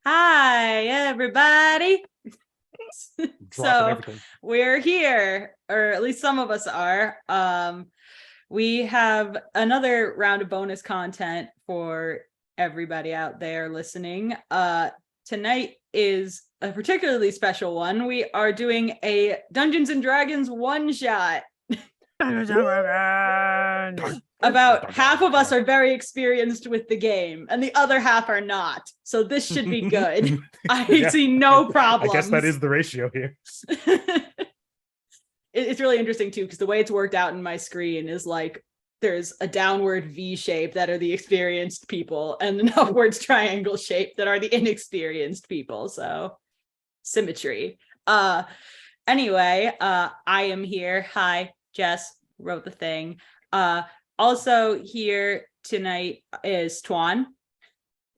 Hi, everybody. Dropping So everything. we're here, or at least some of us are. We have another round of bonus content for everybody out there listening. Tonight is a particularly special one. We are doing a Dungeons and Dragons one shot. About half of us are very experienced with the game, and the other half are not. So this should be good. I see no problems. I guess that is the ratio here. It's really interesting too, because the way it's worked out in my screen is like there's a downward V shape that are the experienced people, and an upwards triangle shape that are the inexperienced people. So symmetry. Anyway, I am here. Hi, Jess wrote the thing. Also here tonight is Toan.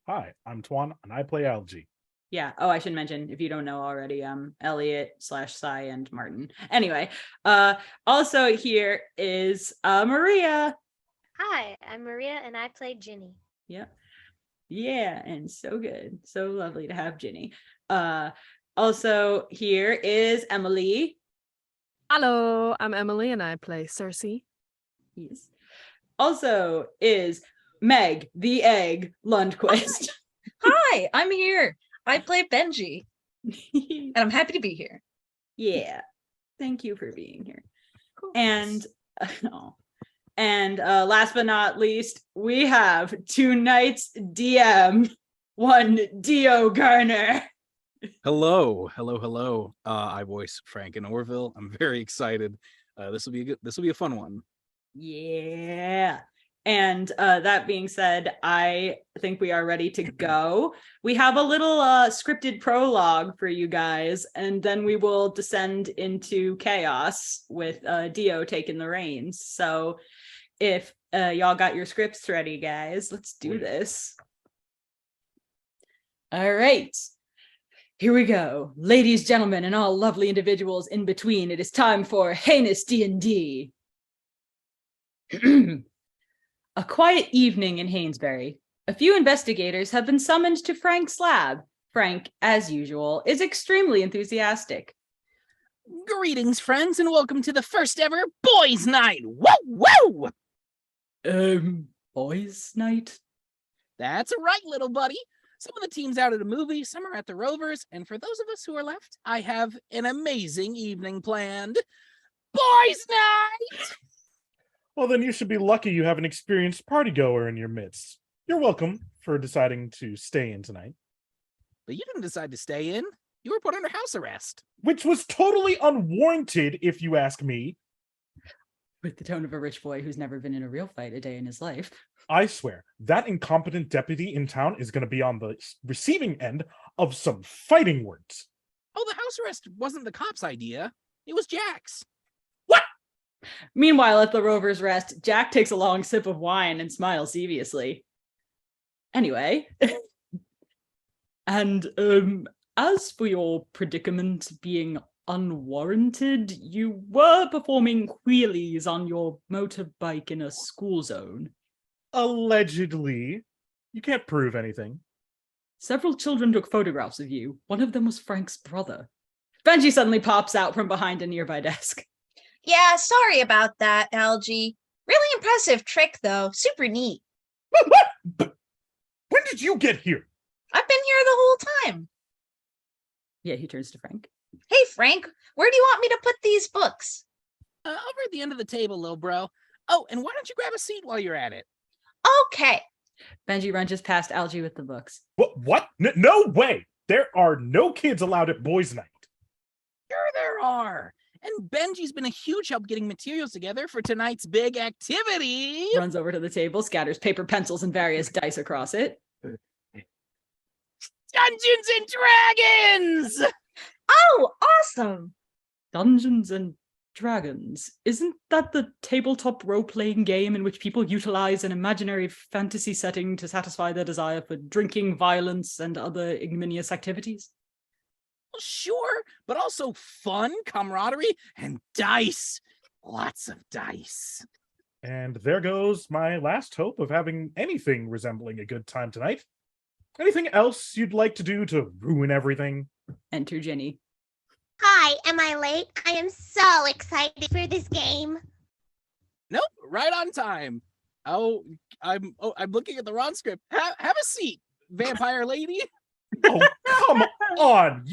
Hi, I'm Toan, and I play Algae. Yeah. Oh, I should mention, if you don't know already, Elliot/Cy and Martin. Anyway, also here is Maria. Hi, I'm Maria, and I play Ginny. Yep. Yeah, and so good. So lovely to have Ginny. Also here is Emily. Hello, I'm Emily, and I play Circe. Yes. Also is Meg, the Egg Lundquist. Hi, I'm here. I play Benji, and I'm happy to be here. Yeah, thank you for being here. Cool. And last but not least, we have tonight's DM, one Dio Garner. Hello. I voice Frank in Orville. I'm very excited. This will be a fun one. Yeah. And that being said, I think we are ready to go. We have a little scripted prologue for you guys, and then we will descend into chaos with Dio taking the reins. So if y'all got your scripts ready, guys, let's do this. All right. Here we go. Ladies, gentlemen, and all lovely individuals in between, it is time for Heinous D&D. A quiet evening in Hainesbury. A few investigators have been summoned to Frank's lab. Frank, as usual, is extremely enthusiastic. Greetings, friends, and welcome to the first ever Boys' Night! Woo! Boys' Night? That's right, little buddy. Some of the team's out at a movie, some are at the Rovers, and for those of us who are left, I have an amazing evening planned. Boys' Night! Well, then you should be lucky you have an experienced partygoer in your midst. You're welcome for deciding to stay in tonight. But you didn't decide to stay in. You were put under house arrest. Which was totally unwarranted, if you ask me. With the tone of a rich boy who's never been in a real fight a day in his life. I swear, that incompetent deputy in town is going to be on the receiving end of some fighting words. Oh, the house arrest wasn't the cops' idea. It was Jack's. What? Meanwhile, at the Rover's Rest, Jack takes a long sip of wine and smiles deviously. Anyway. And, as for your predicament being unwarranted, you were performing wheelies on your motorbike in a school zone. Allegedly. You can't prove anything. Several children took photographs of you. One of them was Frank's brother. Benji suddenly pops out from behind a nearby desk. Yeah, sorry about that, Algae. Really impressive trick, though. Super neat. What? When did you get here? I've been here the whole time. Yeah, he turns to Frank. Hey, Frank, where do you want me to put these books? Over at the end of the table, little bro. Oh, and why don't you grab a seat while you're at it? Okay. Benji rushes past Algae with the books. What? No way! There are no kids allowed at boys' night. Sure there are. And Benji's been a huge help getting materials together for tonight's big activity. Runs over to the table, scatters paper, pencils, and various dice across it. Dungeons and Dragons! Oh, awesome. Dungeons and Dragons. Isn't that the tabletop role-playing game in which people utilize an imaginary fantasy setting to satisfy their desire for drinking, violence, and other ignominious activities? Well, sure, but also fun, camaraderie, and dice. Lots of dice. And there goes my last hope of having anything resembling a good time tonight. Anything else you'd like to do to ruin everything? Enter Ginny. Hi, am I late? I am so excited for this game. Nope, right on time. I'm looking at the wrong script. Have a seat, vampire lady. Oh, come on.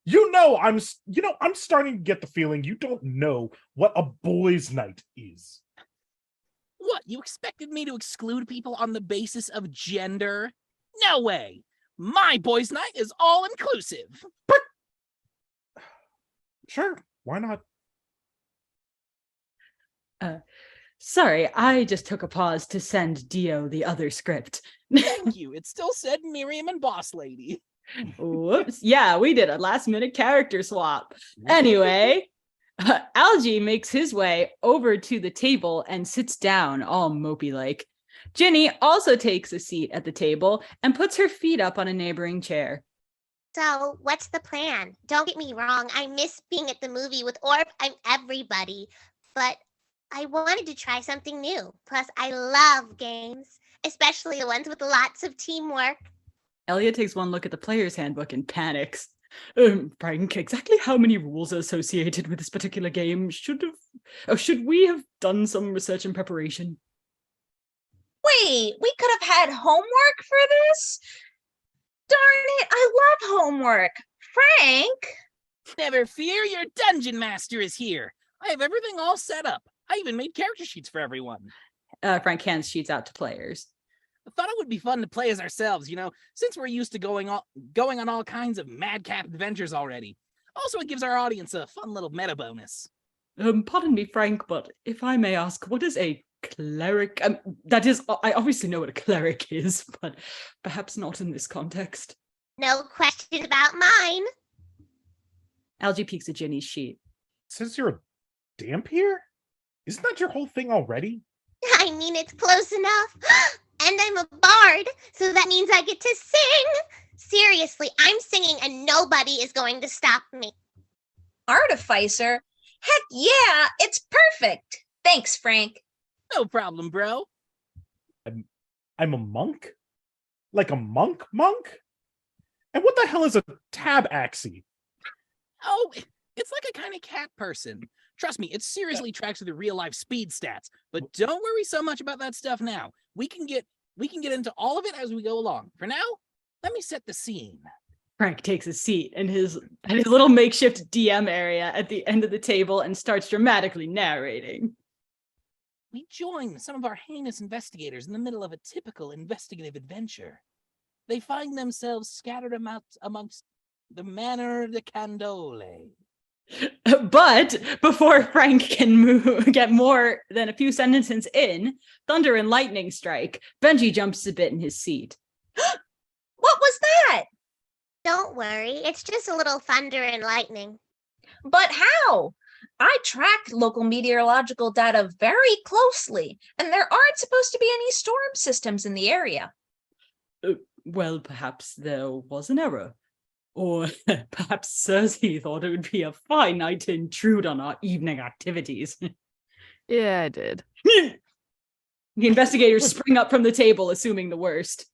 You know I'm starting to get the feeling you don't know what a boys' night is. What, you expected me to exclude people on the basis of gender? No way. My boys' night is all inclusive. Sure, why not? Sorry, I just took a pause to send Dio the other script. Thank you. It still said Miriam and Boss Lady. Whoops. Yeah, we did a last minute character swap. Anyway, Algie makes his way over to the table and sits down all mopey like. Ginny also takes a seat at the table and puts her feet up on a neighboring chair. So, what's the plan? Don't get me wrong, I miss being at the movie with Orb. I'm everybody. But I wanted to try something new. Plus, I love games, especially the ones with lots of teamwork. Elliot takes one look at the player's handbook and panics. Frank, exactly how many rules are associated with this particular game? Should we have done some research and preparation? Wait, we could have had homework for this? Darn it, I love homework. Frank? Never fear, your dungeon master is here. I have everything all set up. I even made character sheets for everyone. Frank hands sheets out to players. I thought it would be fun to play as ourselves, since we're used to going on all kinds of madcap adventures already. Also, it gives our audience a fun little meta bonus. Pardon me, Frank, but if I may ask, what is a cleric? That is, I obviously know what a cleric is, but perhaps not in this context. No question about mine. Algie peeks at Ginny's sheet. Says you're a dampier? Isn't that your whole thing already? I mean, it's close enough. And I'm a bard, so that means I get to sing. Seriously, I'm singing and nobody is going to stop me. Artificer? Heck yeah, it's perfect. Thanks, Frank. No problem, bro. I'm a monk? Like a monk? And what the hell is a tabaxi? Oh, it's like a kind of cat person. Trust me, it seriously tracks with the real-life speed stats. But don't worry so much about that stuff now. We can get into all of it as we go along. For now, let me set the scene. Frank takes a seat in his little makeshift DM area at the end of the table and starts dramatically narrating. We join some of our heinous investigators in the middle of a typical investigative adventure. They find themselves scattered amongst the Manor de Candole. But before Frank can get more than a few sentences in, thunder and lightning strike. Benji jumps a bit in his seat. What was that? Don't worry, it's just a little thunder and lightning. But how? I tracked local meteorological data very closely, and there aren't supposed to be any storm systems in the area. Well, perhaps there was an error. Or perhaps Circe thought it would be a fine night to intrude on our evening activities. Yeah, I did. The investigators spring up from the table, assuming the worst.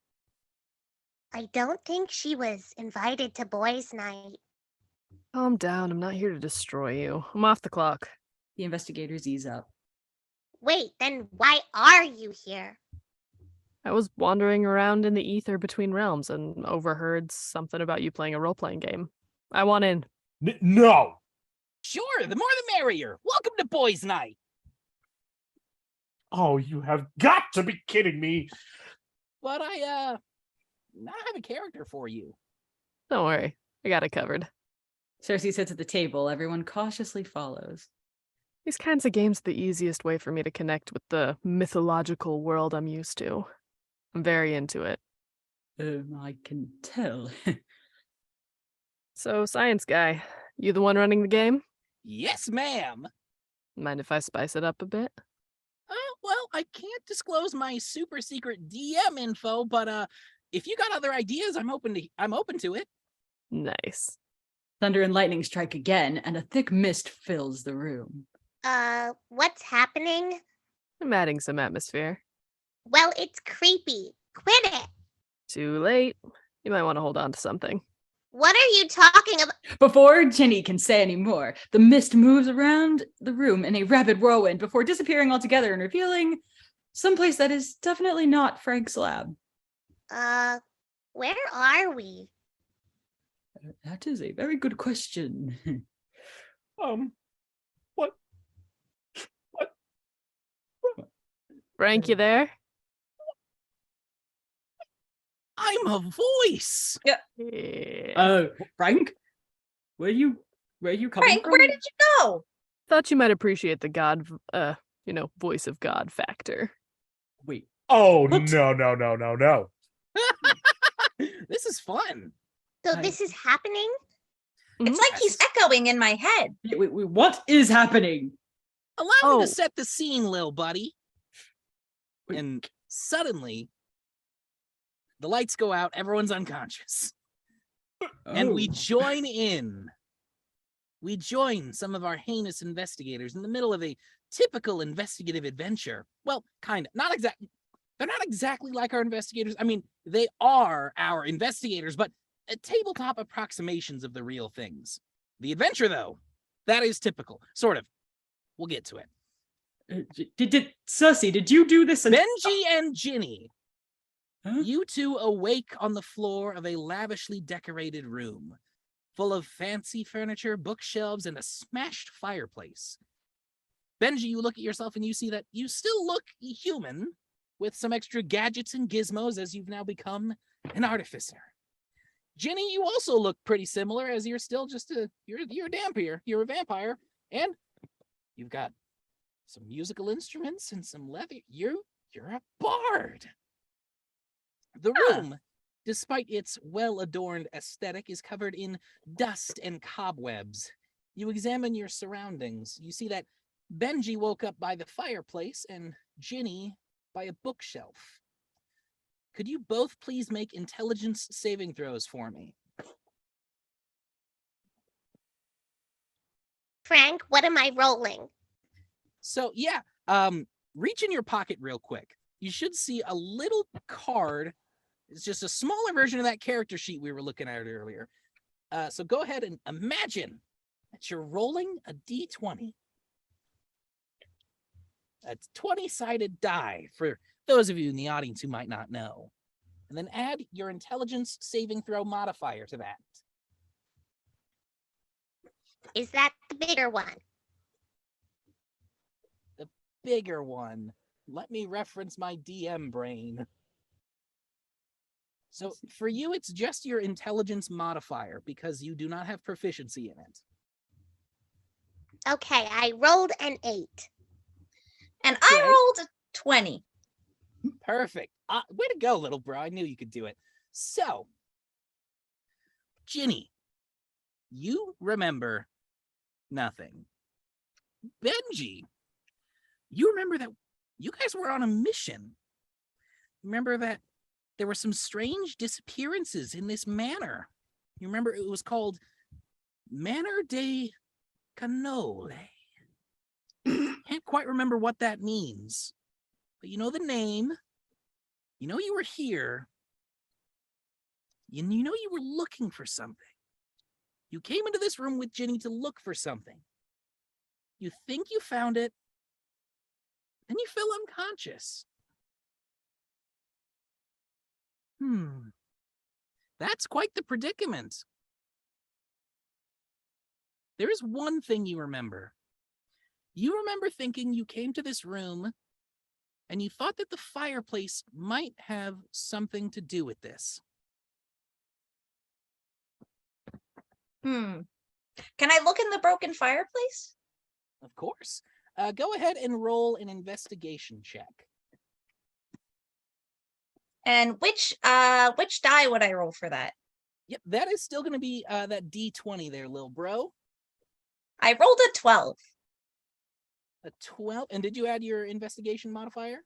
I don't think she was invited to boys' night. Calm down. I'm not here to destroy you. I'm off the clock. The investigators ease up. Wait, then why are you here? I was wandering around in the ether between realms and overheard something about you playing a role-playing game. I want in. No! Sure, the more the merrier. Welcome to Boys' Night. Oh, you have got to be kidding me. But I have a character for you. Don't worry. I got it covered. Circe sits at the table. Everyone cautiously follows. These kinds of games are the easiest way for me to connect with the mythological world I'm used to. I'm very into it. I can tell. So, science guy, you the one running the game? Yes, ma'am. Mind if I spice it up a bit? Well, I can't disclose my super secret DM info, but if you got other ideas, I'm open to it. Nice. Thunder and lightning strike again, and a thick mist fills the room. What's happening? I'm adding some atmosphere. Well, it's creepy. Quit it. Too late. You might want to hold on to something. What are you talking about? Before Ginny can say any more, the mist moves around the room in a rapid whirlwind before disappearing altogether and revealing someplace that is definitely not Frank's lab. Where are we? That is a very good question. What? Frank, you there? I'm a voice. Yeah. Frank? Where you coming Frank, from? where did you go? Thought you might appreciate the God, voice of God factor. Wait. Oh, What? no. This is fun. So this is happening? It's like he's echoing in my head. Wait, what is happening? Allow me to set the scene, little buddy. And suddenly, the lights go out, everyone's unconscious. And we join in. We join some of our heinous investigators in the middle of a typical investigative adventure. Well, kind of. Not exactly. They're not exactly like our investigators. I mean, they are our investigators, but tabletop approximations of the real things. The adventure, though, that is typical. Sort of. We'll get to it. Did Circe, did you do this? Benji and Ginny. Huh? You two awake on the floor of a lavishly decorated room, full of fancy furniture, bookshelves, and a smashed fireplace. Benji, you look at yourself and you see that you still look human, with some extra gadgets and gizmos as you've now become an artificer. Ginny, you also look pretty similar, as you're still just you're a vampire. You're a vampire, and you've got some musical instruments and some leather. You're a bard. The room, despite its well-adorned aesthetic, is covered in dust and cobwebs. You examine your surroundings. You see that Benji woke up by the fireplace and Ginny by a bookshelf. Could you both please make intelligence saving throws for me? Frank, what am I rolling? So, yeah, reach in your pocket real quick. You should see a little card. It's just a smaller version of that character sheet we were looking at earlier. So go ahead and imagine that you're rolling a d20. A 20-sided die for those of you in the audience who might not know. And then add your intelligence saving throw modifier to that. Is that the bigger one? The bigger one. Let me reference my DM brain. So for you, it's just your intelligence modifier because you do not have proficiency in it. Okay, I rolled an 8. And I rolled a 20. Perfect. Way to go, little bro. I knew you could do it. So, Ginny, you remember nothing. Benji, you remember that you guys were on a mission. Remember that there were some strange disappearances in this manor. You remember it was called Manor de Canole. Can't quite remember what that means, but you know the name. You know you were here. You know you were looking for something. You came into this room with Ginny to look for something. You think you found it, then you feel unconscious. That's quite the predicament. There is one thing you remember. You remember thinking you came to this room and you thought that the fireplace might have something to do with this. Can I look in the broken fireplace? Of course. Go ahead and roll an investigation check. And which die would I roll for that? Yep, that is still going to be that D20 there, little bro. I rolled a 12. A 12. And did you add your investigation modifier?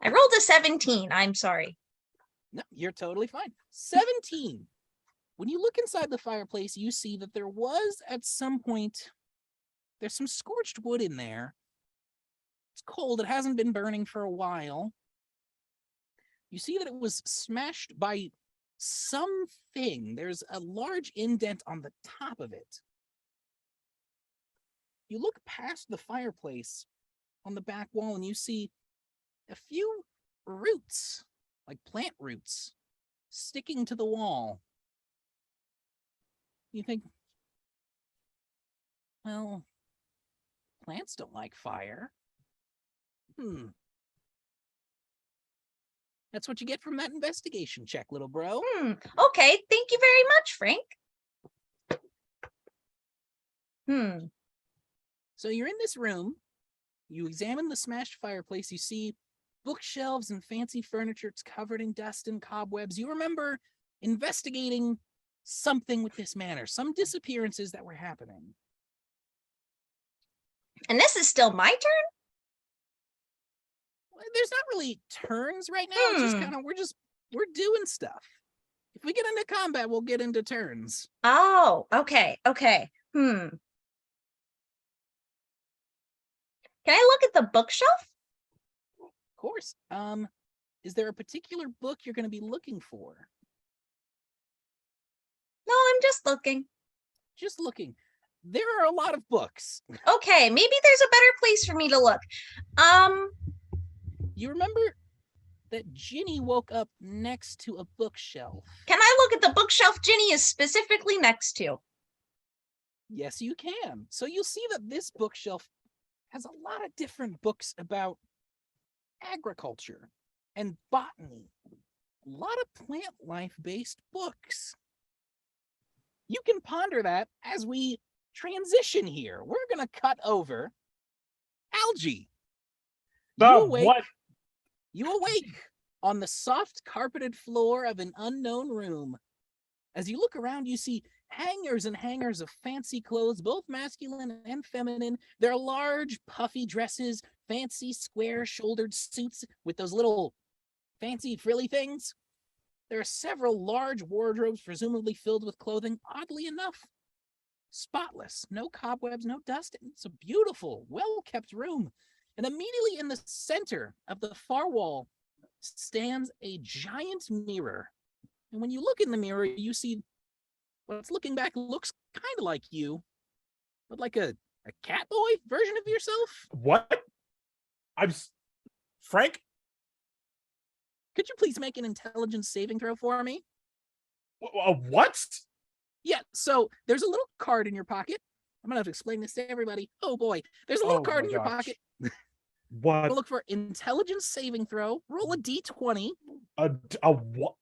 I rolled a 17. I'm sorry. No, you're totally fine. 17. When you look inside the fireplace, you see that there was at some point, there's some scorched wood in there. It's cold. It hasn't been burning for a while. You see that it was smashed by something. There's a large indent on the top of it. You look past the fireplace on the back wall and you see a few roots, like plant roots, sticking to the wall. You think, well, plants don't like fire. That's what you get from that investigation check, little bro. Okay, thank you very much, Frank. So you're in this room, you examine the smashed fireplace, you see bookshelves and fancy furniture. It's covered in dust and cobwebs. You remember investigating something with this manor, some disappearances that were happening. And this is still my turn? There's not really turns right now. It's just kind of, we're doing stuff. If we get into combat, we'll get into turns. Oh, okay. Can I look at the bookshelf? Of course. Is there a particular book you're going to be looking for? No, I'm just looking. Just looking. There are a lot of books. Okay, maybe there's a better place for me to look. You remember that Ginny woke up next to a bookshelf? Can I look at the bookshelf Ginny is specifically next to? Yes, you can. So you'll see that this bookshelf has a lot of different books about agriculture and botany. A lot of plant life-based books. You can ponder that as we transition here. We're going to cut over Algie. You awake on the soft carpeted floor of an unknown room. As you look around, you see hangers and hangers of fancy clothes, both masculine and feminine. There are large, puffy dresses, fancy square-shouldered suits with those little fancy frilly things. There are several large wardrobes, presumably filled with clothing. Oddly enough, spotless. No cobwebs, no dust. It's a beautiful, well-kept room. And immediately in the center of the far wall stands a giant mirror. And when you look in the mirror, you see what's looking back looks kind of like you, but like a cat boy version of yourself. What? Frank? Could you please make an intelligence saving throw for me? What? Yeah, so there's a little card in your pocket. I'm gonna have to explain this to everybody. Oh boy, there's a little card in your pocket. What? Look for intelligence saving throw. Roll a d20. A what?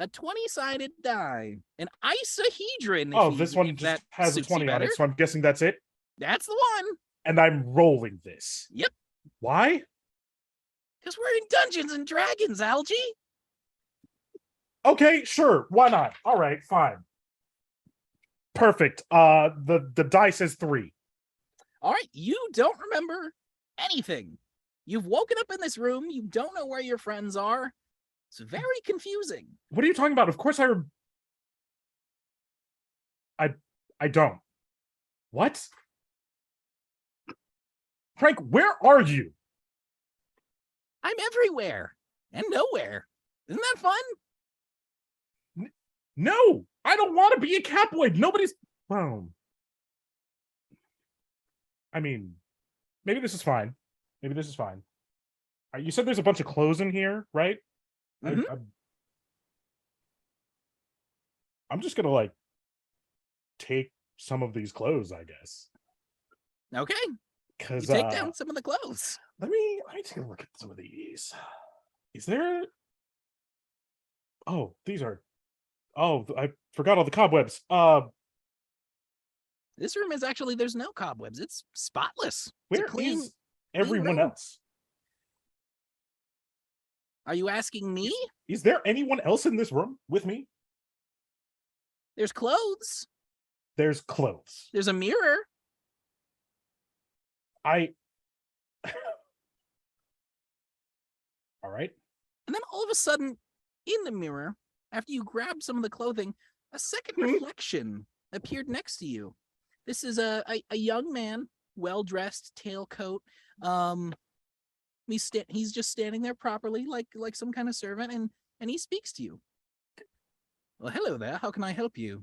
A 20-sided die. An isohedron. Oh, this one just has a 20 on it, so I'm guessing that's it. That's the one. And I'm rolling this. Yep. Why? Because we're in Dungeons and Dragons, Algie. Okay, sure. Why not? All right, fine. Perfect. The die says 3. All right, you don't remember anything. You've woken up in this room. You don't know where your friends are. It's very confusing. What are you talking about? Of course I don't. What? Frank, where are you? I'm everywhere and nowhere. Isn't that fun? No, I don't want to be a catboy. Nobody's. Well, I mean, maybe this is fine. You said there's a bunch of clothes in here, right? Mm-hmm. I'm just gonna take some of these clothes, I guess. Okay. Because you take down some of the clothes. Let me take a look at some of these. Is there? Oh, these are. Oh, I forgot all the cobwebs. This room is actually, there's no cobwebs. It's spotless. Where it's clean, is everyone room. else? Are you asking me? Is there anyone else in this room with me? There's clothes. There's clothes. There's a mirror. All right. And then all of a sudden, in the mirror, after you grab some of the clothing, a second reflection appeared next to you. This is a young man, well-dressed, tailcoat, He's just standing there properly, like some kind of servant, and he speaks to you. Well, hello there. How can I help you?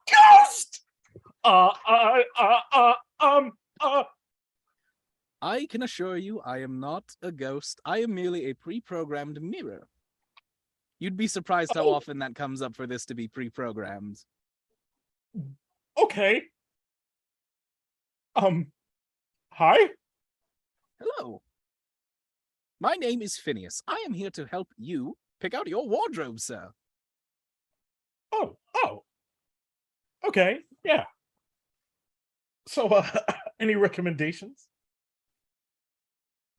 Ghost! I can assure you I am not a ghost. I am merely a pre-programmed mirror. You'd be surprised how often that comes up for this to be pre-programmed. Okay. Hi? Hello. My name is Phineas. I am here to help you pick out your wardrobe, sir. Oh. Okay, yeah. So, any recommendations?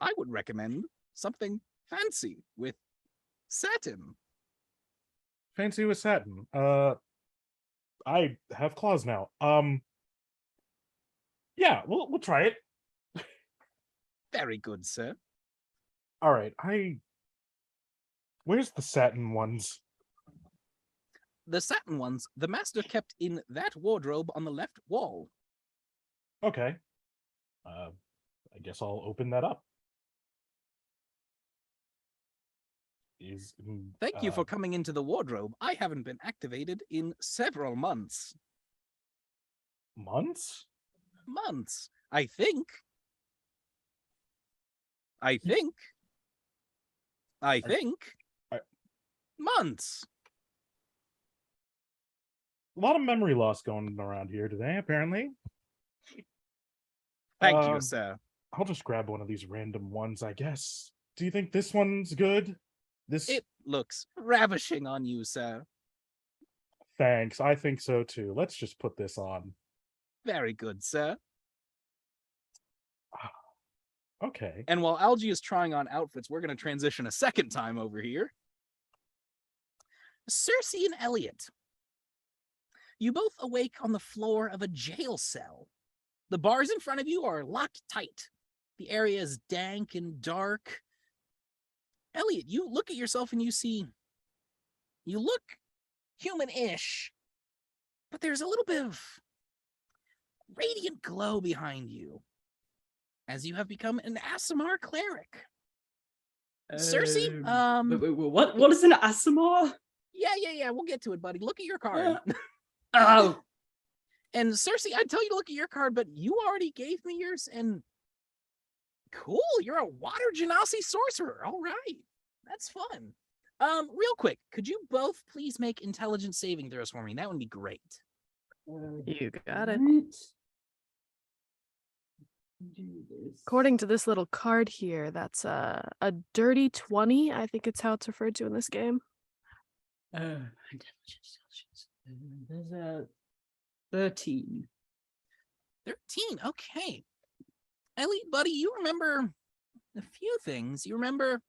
I would recommend something fancy with satin. Fancy with satin. I have claws now. Yeah, we'll try it. Very good, sir. All right, where's the satin ones? The satin ones, the master kept in that wardrobe on the left wall. Okay. I guess I'll open that up. Thank you for coming into the wardrobe. I haven't been activated in several months. Months? Months. I think. Months. A lot of memory loss going around here today, apparently. Thank you, sir. I'll just grab one of these random ones, I guess. Do you think this one's good? It looks ravishing on you, sir. Thanks. I think so too. Let's just put this on. Very good, sir. Okay. And while Algie is trying on outfits, we're going to transition a second time over here. Circe and Elliot. You both awake on the floor of a jail cell. The bars in front of you are locked tight. The area is dank and dark. Elliot, you look at yourself and you look human-ish, but there's a little bit of radiant glow behind you as you have become an Aasimar cleric. Circe, what is an Aasimar? Yeah, we'll get to it, buddy. Look at your card. Oh. And Circe, I'd tell you to look at your card, but you already gave me yours, and cool, you're a water genasi sorcerer. All right, that's fun. Real quick, could you both please make intelligence saving throws for me? That would be great. You got it. According to this little card here, that's a dirty 20. I think it's how it's referred to in this game. There's a 13. 13, okay. Elliot, buddy, you remember a few things. You remember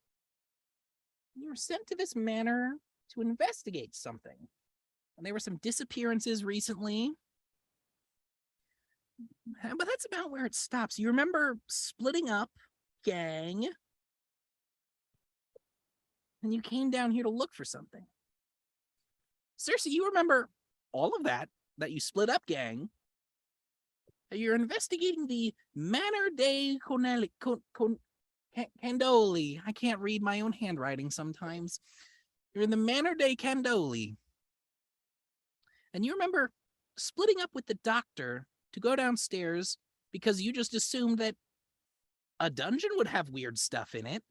you were sent to this manor to investigate something. And there were some disappearances recently. But that's about where it stops. You remember splitting up, gang. And you came down here to look for something. Circe, you remember all of that you split up, gang. You're investigating the Manor de Candoli. I can't read my own handwriting sometimes. You're in the Manor de Candoli. And you remember splitting up with the doctor to go downstairs because you just assumed that a dungeon would have weird stuff in it.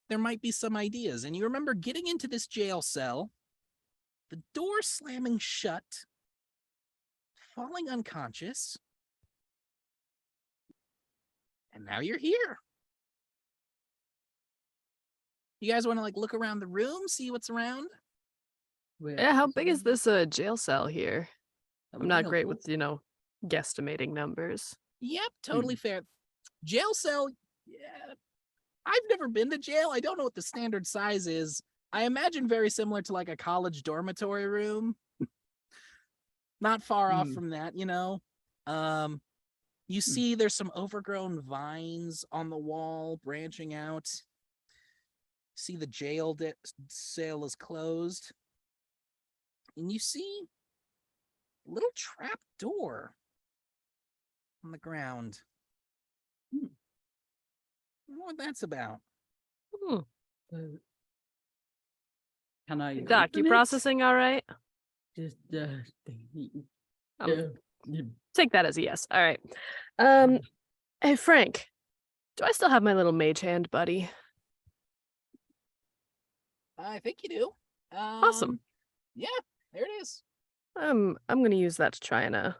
There might be some ideas. And you remember getting into this jail cell, the door slamming shut, falling unconscious, and now you're here. You guys want to look around the room, see what's around? Yeah, how big is this jail cell here? I'm not great with, guesstimating numbers. Yep, totally fair. Jail cell, yeah. I've never been to jail. I don't know what the standard size is. I imagine very similar to a college dormitory room. Not far off from that, You see there's some overgrown vines on the wall branching out. See the jail cell is closed. And you see a little trap door on the ground. wonder what that's about. Hmm. Can I Doc, you open it? processing all right? Just Um, Take that as a yes. All right. Hey Frank, do I still have my little mage hand, buddy? I think you do. Awesome. Yeah, there it is. I'm gonna use that to try and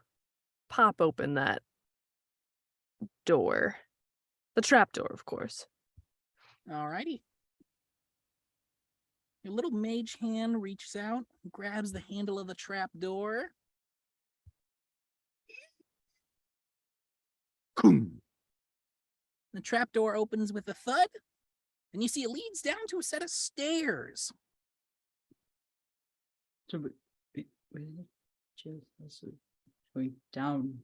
pop open that door, the trap door, of course. Alrighty. Your little mage hand reaches out, grabs the handle of the trap door. The trap door opens with a thud, and you see it leads down to a set of stairs. So, going down.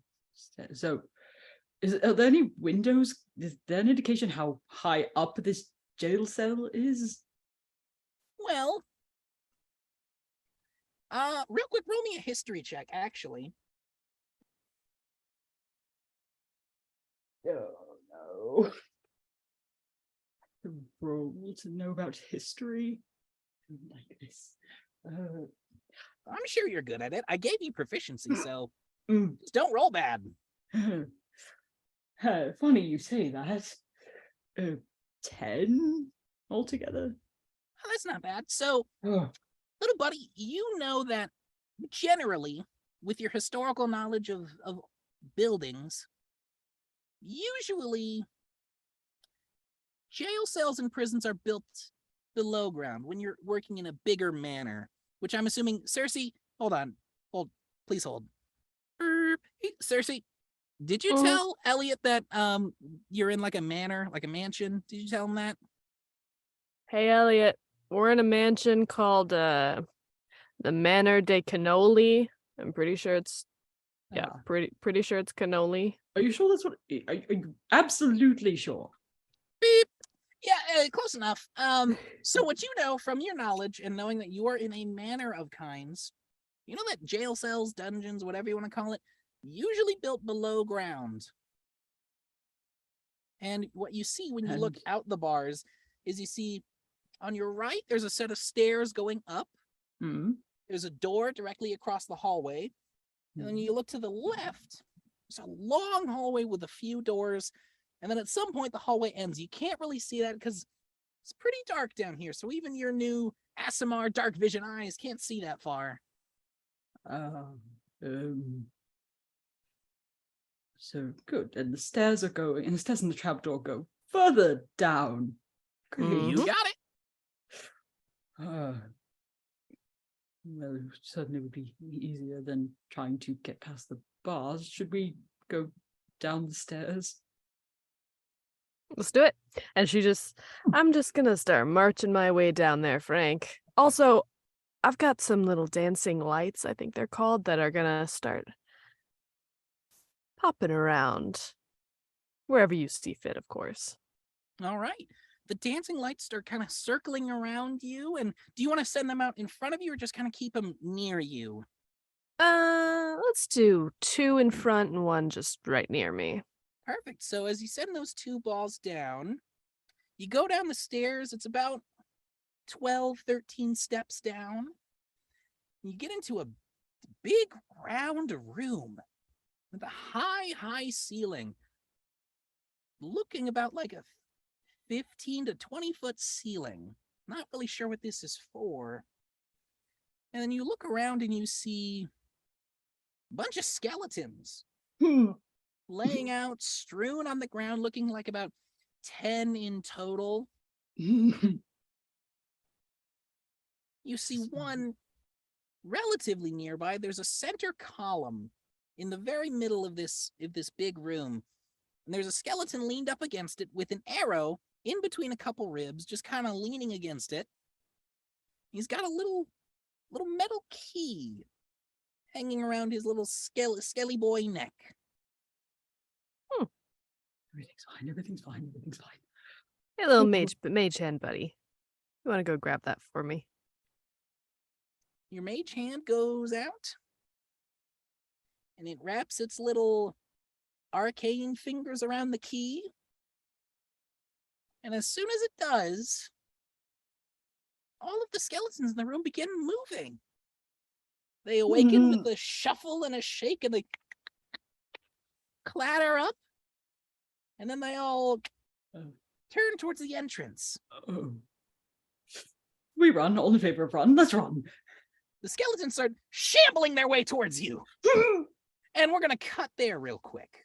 So, are there any windows? Is there an indication how high up this jail cell is? Well, real quick, roll me a history check, actually. Oh no. The roll to know about history. Like this. I'm sure you're good at it. I gave you proficiency, so Mm. just don't roll bad. Funny you say that. 10 altogether. Oh, that's not bad. So, Oh. little buddy, you know that generally, with your historical knowledge of buildings, usually jail cells and prisons are built below ground when you're working in a bigger manner, which I'm assuming, Circe, hold on. Please hold. Hey, Circe, did you tell Elliot that you're in like a manor, like a mansion? Did you tell him that? Hey Elliot, we're in a mansion called the Manor de Cannoli. I'm pretty sure it's pretty sure it's cannoli. Are you sure that's what? Are you absolutely sure? Beep. Yeah, close enough. So what you know from your knowledge and knowing that you are in a manor of kinds, you know that jail cells, dungeons, whatever you want to call it, usually built below ground. And what you see when you look out the bars is you see on your right, there's a set of stairs going up. Mm-hmm. There's a door directly across the hallway. And then you look to the left, there's a long hallway with a few doors. And then at some point, the hallway ends. You can't really see that because it's pretty dark down here. So even your new ASMR dark vision eyes can't see that far. So good. And the stairs and the stairs and the trapdoor go further down. Great. You got it. Well, it certainly would be easier than trying to get past the bars. Should we go down the stairs? Let's do it. And I'm just gonna start marching my way down there, Frank. Also, I've got some little dancing lights, I think they're called, that are gonna start popping around wherever you see fit, of course. All right. The dancing lights start kind of circling around you. And do you want to send them out in front of you or just kind of keep them near you? Let's do 2 in front and 1 just right near me. Perfect. So as you send those 2 balls down, you go down the stairs. It's about 12, 13 steps down. You get into a big round room with a high ceiling, looking about like a 15 to 20 foot ceiling. Not really sure what this is for. And then you look around and you see a bunch of skeletons laying out, strewn on the ground, looking like about 10 in total. You see one relatively nearby. There's a center column in the very middle of this big room. And there's a skeleton leaned up against it with an arrow in between a couple ribs, just kind of leaning against it. He's got a little metal key hanging around his little skelly boy neck. Everything's fine. Hey, little mage hand buddy. You want to go grab that for me? Your mage hand goes out, and it wraps its little arcane fingers around the key. And as soon as it does, all of the skeletons in the room begin moving. They awaken with a shuffle and a shake, and they clatter up, and then they all turn towards the entrance. We run, all in favor of run. Let's run. The skeletons start shambling their way towards you. And we're going to cut there real quick.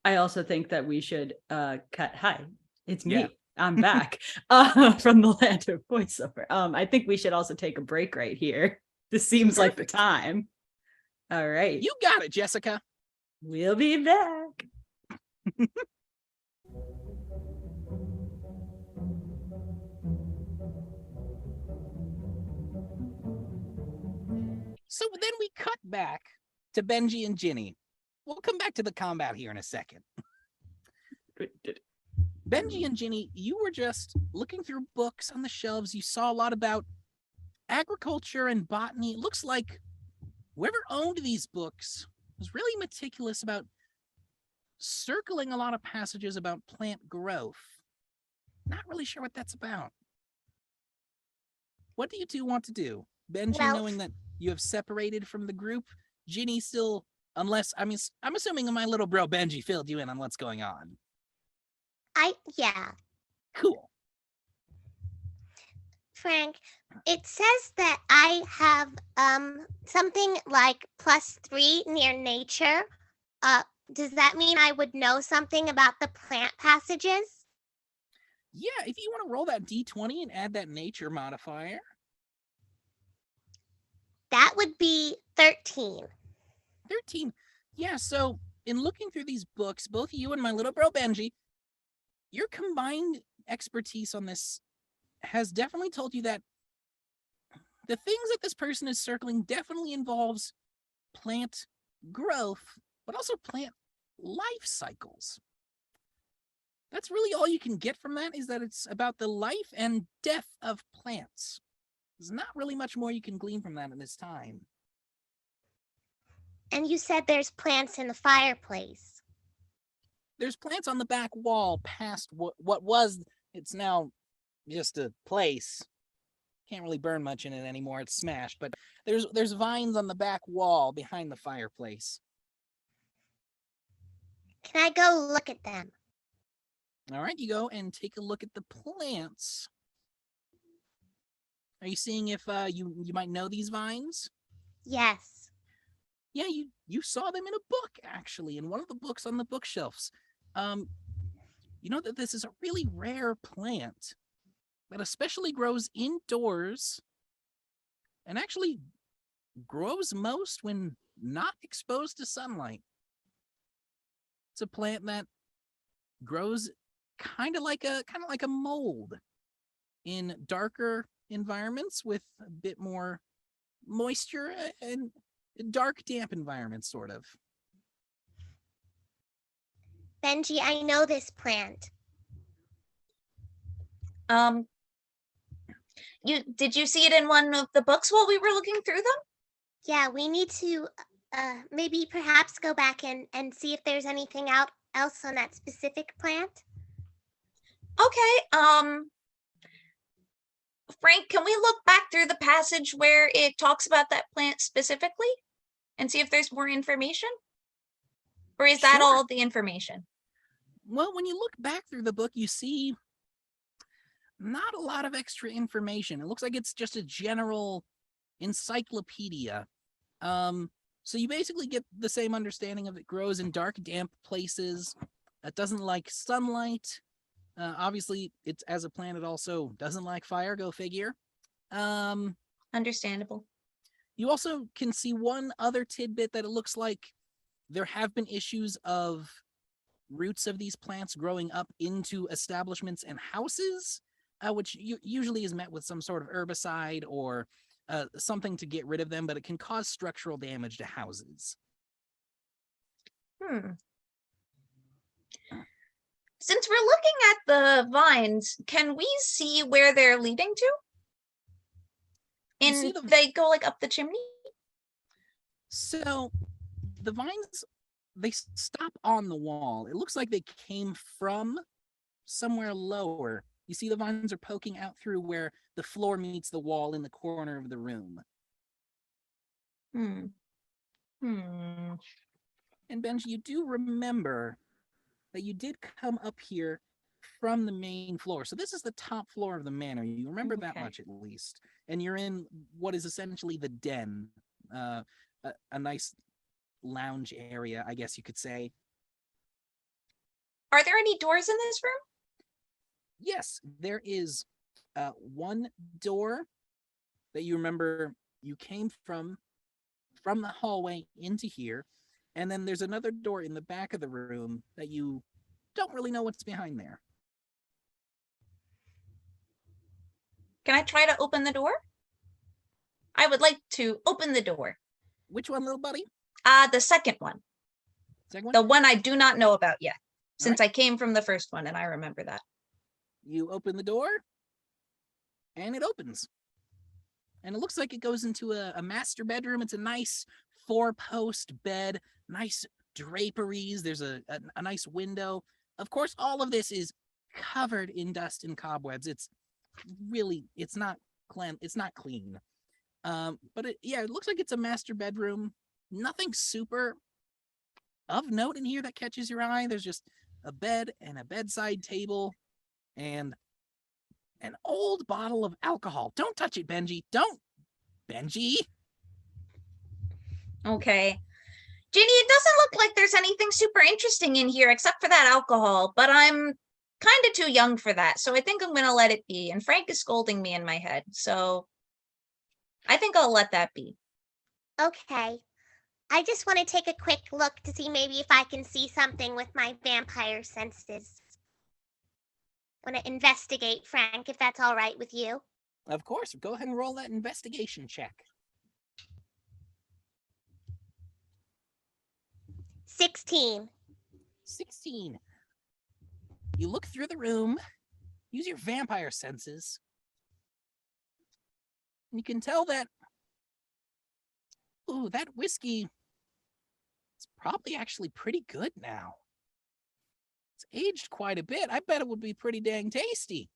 I also think that we should cut. Hi, it's me. Yeah. I'm back from the land of voiceover. I think we should also take a break right here. This seems like the time. All right. You got it, Jessica. We'll be back. So then we cut back to Benji and Ginny. We'll come back to the combat here in a second. Benji and Ginny, you were just looking through books on the shelves. You saw a lot about agriculture and botany. It looks like whoever owned these books was really meticulous about circling a lot of passages about plant growth. Not really sure what that's about. What do you two want to do? Benji, Well- knowing that you have separated from the group, Ginny still, unless, I'm assuming my little bro Benji filled you in on what's going on. Yeah. Cool. Frank, it says that I have something like +3 near nature. Does that mean I would know something about the plant passages? Yeah, if you want to roll that D20 and add that nature modifier. That would be 13. 13. Yeah, so in looking through these books, both you and my little bro Benji, your combined expertise on this has definitely told you that the things that this person is circling definitely involves plant growth, but also plant life cycles. That's really all you can get from that, is that it's about the life and death of plants. There's not really much more you can glean from that in this time. And you said there's plants in the fireplace. There's plants on the back wall past what was, it's now just a place. Can't really burn much in it anymore. It's smashed, but there's vines on the back wall behind the fireplace. Can I go look at them? All right, you go and take a look at the plants. Are you seeing if you might know these vines? Yes. Yeah, you saw them in a book, actually, in one of the books on the bookshelves. You know that this is a really rare plant that especially grows indoors and actually grows most when not exposed to sunlight. It's a plant that grows kind of like a mold in darker environments with a bit more moisture and dark, damp environments, sort of. Benji, I know this plant. Did you see it in one of the books while we were looking through them? Yeah, we need to maybe perhaps go back and see if there's anything else on that specific plant. Okay, Frank, can we look back through the passage where it talks about that plant specifically and see if there's more information? Or is that Sure. all the information? Well, when you look back through the book, you see not a lot of extra information. It looks like it's just a general encyclopedia. So you basically get the same understanding of it grows in dark, damp places. It doesn't like sunlight. Obviously, it's as a plant, it also doesn't like fire. Go figure. Understandable. You also can see one other tidbit that it looks like there have been issues of roots of these plants growing up into establishments and houses, which usually is met with some sort of herbicide or something to get rid of them, but it can cause structural damage to houses. Since we're looking at the vines, can we see where they're leading to? You see And the- they go like up the chimney? So the vines, they stop on the wall. It looks like they came from somewhere lower. You see the vines are poking out through where the floor meets the wall in the corner of the room. Hmm. And Benji, you do remember that you did come up here from the main floor. So this is the top floor of the manor. You remember that Okay. much at least. And you're in what is essentially the den, a nice lounge area, I guess you could say. Are there any doors in this room? Yes, there is one door that you remember you came from the hallway into here. And then there's another door in the back of the room that you don't really know what's behind there. Can I try to open the door? I would like to open the door. Which one, little buddy? The second one. Second one? The one I do not know about yet, since right. I came from the first one and I remember that. You open the door, and it opens. And it looks like it goes into a master bedroom. It's a nice 4-post bed, nice draperies. There's a nice window. Of course, all of this is covered in dust and cobwebs. It's not clean. But it looks like it's a master bedroom. Nothing super of note in here that catches your eye. There's just a bed and a bedside table and an old bottle of alcohol. Don't touch it, Benji. Don't. Benji. Okay. Ginny, it doesn't look like there's anything super interesting in here except for that alcohol, but I'm kind of too young for that, so I think I'm going to let it be. And Frank is scolding me in my head, so I think I'll let that be. Okay. I just want to take a quick look to see maybe if I can see something with my vampire senses. I want to investigate, Frank, if that's all right with you. Of course. Go ahead and roll that investigation check. 16. 16. You look through the room, use your vampire senses, and you can tell that, that whiskey is probably actually pretty good now. It's aged quite a bit. I bet it would be pretty dang tasty.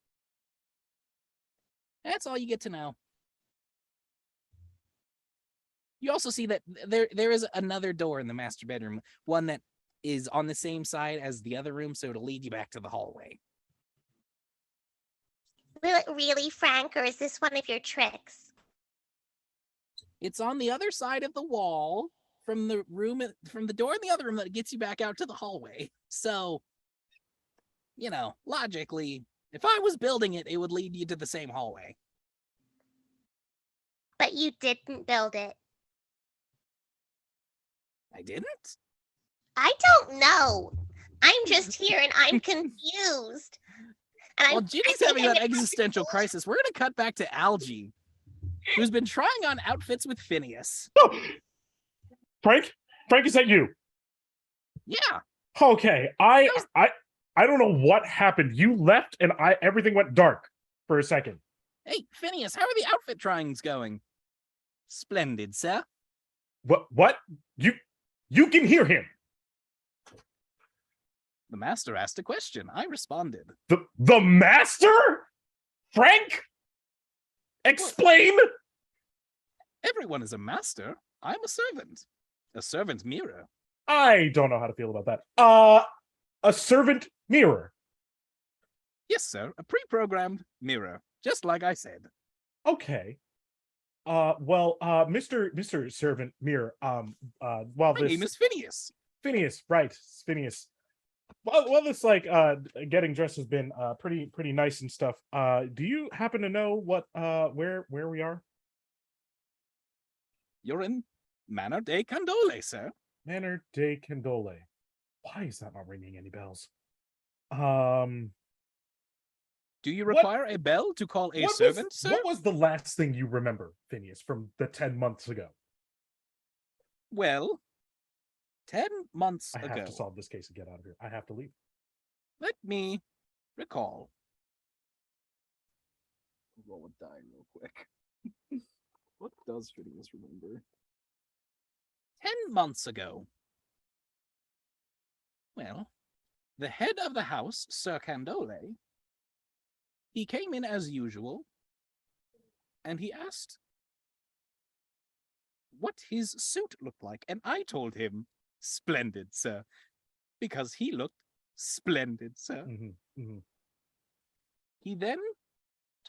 That's all you get to know. You also see that there is another door in the master bedroom, one that is on the same side as the other room, so it'll lead you back to the hallway. Will it really, Frank, or is this one of your tricks? It's on the other side of the wall from the door in the other room that gets you back out to the hallway. So, logically, if I was building it, it would lead you to the same hallway. But you didn't build it. I didn't? I don't know. I'm just here and I'm confused. And While Ginny's having that existential crisis, we're going to cut back to Algie, who's been trying on outfits with Phineas. Oh! Frank, is that you? Yeah. Okay, I don't know what happened. You left and everything went dark for a second. Hey, Phineas, how are the outfit tryings going? Splendid, sir. What? You can hear him. The master asked a question. I responded. The master? Frank? Explain! Everyone is a master. I'm a servant. A servant mirror. I don't know how to feel about that. A servant mirror. Yes, sir. A pre-programmed mirror. Just like I said. Okay. Mr. Servant Mirror, My name is Phineas. Phineas, right, Phineas. Well, this getting dressed has been pretty nice and stuff. Do you happen to know what where we are? You're in Manor de Condole, sir. Manor de Condole. Why is that not ringing any bells? Do you require a bell to call a servant, sir? What was the last thing you remember, Phineas, from the 10 months ago? Well, 10 months I ago. have to solve this case and get out of here. I have to leave. Let me recall. Roll a die real quick. What does Phineas remember? 10 months ago. Well, the head of the house, Sir Candole, he came in as usual, and he asked what his suit looked like, and I told him, "Splendid, sir," because he looked splendid, sir. He then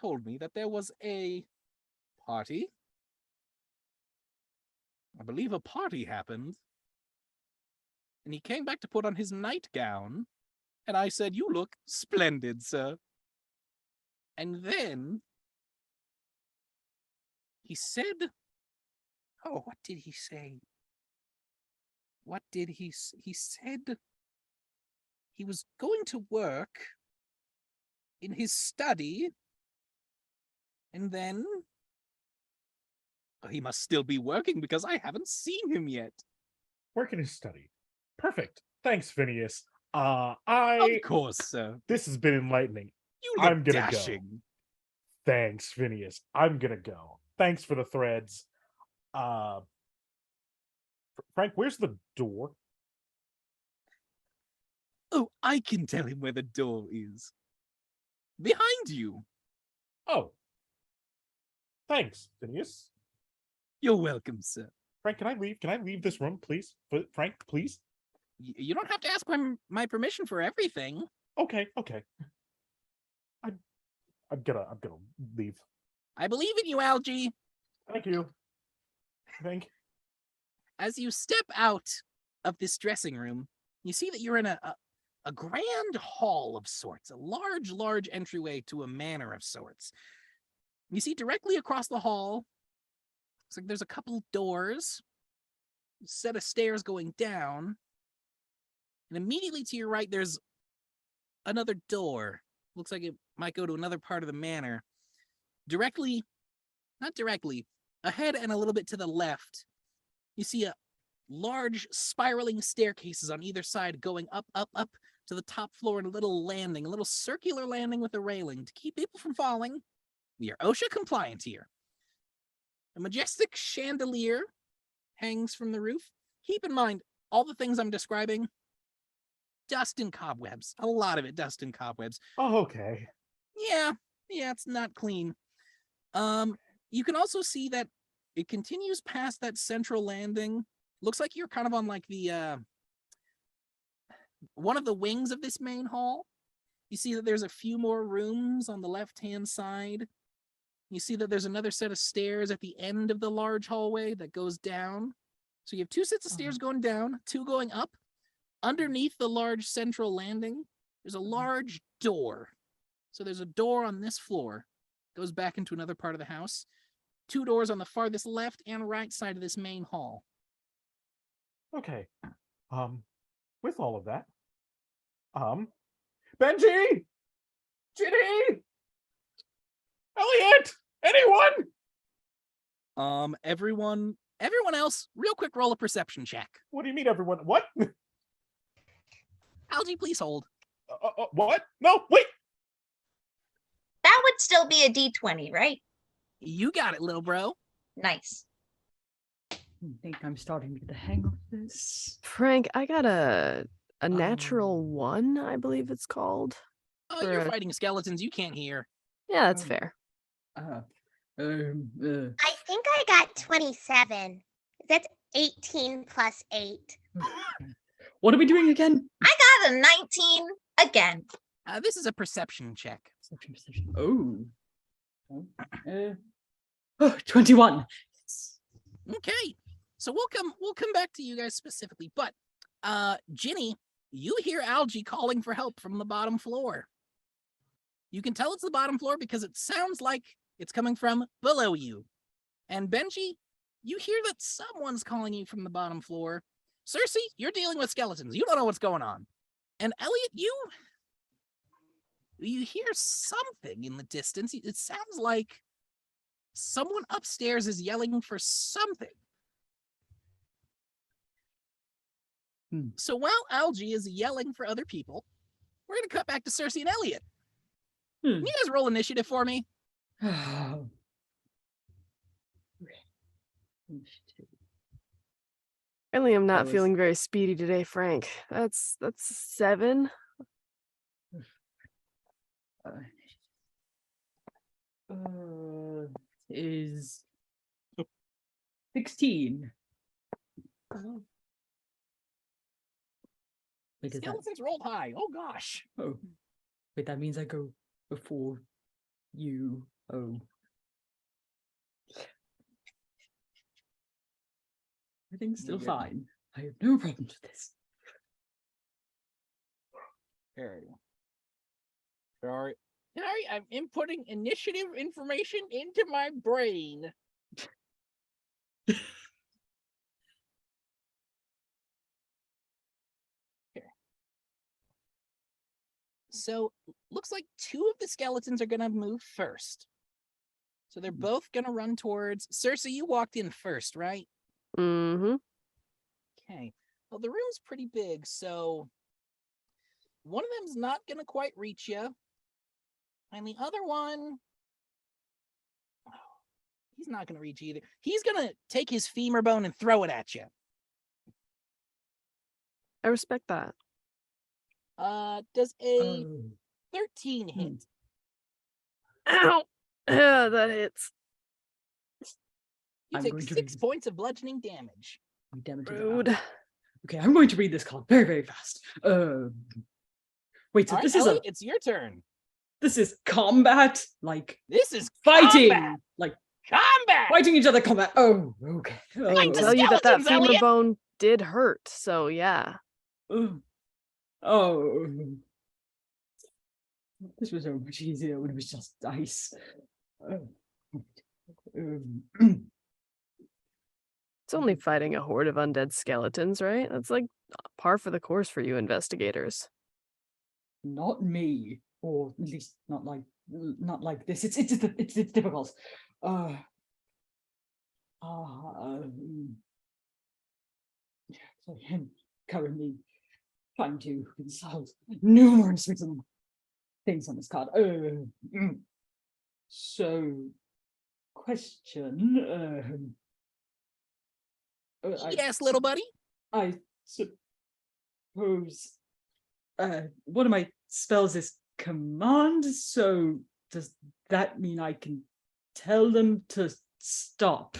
told me that there was a party. I believe a party happened. And he came back to put on his nightgown. And I said, "You look splendid, sir." And then he said, oh, what did he say? What did he said he was going to work in his study, and then he must still be working because I haven't seen him yet. Work in his study. Perfect. Thanks, Phineas. Of course, sir. This has been enlightening. You look I'm gonna dashing. go. Thanks, Phineas. I'm gonna go. Thanks for the threads. Frank, where's the door? Oh, I can tell him where the door is. Behind you. Oh. Thanks, Phineas. You're welcome, sir. Frank, can I leave? Can I leave this room, please? Frank, please? You don't have to ask my permission for everything. Okay. I'm gonna leave. I believe in you, Algie. Thank you. As you step out of this dressing room, you see that you're in a grand hall of sorts, a large entryway to a manor of sorts. You see directly across the hall, looks like there's a couple doors, a set of stairs going down, and immediately to your right, there's another door. Looks like it might go to another part of the manor. Not directly, ahead and a little bit to the left, you see a large spiraling staircases on either side going up to the top floor and a little circular landing with a railing to keep people from falling. We are OSHA compliant here. A majestic chandelier hangs from the roof. Keep in mind, all the things I'm describing, dust and cobwebs. A lot of it dust and cobwebs. Oh, okay. Yeah, it's not clean. You can also see that it continues past that central landing. Looks like you're kind of on like the one of the wings of this main hall. You see that there's a few more rooms on the left-hand side. You see that there's another set of stairs at the end of the large hallway that goes down. So you have two sets of stairs going down, two going up. Underneath the large central landing, there's a large door. So there's a door on this floor, goes back into another part of the house. Two doors on the farthest left and right side of this main hall. Okay. With all of that, Benji! Ginny! Elliot! Anyone? Everyone else, real quick roll a perception check. What do you mean, everyone? What? Algie, please hold. What? No, wait! That would still be a D20, right? You got it, little bro. Nice. I think I'm starting to get the hang of this. Frank, I got a natural 1, I believe it's called. Oh, you're fighting skeletons. You can't hear. Yeah, that's fair. I think I got 27. That's 18 plus 8. What are we doing again? I got a 19 again. This is a perception check. Perception. Oh, 21. Okay, so we'll come back to you guys specifically, but Ginny, you hear Algie calling for help from the bottom floor. You can tell it's the bottom floor because it sounds like it's coming from below you. And Benji, you hear that someone's calling you from the bottom floor. Circe, you're dealing with skeletons. You don't know what's going on. And Elliot, you hear something in the distance. It sounds like someone upstairs is yelling for something. So while Algie is yelling for other people, we're going to cut back to Circe and Elliot. Can you guys roll initiative for me? Apparently I'm not was- feeling very speedy today, Frank. That's 7. Is 16. Wait, is that? Skeletons rolled high. Oh gosh. Oh, wait, that means I go before you. Oh. Everything's still Yeah. fine. I have no problems with this. Sorry, I'm inputting initiative information into my brain. So, looks like 2 of the skeletons are gonna move first. So they're both gonna run towards Circe. You walked in first, right? Mm-hmm. Okay. Well, the room's pretty big, so one of them's not gonna quite reach you, and the other one, he's not gonna reach either. He's gonna take his femur bone and throw it at you. I respect that. Does a Oh. 13 hit? Ow! Yeah, that hits. You I'm take going to 6 read- points of bludgeoning damage. Damage to the Rude. power. Okay, I'm going to read this card very, very fast. Wait, so All right, this is Elliot, it's your turn. this is combat, like This is fighting, combat. like Combat. fighting each other. Combat. Oh, okay. I can the tell you that skeletons, femur Elliot! bone did hurt, so yeah. Oh. This was so much easier when it was just dice. It's only fighting a horde of undead skeletons, right? That's like par for the course for you investigators. Not me, or at least not like this. It's difficult. So I'm currently trying to solve numerous little things on this card. So, question. Yes, little buddy. I suppose one of my spells is command, so does that mean I can tell them to stop?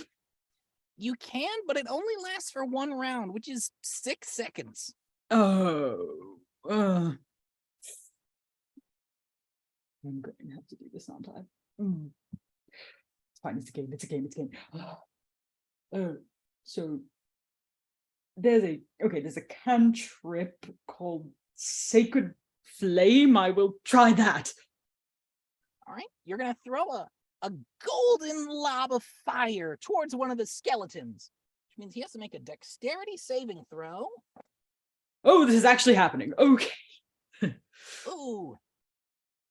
You can, but it only lasts for 1 round, which is 6 seconds. Oh. I'm going to have to do this, aren't I? It's fine, it's a game. So there's a cantrip called Sacred Flame. I will try that. All right, you're gonna throw a golden lob of fire towards one of the skeletons, which means he has to make a dexterity saving throw. Oh, this is actually happening. Okay. Ooh,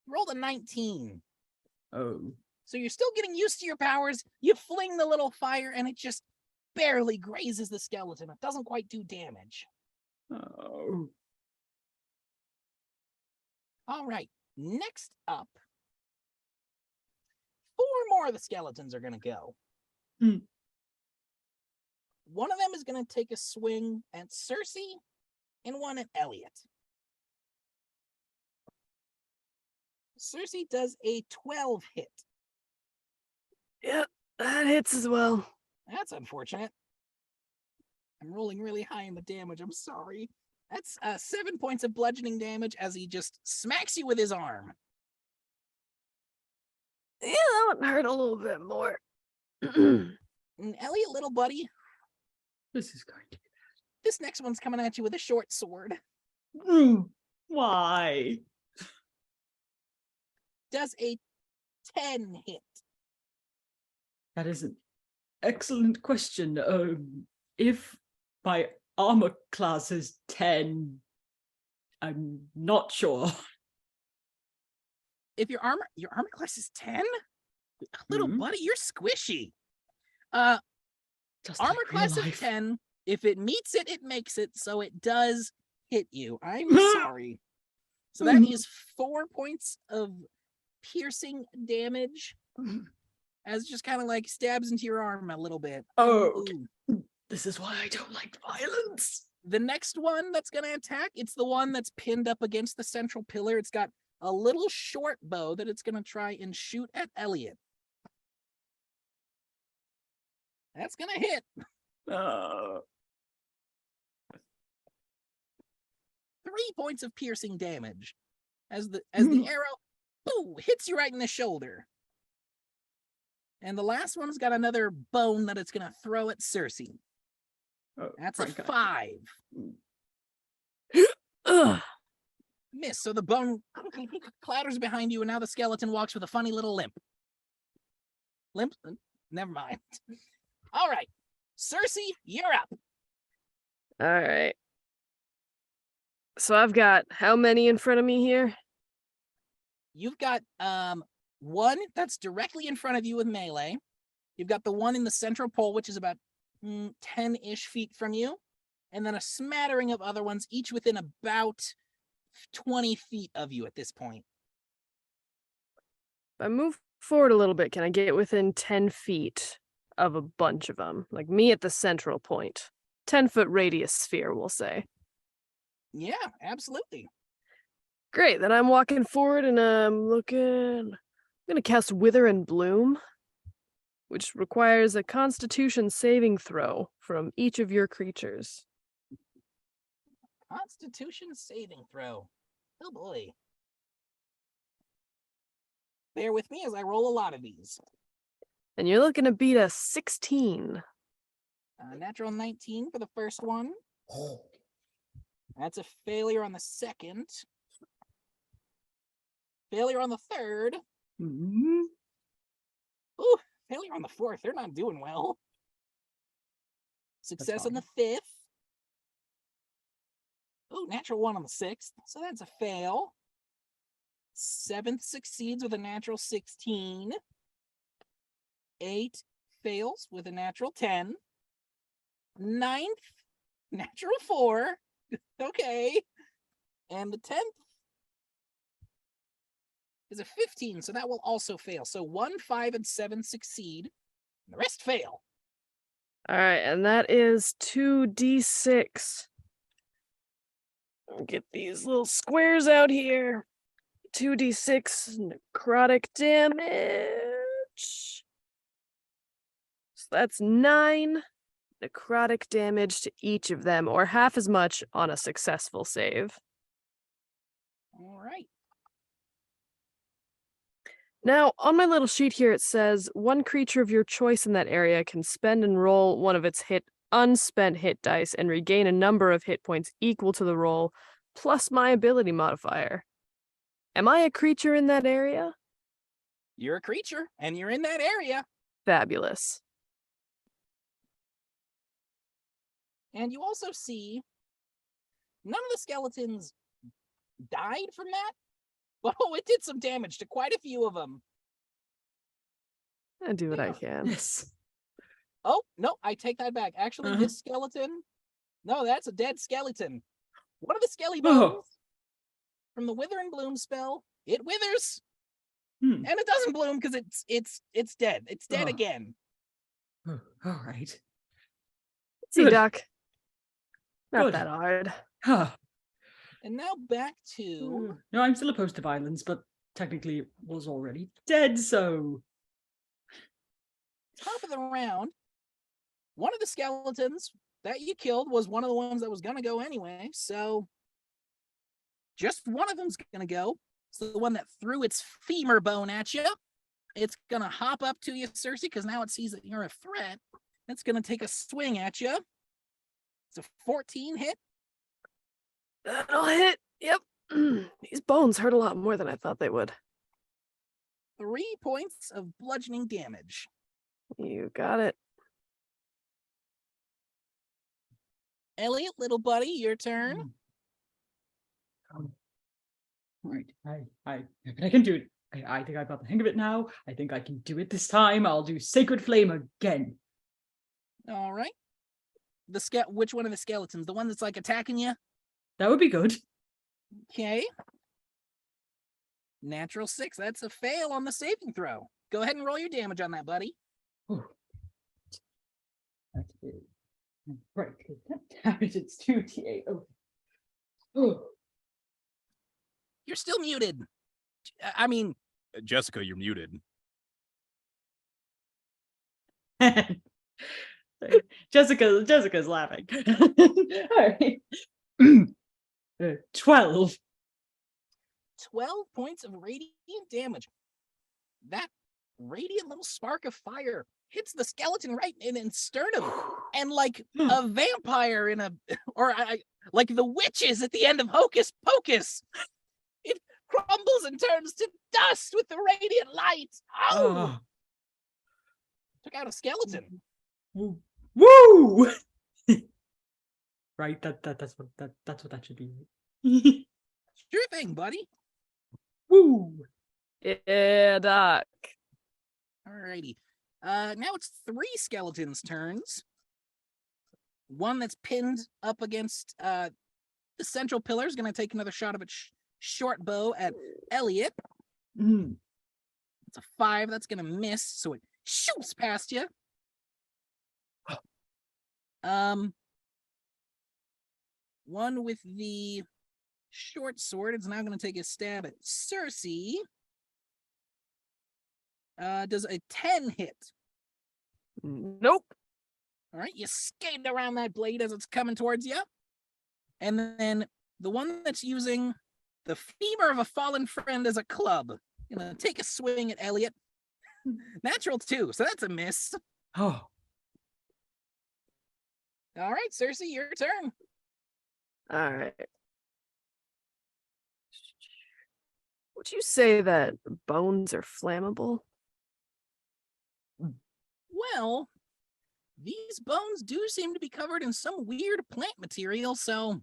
rolled a 19. Oh. So you're still getting used to your powers. You fling the little fire, and it just barely grazes the skeleton. It doesn't quite do damage. Oh. All right, next up, 4 more of the skeletons are going to go. One of them is going to take a swing at Circe and one at Elliot. Circe does a 12 hit. Yep, that hits as well. That's unfortunate. I'm rolling really high in the damage. I'm sorry. That's 7 points of bludgeoning damage as he just smacks you with his arm. Yeah, that one hurt a little bit more. And Elliot, little buddy, This is going to this next one's coming at you with a short sword. be. Why? Does a 10 hit. That is an excellent question. If my armor class is 10, I'm not sure. If your armor class is 10, little Mhm. buddy, you're squishy. Just Armor like real class of life. 10. If it meets it, it makes it. So it does hit you. I'm sorry. So that is 4 points of piercing damage. As it just kind of like stabs into your arm a little bit. Oh, Ooh. this is why I don't like violence. The next one that's going to attack, it's the one that's pinned up against the central pillar. It's got a little short bow that it's going to try and shoot at Elliot. That's going to hit. 3 points of piercing damage as the arrow boo, hits you right in the shoulder. And the last one's got another bone that it's going to throw at Circe. That's a 5. Ugh. Miss. So the bone clatters behind you, and now the skeleton walks with a funny little limp. Limp? Never mind. All right. Circe, you're up. All right. So I've got how many in front of me here? You've got one that's directly in front of you with melee. You've got the one in the central pole, which is about 10-ish feet from you. And then a smattering of other ones, each within about 20 feet of you at this point. If I move forward a little bit, can I get within 10 feet of a bunch of them? Like me at the central point. 10-foot radius sphere, we'll say. Yeah, absolutely. Great, then I'm walking forward and I'm going to cast Wither and Bloom, which requires a Constitution saving throw from each of your creatures. Constitution saving throw. Oh boy. Bear with me as I roll a lot of these. And you're looking to beat a 16. Natural 19 for the first one. That's a failure on the second. Failure on the third. Mhm. Ooh, failure on the fourth. They're not doing well. Success on the fifth. Ooh, natural 1 on the sixth. So that's a fail. Seventh succeeds with a natural 16. 8 fails with a natural 10. Ninth, natural 4. Okay. And the 10th is a 15, so that will also fail. So 1, 5, and 7 succeed. And the rest fail. All right, and that is 2d6. Get these little squares out here. 2d6 necrotic damage. So that's 9 necrotic damage to each of them, or half as much on a successful save. All right. Now, on my little sheet here, it says one creature of your choice in that area can spend and roll one of its unspent hit dice and regain a number of hit points equal to the roll, plus my ability modifier. Am I a creature in that area? You're a creature, and you're in that area. Fabulous. And you also see none of the skeletons died from that, but it did some damage to quite a few of them. I do what I can. Yes. Oh, no, I take that back. Actually, this skeleton, no, that's a dead skeleton. One of the skelly bones from the Wither and Bloom spell, it withers. And it doesn't bloom because it's dead. It's dead again. Oh, all right. See, Good. Doc. Not Good. that hard. Huh. And now back to... No, I'm still opposed to violence, but technically it was already dead, so... Top of the round, one of the skeletons that you killed was one of the ones that was going to go anyway, so just one of them's going to go. So the one that threw its femur bone at you, it's going to hop up to you, Circe, because now it sees that you're a threat. It's going to take a swing at you. It's a 14 hit. That'll hit. Yep. These bones hurt a lot more than I thought they would. 3 points of bludgeoning damage. You got it. Elliot, little buddy, your turn. All right. I can do it. I think I've got the hang of it now. I think I can do it this time. I'll do Sacred Flame again. All right. Which one of the skeletons? The one that's like attacking you? That would be good. Okay. Natural 6. That's a fail on the saving throw. Go ahead and roll your damage on that, buddy. Oh. That is right. That damage, it's 2d8. Oh. You're still muted. I mean, Jessica, you're muted. Jessica's laughing. All right. 12. 12 points of radiant damage. That radiant little spark of fire hits the skeleton right in its sternum, and like a vampire in a, like the witches at the end of Hocus Pocus, it crumbles and turns to dust with the radiant light. Oh! Took out a skeleton. Woo! Right, that's what that should be. Sure thing, buddy. Woo! Yeah, Doc. Alrighty. Now it's 3 skeletons' turns. One that's pinned up against the central pillar is going to take another shot of its short bow at Elliot. It's a 5. That's going to miss, so it shoots past you. One with the short sword is now going to take a stab at Circe. Does a 10 hit? Nope. All right, you skate around that blade as it's coming towards you. And then the one that's using the femur of a fallen friend as a club, gonna take a swing at Elliot. Natural 2, so that's a miss. Oh. All right, Circe, your turn. All right. Would you say that bones are flammable? Well, these bones do seem to be covered in some weird plant material, so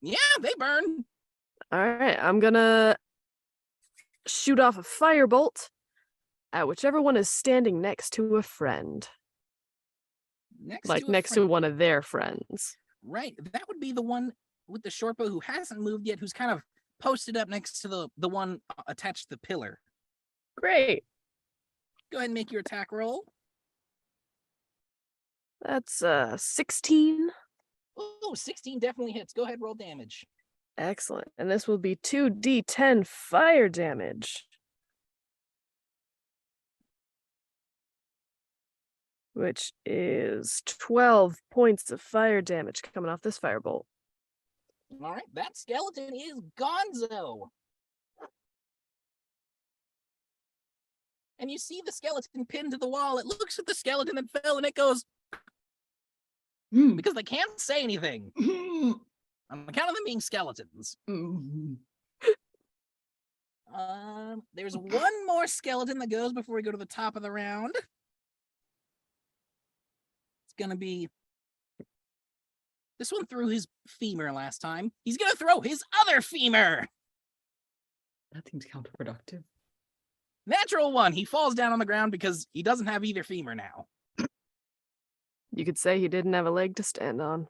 yeah, they burn. All right, I'm gonna shoot off a firebolt at whichever one is standing next to a friend. Next to one of their friends. Right, that would be the one with the short bow who hasn't moved yet, who's kind of posted up next to the one attached to the pillar. Great. Go ahead and make your attack roll. That's 16. Oh, 16 definitely hits. Go ahead, roll damage. Excellent. And this will be 2d10 fire damage. Which is 12 points of fire damage coming off this firebolt. All right, that skeleton is gonzo. And you see the skeleton pinned to the wall. It looks at the skeleton that fell and it goes, because they can't say anything. On account of them being skeletons. There's one more skeleton that goes before we go to the top of the round. It's gonna be this one threw his femur last time. He's gonna throw his other femur. That seems counterproductive. Natural 1. He falls down on the ground because he doesn't have either femur now. You could say he didn't have a leg to stand on.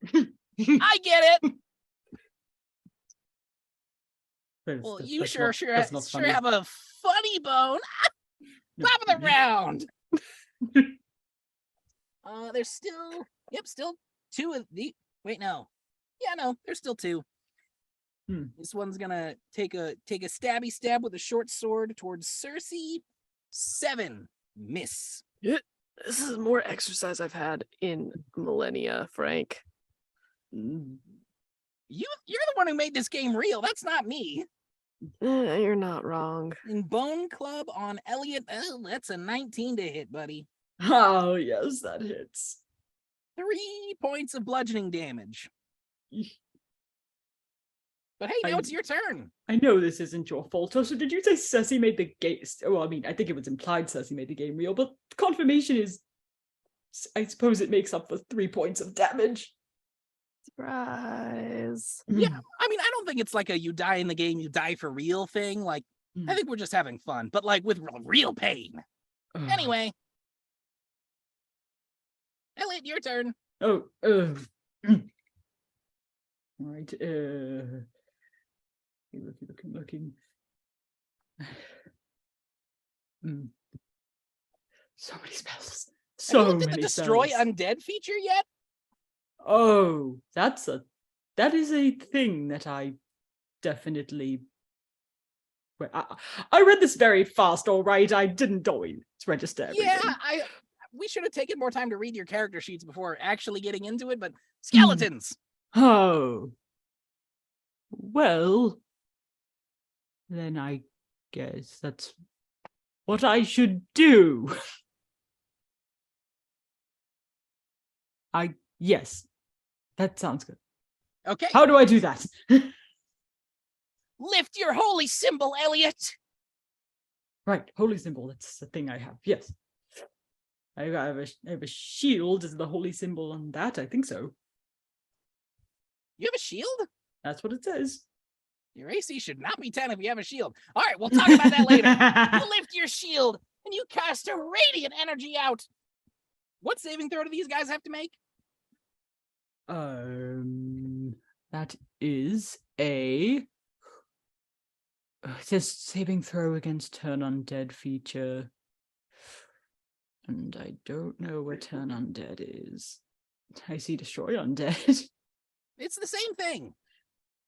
I get it. That's- Well, that's- you that's sure not sure funny. have a funny bone. Top of the round. There's still still 2 of the. Wait, no. Yeah, no, there's still 2. This one's gonna take a stabby stab with a short sword towards Circe. 7. Miss. This is more exercise I've had in millennia, Frank. You're the one who made this game real. That's not me. You're not wrong. In Bone Club on Elliot, that's a 19 to hit, buddy. Oh, yes, that hits. 3 points of bludgeoning damage. But hey, now it's your turn. I know this isn't your fault. So did you say Circe made the game? Well, I mean, I think it was implied Circe made the game real, but confirmation is, I suppose it makes up for 3 points of damage. Surprise. Yeah, I mean, I don't think it's like a you die in the game, you die for real thing. Like, I think we're just having fun, but like with real pain. Anyway. Elliot, your turn. Oh, all right. Looking. So many spells. So Have you looked at many the destroy spells. undead feature yet? Oh, that is a thing that I definitely Wait, I read this very fast, all right. I didn't always register everything. Yeah, we should have taken more time to read your character sheets before actually getting into it, but skeletons. Oh. Well, then I guess that's what I should do. Yes, that sounds good. Okay. How do I do that? Lift your holy symbol, Elliot. Right, holy symbol. That's the thing I have. Yes, I have a shield. Is the holy symbol on that? I think so. You have a shield? That's what it says. Your AC should not be 10 if you have a shield. All right, we'll talk about that later. You lift your shield and you cast a radiant energy out. What saving throw do these guys have to make? That is a. It says saving throw against turn undead feature, and I don't know what turn undead is. I see destroy undead. It's the same thing.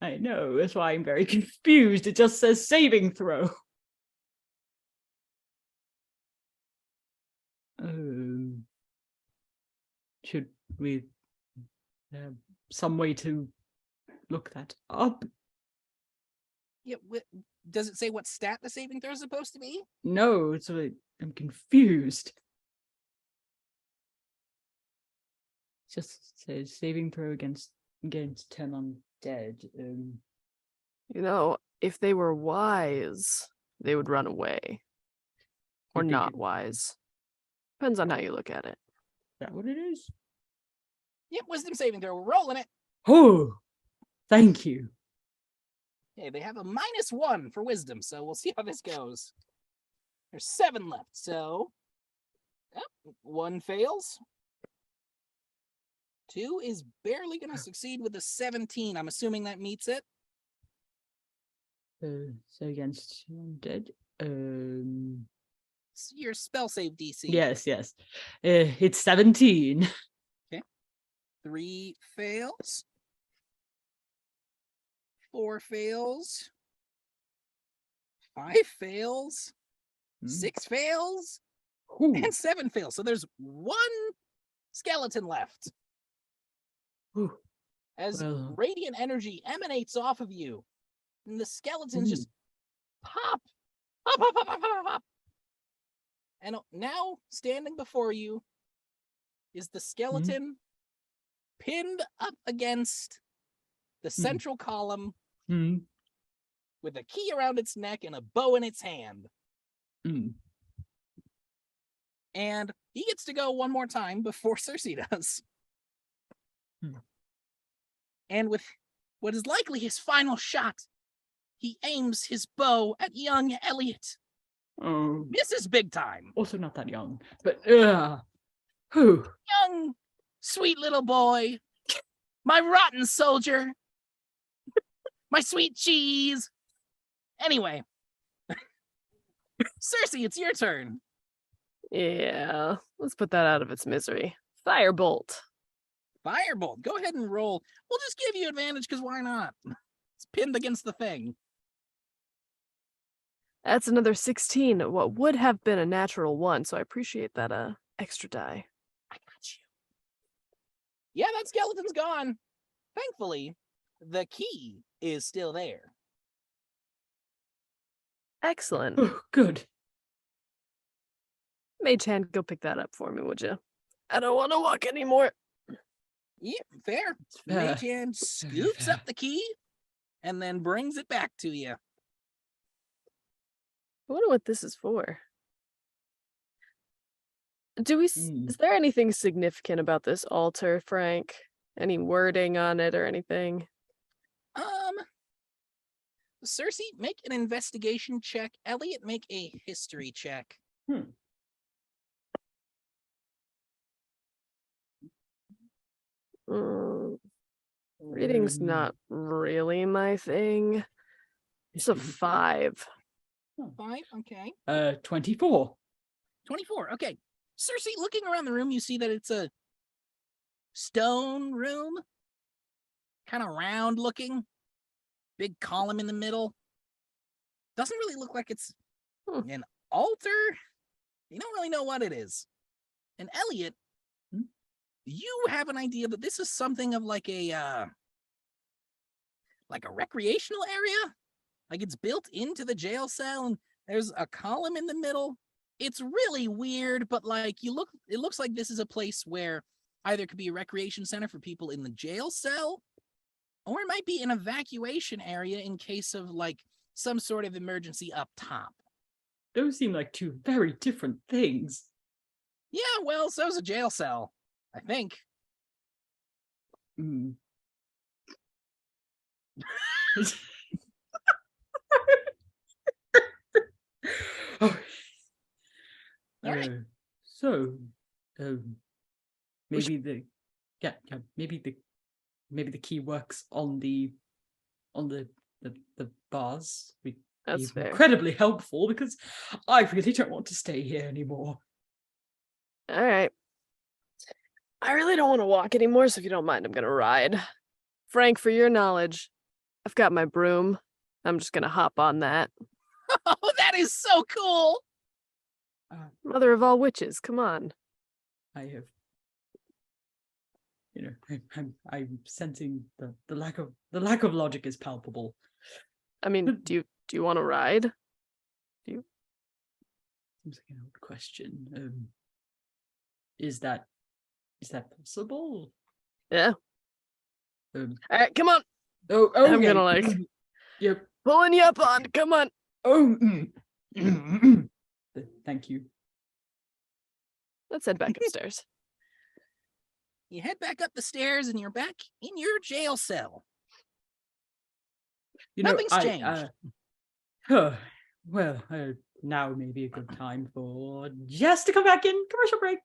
I know, that's why I'm very confused. It just says saving throw. Should we have some way to look that up? Yeah, does it say what stat the saving throw is supposed to be? No, I'm confused. It just says saving throw against turn undead. You know, if they were wise, they would run away. Or You think not it- wise. Depends on how you look at it. Is that what it is? Yep, wisdom saving throw. We're rolling it. Oh, thank you. Okay, they have a -1 for wisdom, so we'll see how this goes. There's 7 left, so 1 fails. 2 is barely going to succeed with a 17. I'm assuming that meets it. So against undead. It's your spell save DC. Yes. It's 17. 3 fails. 4 fails. 5 fails. 6 fails. Ooh. And 7 fails. So there's 1 skeleton left. Ooh. As Well. radiant energy emanates off of you, and the skeletons just pop. And now, standing before you, is the skeleton pinned up against the central column with a key around its neck and a bow in its hand. And he gets to go one more time before Circe does. And with what is likely his final shot, he aims his bow at young Elliot. Oh, Misses big time. also not that young, but whew. Young, sweet little boy. My rotten soldier. My sweet cheese. Anyway. Circe, it's your turn. Yeah, let's put that out of its misery. Firebolt. Firebolt. Go ahead and roll. We'll just give you advantage because why not? It's pinned against the thing. That's another 16. What would have been a natural 1, so I appreciate that extra die. I got you. Yeah, that skeleton's gone. Thankfully, the key is still there. Excellent. Oh, good. Mage hand, go pick that up for me, would you? I don't want to walk anymore. Yep, fair. fair. Mage hand scoops fair. up the key and then brings it back to you. I wonder what this is for. Do we? Is there anything significant about this altar, Frank? Any wording on it or anything? Circe, make an investigation check. Elliot, make a history check. Reading's not really my thing. It's a 5. 5, okay. 24. 24, okay. Circe, looking around the room, you see that it's a stone room. Kind of round looking. Big column in the middle. doesn't really look like it's Hmm. an altar. You don't really know what it is. And Elliot, you have an idea that this is something of like a recreational area. Like it's built into the jail cell and there's a column in the middle. It's really weird, but like it looks like this is a place where either it could be a recreation center for people in the jail cell, or it might be an evacuation area in case of like some sort of emergency up top. Those seem like two very different things. Yeah, well, so's a jail cell, I think. Mm. Oh. All right. So, maybe the maybe the key works on the bars. That's fair. Incredibly helpful because I really don't want to stay here anymore. All right. I really don't want to walk anymore, so if you don't mind, I'm gonna ride. Frank, for your knowledge, I've got my broom. I'm just gonna hop on that. Oh, that is so cool. Mother of all witches, come on. I have, I'm sensing the lack of logic is palpable. I mean, do you want to ride? Seems like an old question. Is that possible? Yeah. All Um, right, come on. oh, I'm okay. gonna like Yep. pulling you up on. Come on. Oh, thank you. Let's head back upstairs. You head back up the stairs and you're back in your jail cell. Nothing's changed. Well, now may be a good time for Jess to come back in. Commercial break.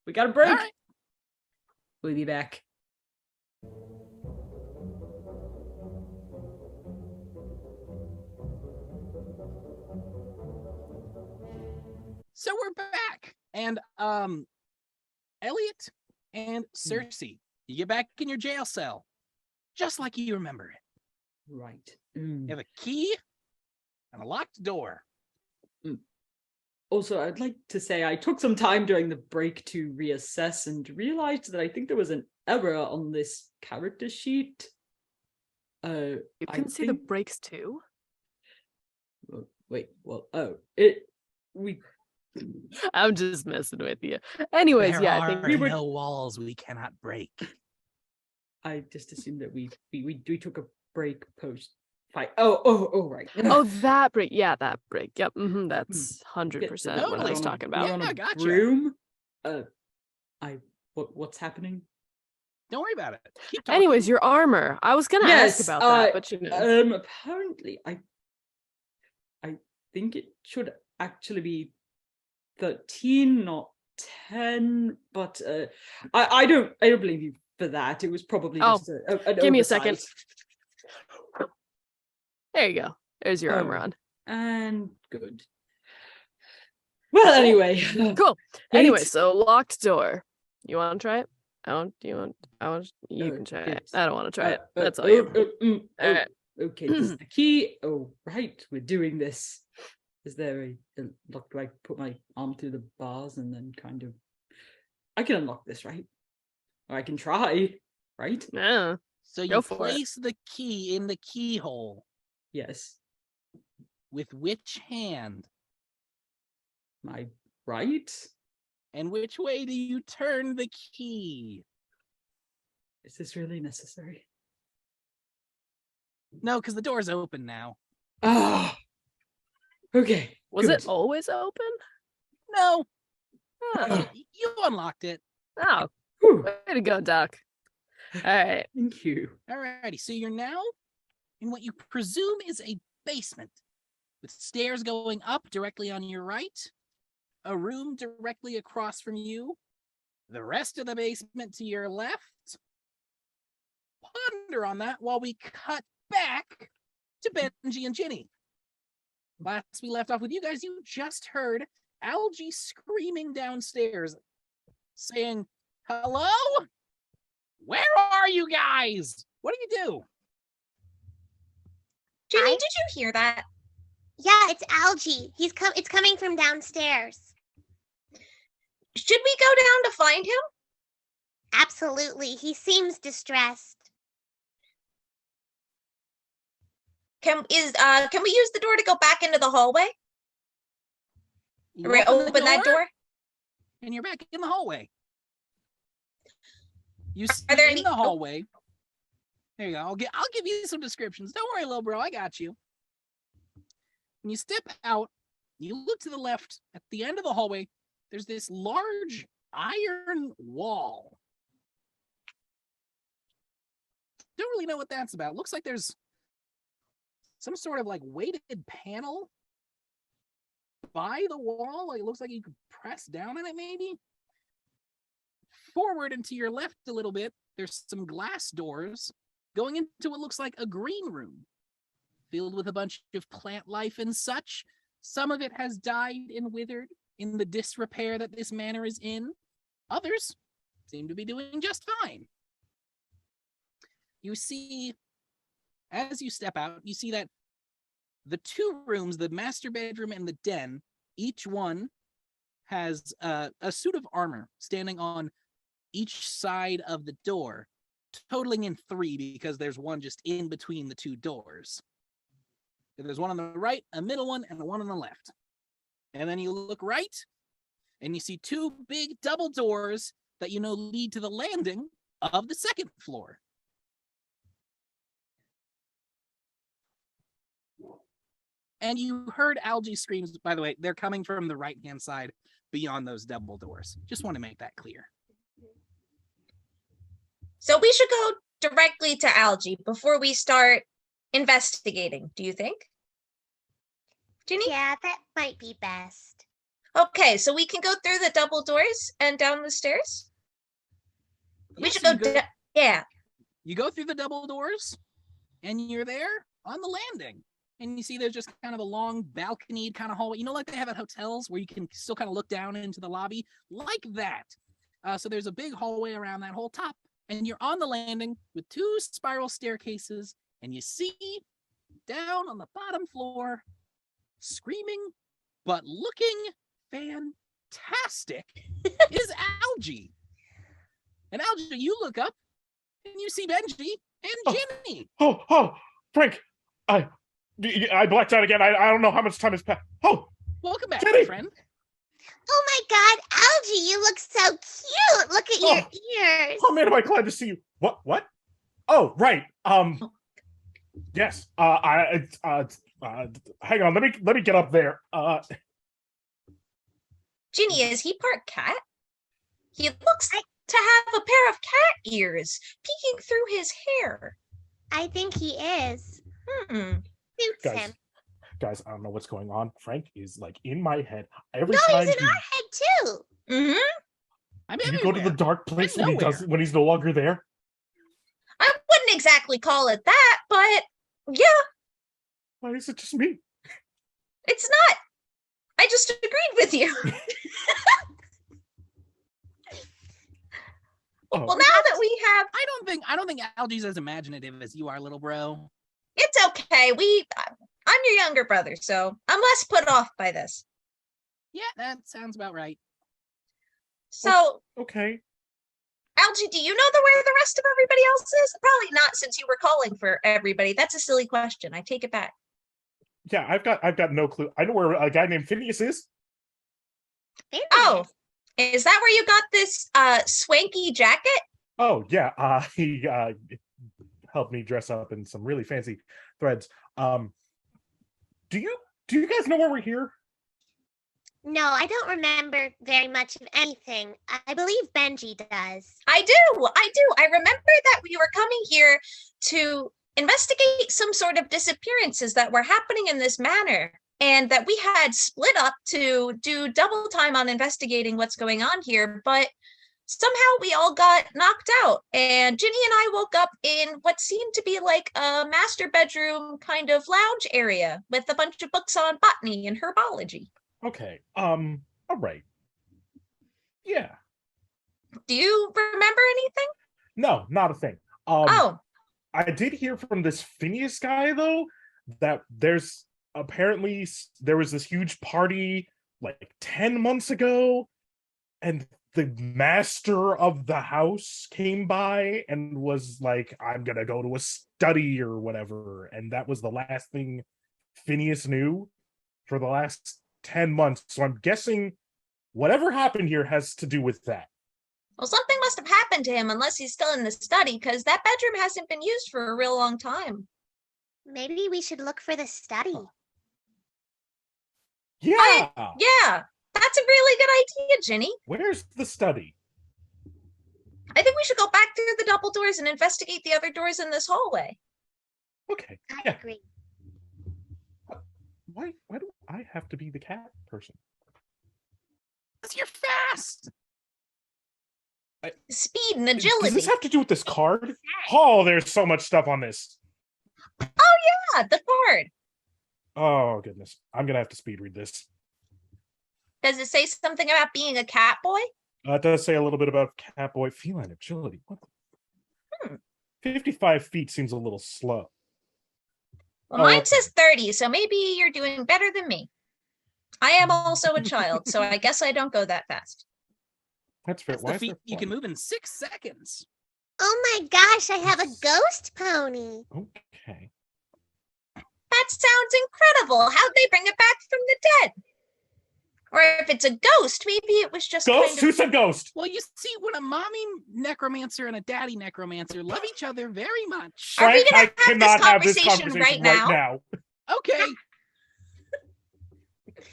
We got a break. All right. We'll be back. So we're back. And Elliot and Circe, you get back in your jail cell. Just like you remember it. Right. You have a key and a locked door. Also, I'd like to say I took some time during the break to reassess and realized that I think there was an error on this character sheet. You can see the breaks too. I'm just messing with you. Anyways, There yeah, are I think no walls we cannot break. I just assumed that we took a break post fight. Oh, right. Oh, that break. Yeah, that break. Yep. That's 100% what I Totally. was talking We're about. on a gotcha. broom. What's happening? Don't worry about it. Keep talking. Anyways, your armor. I was gonna ask about that, but you know. Apparently, I think it should actually be 13, not 10. But I don't blame you for that. It was probably just an give me a oversight. second. There you go. There's your armor on. And good. Well, anyway. Cool. Anyway, so locked door. You want to try it? You can try it. I don't want to try it. That's all you. All right. Okay, this is the key. Oh, right. We're doing this. Is there a lock? Do I put my arm through the bars and then kind of... I can unlock this, right? Or I can try, right? Yeah. So you Go for place the key in the keyhole. Yes. With which hand? My right? And which way do you turn the key? Is this really necessary? No, because the door's open now. Ah. Okay. Was good. it always open? No, Oh, you unlocked it. oh, Whew. way to go, Doc. All right. Thank you. Alrighty, so you're now in what you presume is a basement with stairs going up directly on your right, a room directly across from you, the rest of the basement to your left. Ponder on that while we cut back to Benji and Ginny. Last we left off with you guys, you just heard Algie screaming downstairs, saying, "Hello? Where are you guys? What do you do?" Ginny, did you hear that? Yeah, it's Algae. It's coming from downstairs. Should we go down to find him? Absolutely. He seems distressed. Can we use the door to go back into the hallway? You Or open that door? and you're back in the hallway. You see Are there in any- the hallway. There you go. I'll give you some descriptions. Don't worry, little bro. I got you. When you step out, you look to the left. At the end of the hallway, there's this large iron wall. Don't really know what that's about. Looks like there's some sort of like weighted panel by the wall. Like, it looks like you could press down on it, maybe. Forward and to your left a little bit, there's some glass doors going into what looks like a green room filled with a bunch of plant life and such. Some of it has died and withered in the disrepair that this manor is in. Others seem to be doing just fine. You see, as you step out, you see that the two rooms, the master bedroom and the den, each one has a suit of armor standing on each side of the door, totaling in 3 because there's one just in between the two doors. There's one on the right, a middle one, and one on the left. And then you look right, and you see 2 big double doors that you know lead to the landing of the second floor. And you heard Algae screams, by the way, they're coming from the right-hand side beyond those double doors. Just want to make that clear. So we should go directly to Algae before we start investigating, do you think? Ginny? Yeah, that might be best. Okay, so we can go through the double doors and down the stairs? We Yes, should go, you yeah. You go through the double doors, and you're there on the landing. And you see there's just kind of a long balconied kind of hallway. You know, like they have at hotels where you can still kind of look down into the lobby? Like that. So there's a big hallway around that whole top. And you're on the landing with 2 spiral staircases. And you see down on the bottom floor, screaming but looking fantastic, is Algae. And Algae, you look up and you see Benji and Ginny. Oh, Frank, I blacked out again. I don't know how much time has passed. Oh, Welcome back, Ginny! my friend. Oh my god, Algae, you look so cute. Look at your ears. Oh man, am I glad to see you. What? Oh, right. Yes. Hang on. Let me get up there. Ginny, is he part cat? He looks to have a pair of cat ears peeking through his hair. I think he is. Suits him. Guys, I don't know what's going on. Frank is like in my head every No, time. he's in our head too. Mm-hmm. I'm Do you everywhere. go to the dark place I'm when he's no longer there? I wouldn't exactly call it that, but yeah, Why is it just me? it's not. I just agreed with you. Oh, Well, now that we have, I don't think Algae's as imaginative as you are, little bro. it's okay. I'm your younger brother, so I'm less put off by this. Yeah, that sounds about right. So, okay. Algae, do you know where the rest of everybody else is? Probably not, since you were calling for everybody. That's a silly question. I take it back. Yeah, I've got no clue. I know where a guy named Phineas is. Oh, is that where you got this swanky jacket? Oh yeah, he helped me dress up in some really fancy threads. Do you guys know where we're here? No, I don't remember very much of anything. I believe Benji does. I do. I remember that we were coming here to investigate some sort of disappearances that were happening in this manor, and that we had split up to do double time on investigating what's going on here, but somehow we all got knocked out, and Ginny and I woke up in what seemed to be like a master bedroom kind of lounge area with a bunch of books on botany and herbology. Okay. All right. Yeah. Do you remember anything? No, not a thing. Oh, I did hear from this Phineas guy though that there's apparently there was this huge party like 10 months ago, and the master of the house came by and was like, I'm gonna go to a study or whatever, and that was the last thing Phineas knew for the last 10 months. So I'm guessing whatever happened here has to do with that. Well, something must have happened to him unless he's still in the study, because that bedroom hasn't been used for a real long time. Maybe we should look for the study. Yeah. Yeah, that's a really good idea, Ginny. Where's the study? I think we should go back through the double doors and investigate the other doors in this hallway. Okay. I Yeah. agree. Why do I have to be the cat person? Because you're fast. Speed and Does agility. this have to do with this card? Oh, there's so much stuff on this. Yeah, the card. Oh, goodness. I'm going to have to speed read this. Does it say something about being a cat boy? It does say a little bit about Catboy feline agility. What the... 55 feet seems a little slow. Well, Oh, mine okay. says 30, so maybe you're doing better than me. I am also a child, so I guess I don't go that fast. That's fair. That's Why the is feat there you can flying? move in 6 seconds. Oh my gosh, I have a ghost pony. Okay. That sounds incredible. How'd they bring it back from the dead? Or if it's a ghost, maybe it was just Ghost? kind Who of... said ghost? Well, you see, when a mommy necromancer and a daddy necromancer love each other very much. Are we Frank, gonna I have this cannot have this conversation conversation right right now. Okay.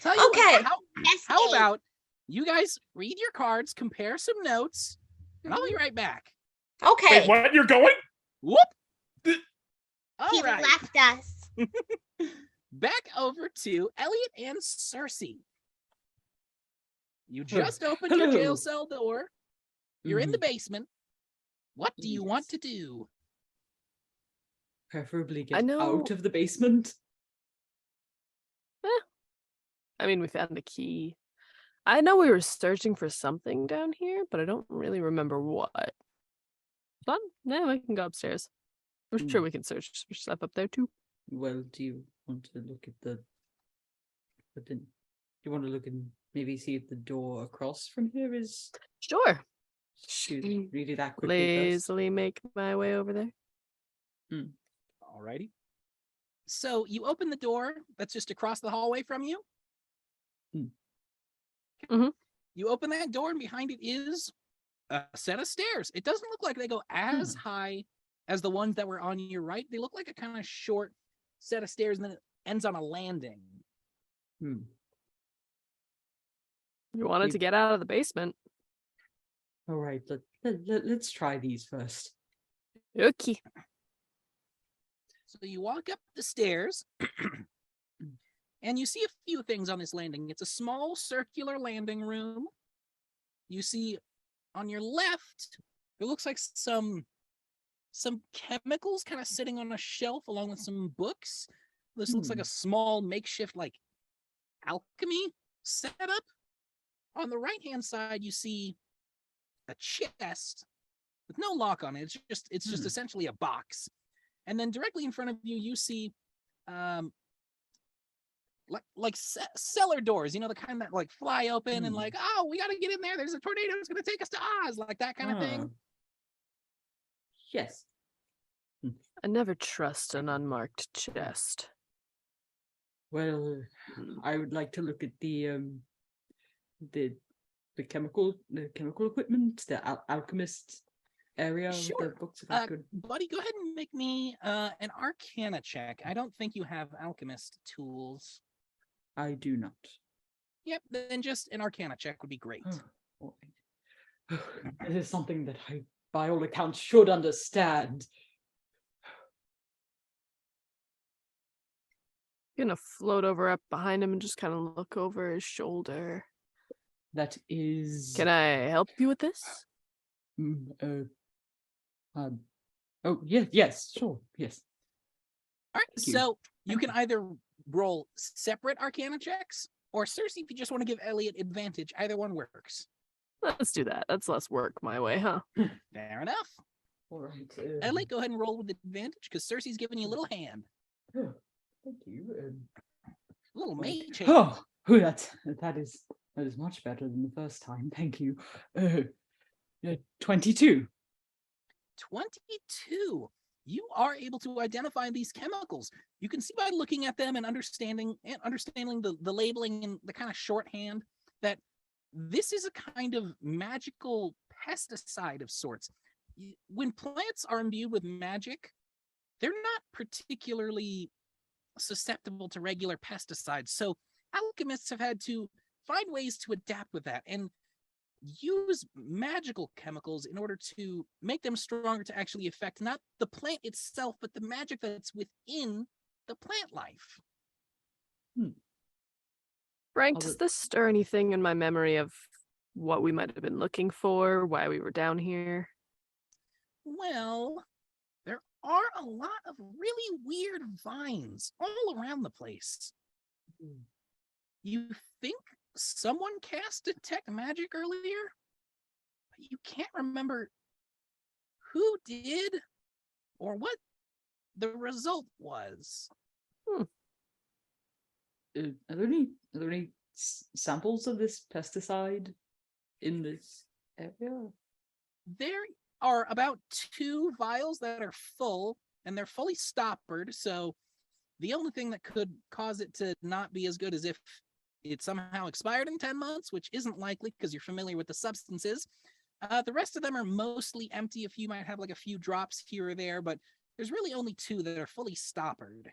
Tell you Okay. what, how Investigate. about you guys read your cards, compare some notes, and I'll be right back. Okay. Wait, what? You're going? Whoop. All He right. left us. Back over to Elliot and Circe. You just opened your Hello. jail cell door. You're in the basement. What do you want to do? Preferably I get know- out of the basement. I mean, we found a key. I know we were searching for something down here, but I don't really remember what. Fun? Yeah, we can go upstairs. I'm sure we can search for stuff up there too. Well, do you want to look at the? But then, do you want to look and maybe see if the door across from here is? Sure. Should we do that quickly first? Lazily make my way over there. Alrighty. So you open the door that's just across the hallway from you. Mhm. You open that door, and behind it is a set of stairs. It doesn't look like they go as high as the ones that were on your right. They look like a kind of short set of stairs, and then it ends on a landing. Hmm. You wanted to get out of the basement. All right, let's try these first. Okay. So you walk up the stairs, and you see a few things on this landing. It's a small circular landing room. You see on your left, it looks like some chemicals kind of sitting on a shelf along with some books. This looks like a small makeshift like alchemy setup. On the right-hand side, you see a chest with no lock on it. It's just essentially a box. And then directly in front of you, you see cellar doors, you know, the kind that like fly open and like, oh, we got to get in there. There's a tornado that's going to take us to Oz, like that kind of thing. Yes. I never trust an unmarked chest. Well, I would like to look at the chemical equipment, the alchemist area Sure. of the books. If I could. Buddy, go ahead and make me an Arcana check. I don't think you have alchemist tools. I do not. Yep, then just an Arcana check would be great. All right. It is something that I, by all accounts, should understand. Gonna float over up behind him and just kind of look over his shoulder. That is. Can I help you with this? Oh, yes, sure, yes. All right, Thank you. so you can either roll separate Arcana checks, or Circe, if you just want to give Elliot advantage, either one works. Let's do that. That's less work my way, huh? Fair enough. All right. Elliot, go ahead and roll with advantage, because Circe's giving you a little hand. Thank you. Little mage hand. Oh, that is much better than the first time. Thank you. 22. 22. You are able to identify these chemicals. You can see by looking at them and understanding the labeling and the kind of shorthand that this is a kind of magical pesticide of sorts. When plants are imbued with magic, they're not particularly susceptible to regular pesticides. So alchemists have had to find ways to adapt with that and use magical chemicals in order to make them stronger to actually affect not the plant itself, but the magic that's within the plant life. Frank, does this stir anything in my memory of what we might have been looking for, why we were down here? Well, there are a lot of really weird vines all around the place. You think someone cast Detect Magic earlier, but you can't remember who did or what the result was. Are there any samples of this pesticide in this area? There are about 2 vials that are full, and they're fully stoppered, so the only thing that could cause it to not be as good as if it somehow expired in 10 months, which isn't likely because you're familiar with the substances. The rest of them are mostly empty. A few might have like a few drops here or there, but there's really only 2 that are fully stoppered.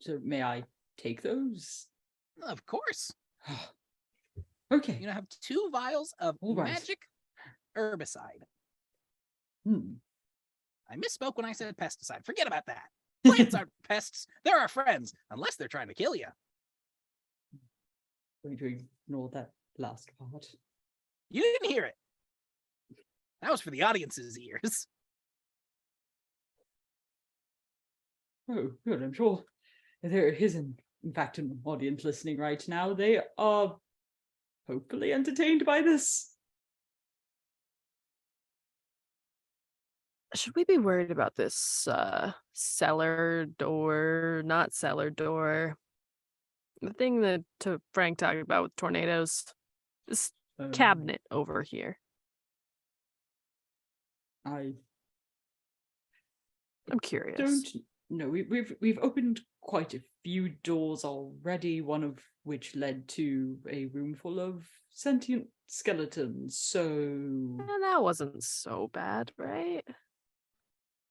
So may I take those? Of course. Okay. You now have 2 vials of All right. magic herbicide. I misspoke when I said pesticide. Forget about that. Plants aren't pests. They're our friends, unless they're trying to kill you. Going to ignore that last part. You didn't hear it. That was for the audience's ears. Oh, good. I'm sure there is, in fact, an audience listening right now. They are hopefully entertained by this. Should we be worried about this cellar door, not cellar door? The thing that Frank talked about with tornadoes. This cabinet over here. I'm curious. Don't know. We've opened quite a few doors already, one of which led to a room full of sentient skeletons. So that wasn't so bad, right?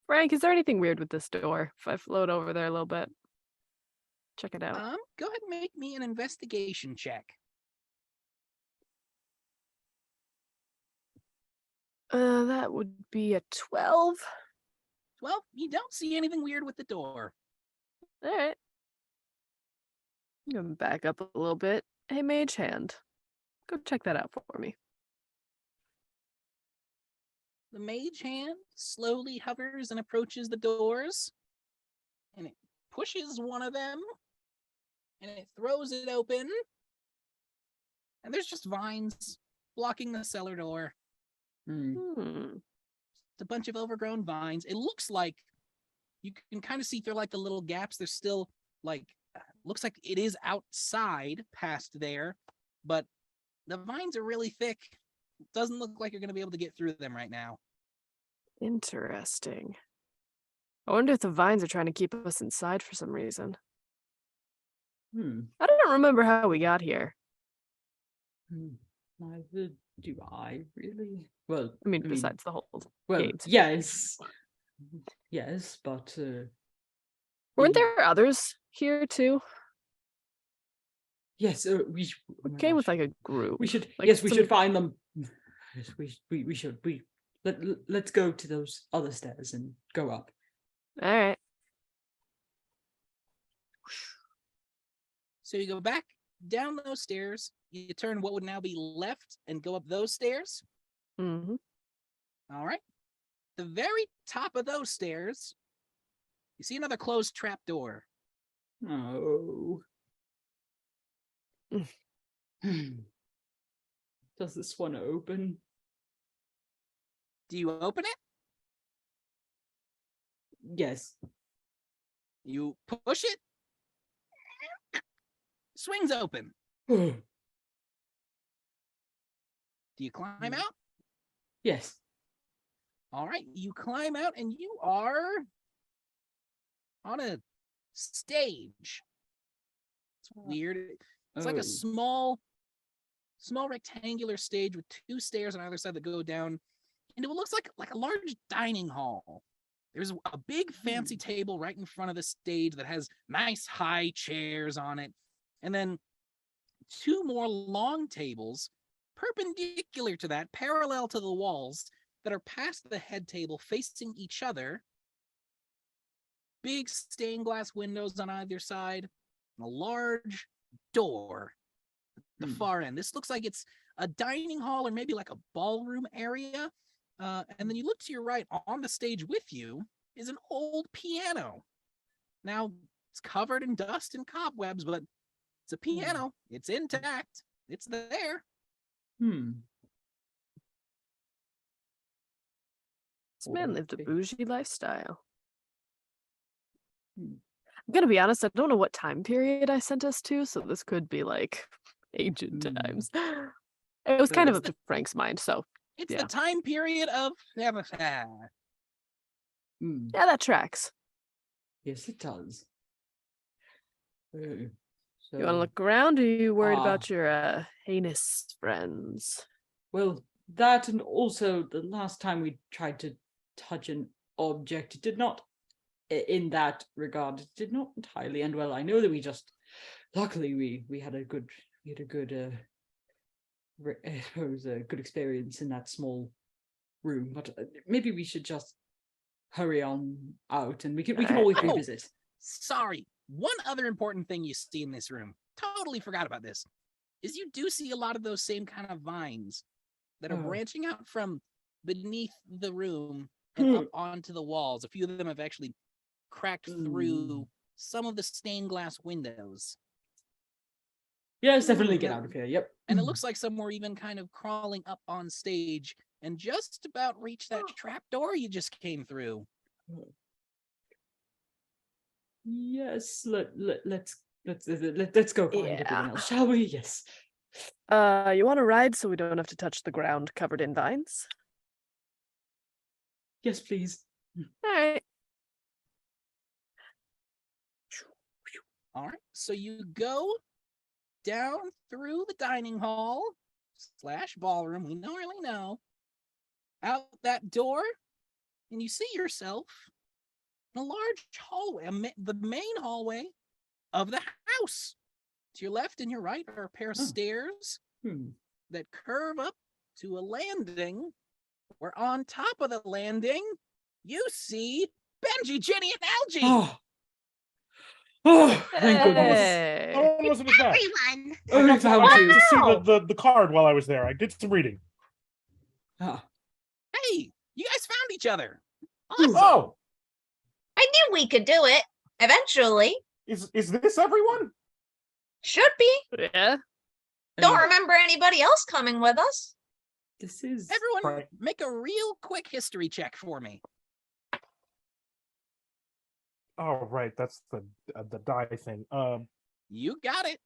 Frank, is there anything weird with this door? If I float over there a little bit, check it out. Go ahead and make me an investigation check. That would be a 12. 12? You don't see anything weird with the door. All right. I'm gonna back up a little bit. Hey, Mage Hand, go check that out for me. The mage hand slowly hovers and approaches the doors, and it pushes one of them, and it throws it open, and there's just vines blocking the cellar door. It's a bunch of overgrown vines. It looks like you can kind of see through like the little gaps. There's still like, looks like it is outside past there, but the vines are really thick. It doesn't look like you're going to be able to get through them right now. Interesting. I wonder if the vines are trying to keep us inside for some reason. I don't remember how we got here. Neither do I, really. Well, I mean besides the whole gate. Yes, but weren't there others here too? Yes, we came with like a group. We should, like, yes, we should find them. Yes, we should. Let's go to those other stairs and go up. All right. So you go back down those stairs. You turn what would now be left and go up those stairs. Mm-hmm. All right. The very top of those stairs, you see another closed trap door. Oh. Does this one open? Do you open it? Yes. You push it. Swings open. Oh, Do you climb out? yes. All right, you climb out and you are on a stage. It's weird. It's like Oh. a small rectangular stage with 2 stairs on either side that go down into what looks like a large dining hall. There's a big fancy table right in front of the stage that has nice high chairs on it. And then 2 more long tables perpendicular to that, parallel to the walls, that are past the head table facing each other. Big stained glass windows on either side, and a large door at the far end. This looks like it's a dining hall or maybe like a ballroom area. And then you look to your right, on the stage with you is an old piano. Now, it's covered in dust and cobwebs, but it's a piano. It's intact. It's there. This man lived a bougie lifestyle. I'm gonna be honest, I don't know what time period I sent us to, so this could be like ancient times. It was kind of up to Frank's mind, so It's yeah. the time period of Yeah, that tracks. Yes, it does. So, You wanna look around, or are you worried Ah. about your heinous friends? well, that and also the last time we tried to touch an object, it did not, in that regard, it did not entirely end well. I know that we just, luckily we had a good I suppose a good experience in that small room, but maybe we should just hurry on out, and we can always Oh. revisit. Sorry. One other important thing you see in this room, totally forgot about this, is you do see a lot of those same kind of vines that are branching out from beneath the room and up onto the walls. A few of them have actually cracked through some of the stained glass windows. Yes, definitely get out of here. Yep. And it looks like some were even kind of crawling up on stage and just about reached that trap door you just came through. Yes, let's go find everyone else, shall we? Yes. You want to ride so we don't have to touch the ground covered in vines? Yes, please. All right. All right, so you go down through the dining hall / ballroom, we don't really know, out that door, and you see yourself in a large hallway, the main hallway of the house. To your left and your right are a pair of stairs that curve up to a landing, where on top of the landing, you see Benji, Jenny, and Algie. Oh, thank goodness. Hey. How long was it as that? Everyone. Oh, we found I you. got to see the card while I was there. I did some reading. Ah. Hey, you guys found each other. Awesome. Oh, I knew we could do it. Eventually. is this everyone? Should be. Yeah. Don't remember anybody else coming with us. This is Everyone, Right. make a real quick history check for me. Oh, right. That's the die thing. You got it.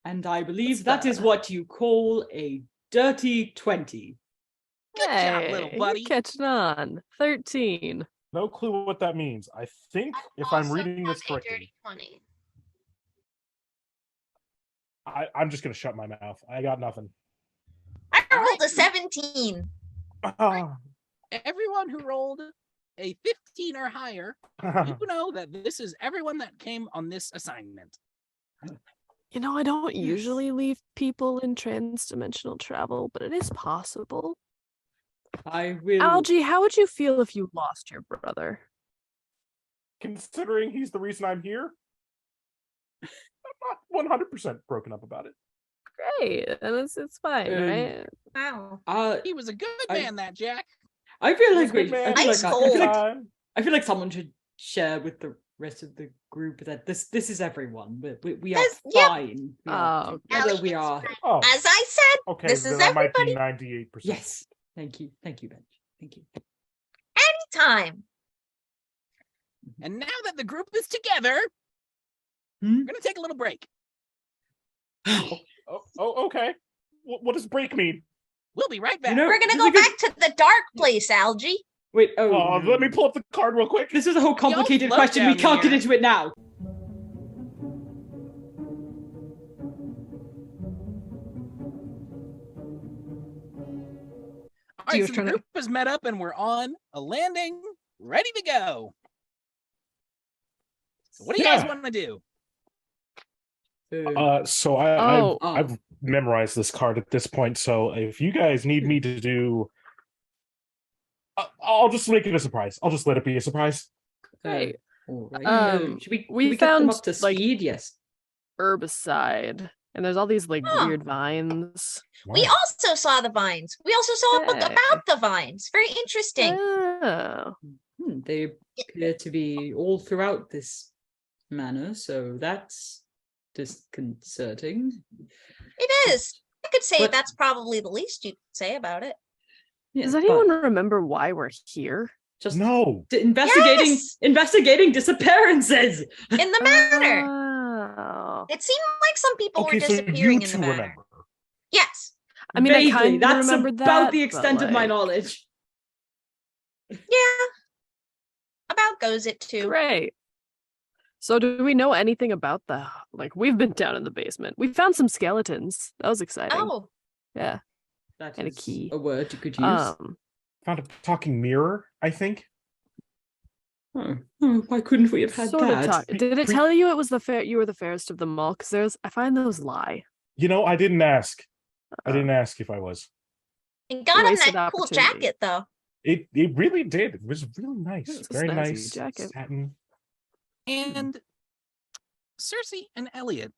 and I believe that is what you call a dirty 20. Good job, little Hey, buddy. you're catching on. 13. No clue what that means. I think if I'm reading this correctly, 20. I'm just gonna shut my mouth. I got nothing. I rolled a 17. Ah. Everyone who rolled a 15 or higher, you know that this is everyone that came on this assignment. You know, I don't Yes. usually leave people in trans-dimensional travel, but it is possible. I will. Algie, how would you feel if you lost your brother? Considering he's the reason I'm here, I'm not 100% broken up about it. Great, and it's fine, right? Wow. He was a good I- man, that Jack. I feel He's like a good man. Ice I cold. feel like Time. I feel like someone should share with the rest of the group that this is everyone. We are Yes, yep. fine. We are Oh, together. Ellie, We it's are. fine. Oh, As I said, okay. this then is that might be everybody. 98%. Yes. Thank you, Ben. Thank you. anytime. And now that the group is together, Hmm? we're gonna take a little break. Okay. What does break mean? We'll be right back. You know, We're gonna this go is a good- back to the dark place, Algie. Wait, Let me pull up the card real quick. This is a whole complicated float question. We down can't get here. into it now. All right, was so the trying to- group has met up and we're on a landing, ready to go. So what do you guys Yeah. want to do? So Oh. I've memorized this card at this point. So if you guys need me to do, I'll just make it a surprise. I'll just let it be a surprise. Hey, all right. we should we get them found, up to like- speed? Yes. herbicide, and there's all these like Huh. weird vines. We Wow. also saw the vines. We also saw a book Hey. about the vines. Very interesting. Oh, They appear to be all throughout this manor, so that's disconcerting. It is. I could say But- that's probably the least you could say about it. Yeah, does but anyone remember why we're here? just No. investigating Yes! investigating disappearances? In the manor. Oh. It seemed like some people Okay, were so you disappearing in two the manor. remember. Yes. I mean, I Vaguely, kind of that's remembered about that, the but, extent of my like, knowledge. Yeah. About goes it too. Great. So do we know anything about the, like, we've been down in the basement. We found some skeletons. That was exciting. Oh, Yeah. That And a is key. a word you could use. Found a talking mirror, I think. Why couldn't we have had Sort of that? talk. Did it tell you it was you were the fairest of them all? Because I find those lie. You know, I didn't ask. I Uh, didn't ask if I was. and got him wasted that cool opportunity. jacket though. It really did. It was really nice. It's a Very snazzy nice jacket. satin. And Circe and Elliot,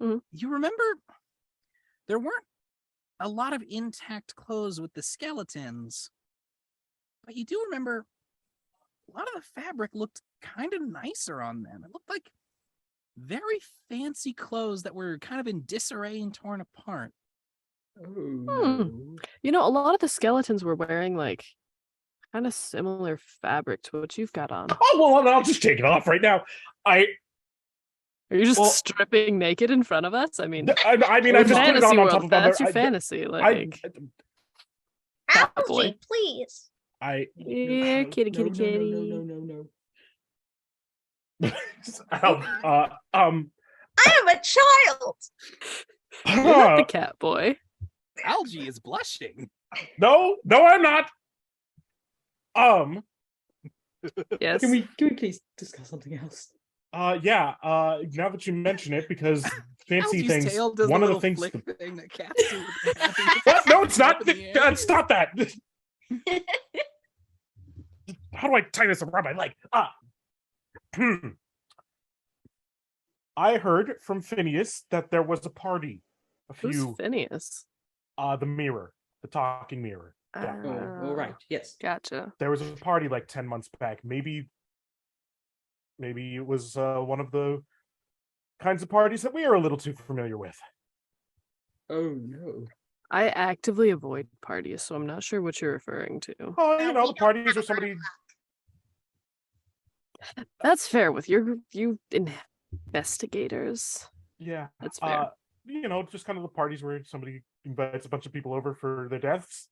Mhm. you remember there weren't a lot of intact clothes with the skeletons, but you do remember a lot of the fabric looked kind of nicer on them. It looked like very fancy clothes that were kind of in disarray and torn apart. Oh, Hmm. You know, a lot of the skeletons were wearing like kind of similar fabric to what you've got on. Oh well, I'll just take it off right now. Are you just Well- stripping naked in front of us? I mean, I mean, we're I just put it fantasy on world. top of That's your I- fantasy. I, Like, boy. Algie, please. I, yeah, kitty, kitty, kitty. No. I am a child. You're not the cat boy. Algie is blushing. no, I'm not. Yes. Can we please discuss something else? Yeah. Now that you mention it, because fancy Algie's things. tail does One the of the little things. flick thing that cats do. with their hands. What? No, it's not. Up in the air. Stop that. How do I tie this around my leg? I heard from Phineas that there was a party. Who's Phineas? The mirror, the talking mirror. Yeah. Oh, all right. Yes. Gotcha. There was a party like 10 months back. Maybe it was one of the kinds of parties that we are a little too familiar with. Oh no. I actively avoid parties, so I'm not sure what you're referring to. Oh, you know, the parties where somebody. That's fair with you investigators. Yeah. That's fair. You know, just kind of the parties where somebody invites a bunch of people over for their deaths.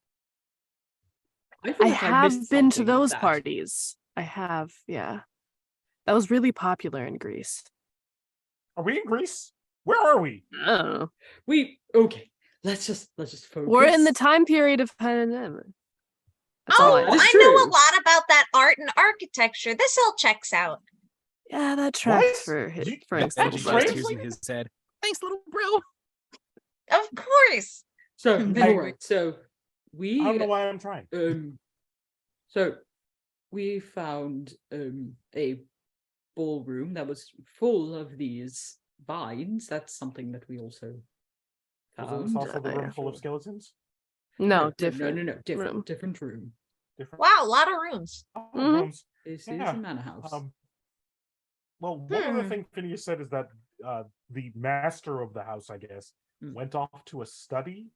feel I like have missed been to something with those that. parties. I have, yeah. That was really popular in Greece. Are we in Greece? Where are we? I don't know. Okay. Let's just focus. We're in the time period of pandemic. That's all Oh, I That is I know a true. lot about that art and architecture. This all checks out. Yeah, that tracks What? for You- Frank's that's little Algie right. just brother. tears in his head. Thanks, little bro. Of course. So I- all right. So we I don't know why I'm trying. so we found a ballroom that was full of these vines. That's something that we also Was found. this also the room yeah. full of skeletons? No, different. No, different room. different room. Different. Wow, a lot of rooms. Oh, Mhm. rooms. This Yeah, is a manor house. Well, one of the Hmm. things Phineas said is that the master of the house, I guess, Mm. went off to a study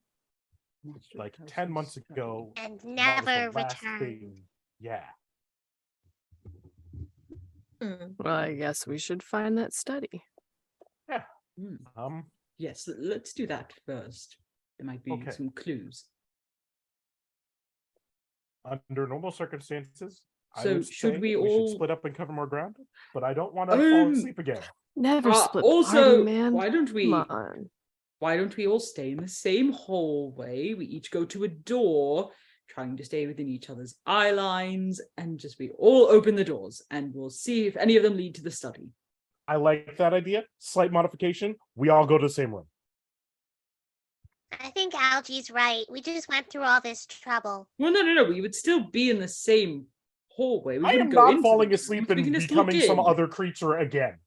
like 10 months ago. And and that was the never last returned. thing- Yeah. Well, I guess we should find that study. Hmm. Yes, let's do that first. There might be Okay. some clues. Under normal circumstances, I So would should say we should all- split up and cover more ground, but I don't want to fall asleep again. Never split Also, party, man. why don't Come we on. all stay in the same hallway? We each go to a door, trying to stay within each other's eye lines, and just we all open the doors, and we'll see if any of them lead to the study. I like that idea. Slight modification. We all go to the same room. I think Algie's right. We just went through all this trouble. Well, no. We would still be in the same hallway. We I am wouldn't go not into falling the asleep rooms, we and can just look becoming some in. other creature again.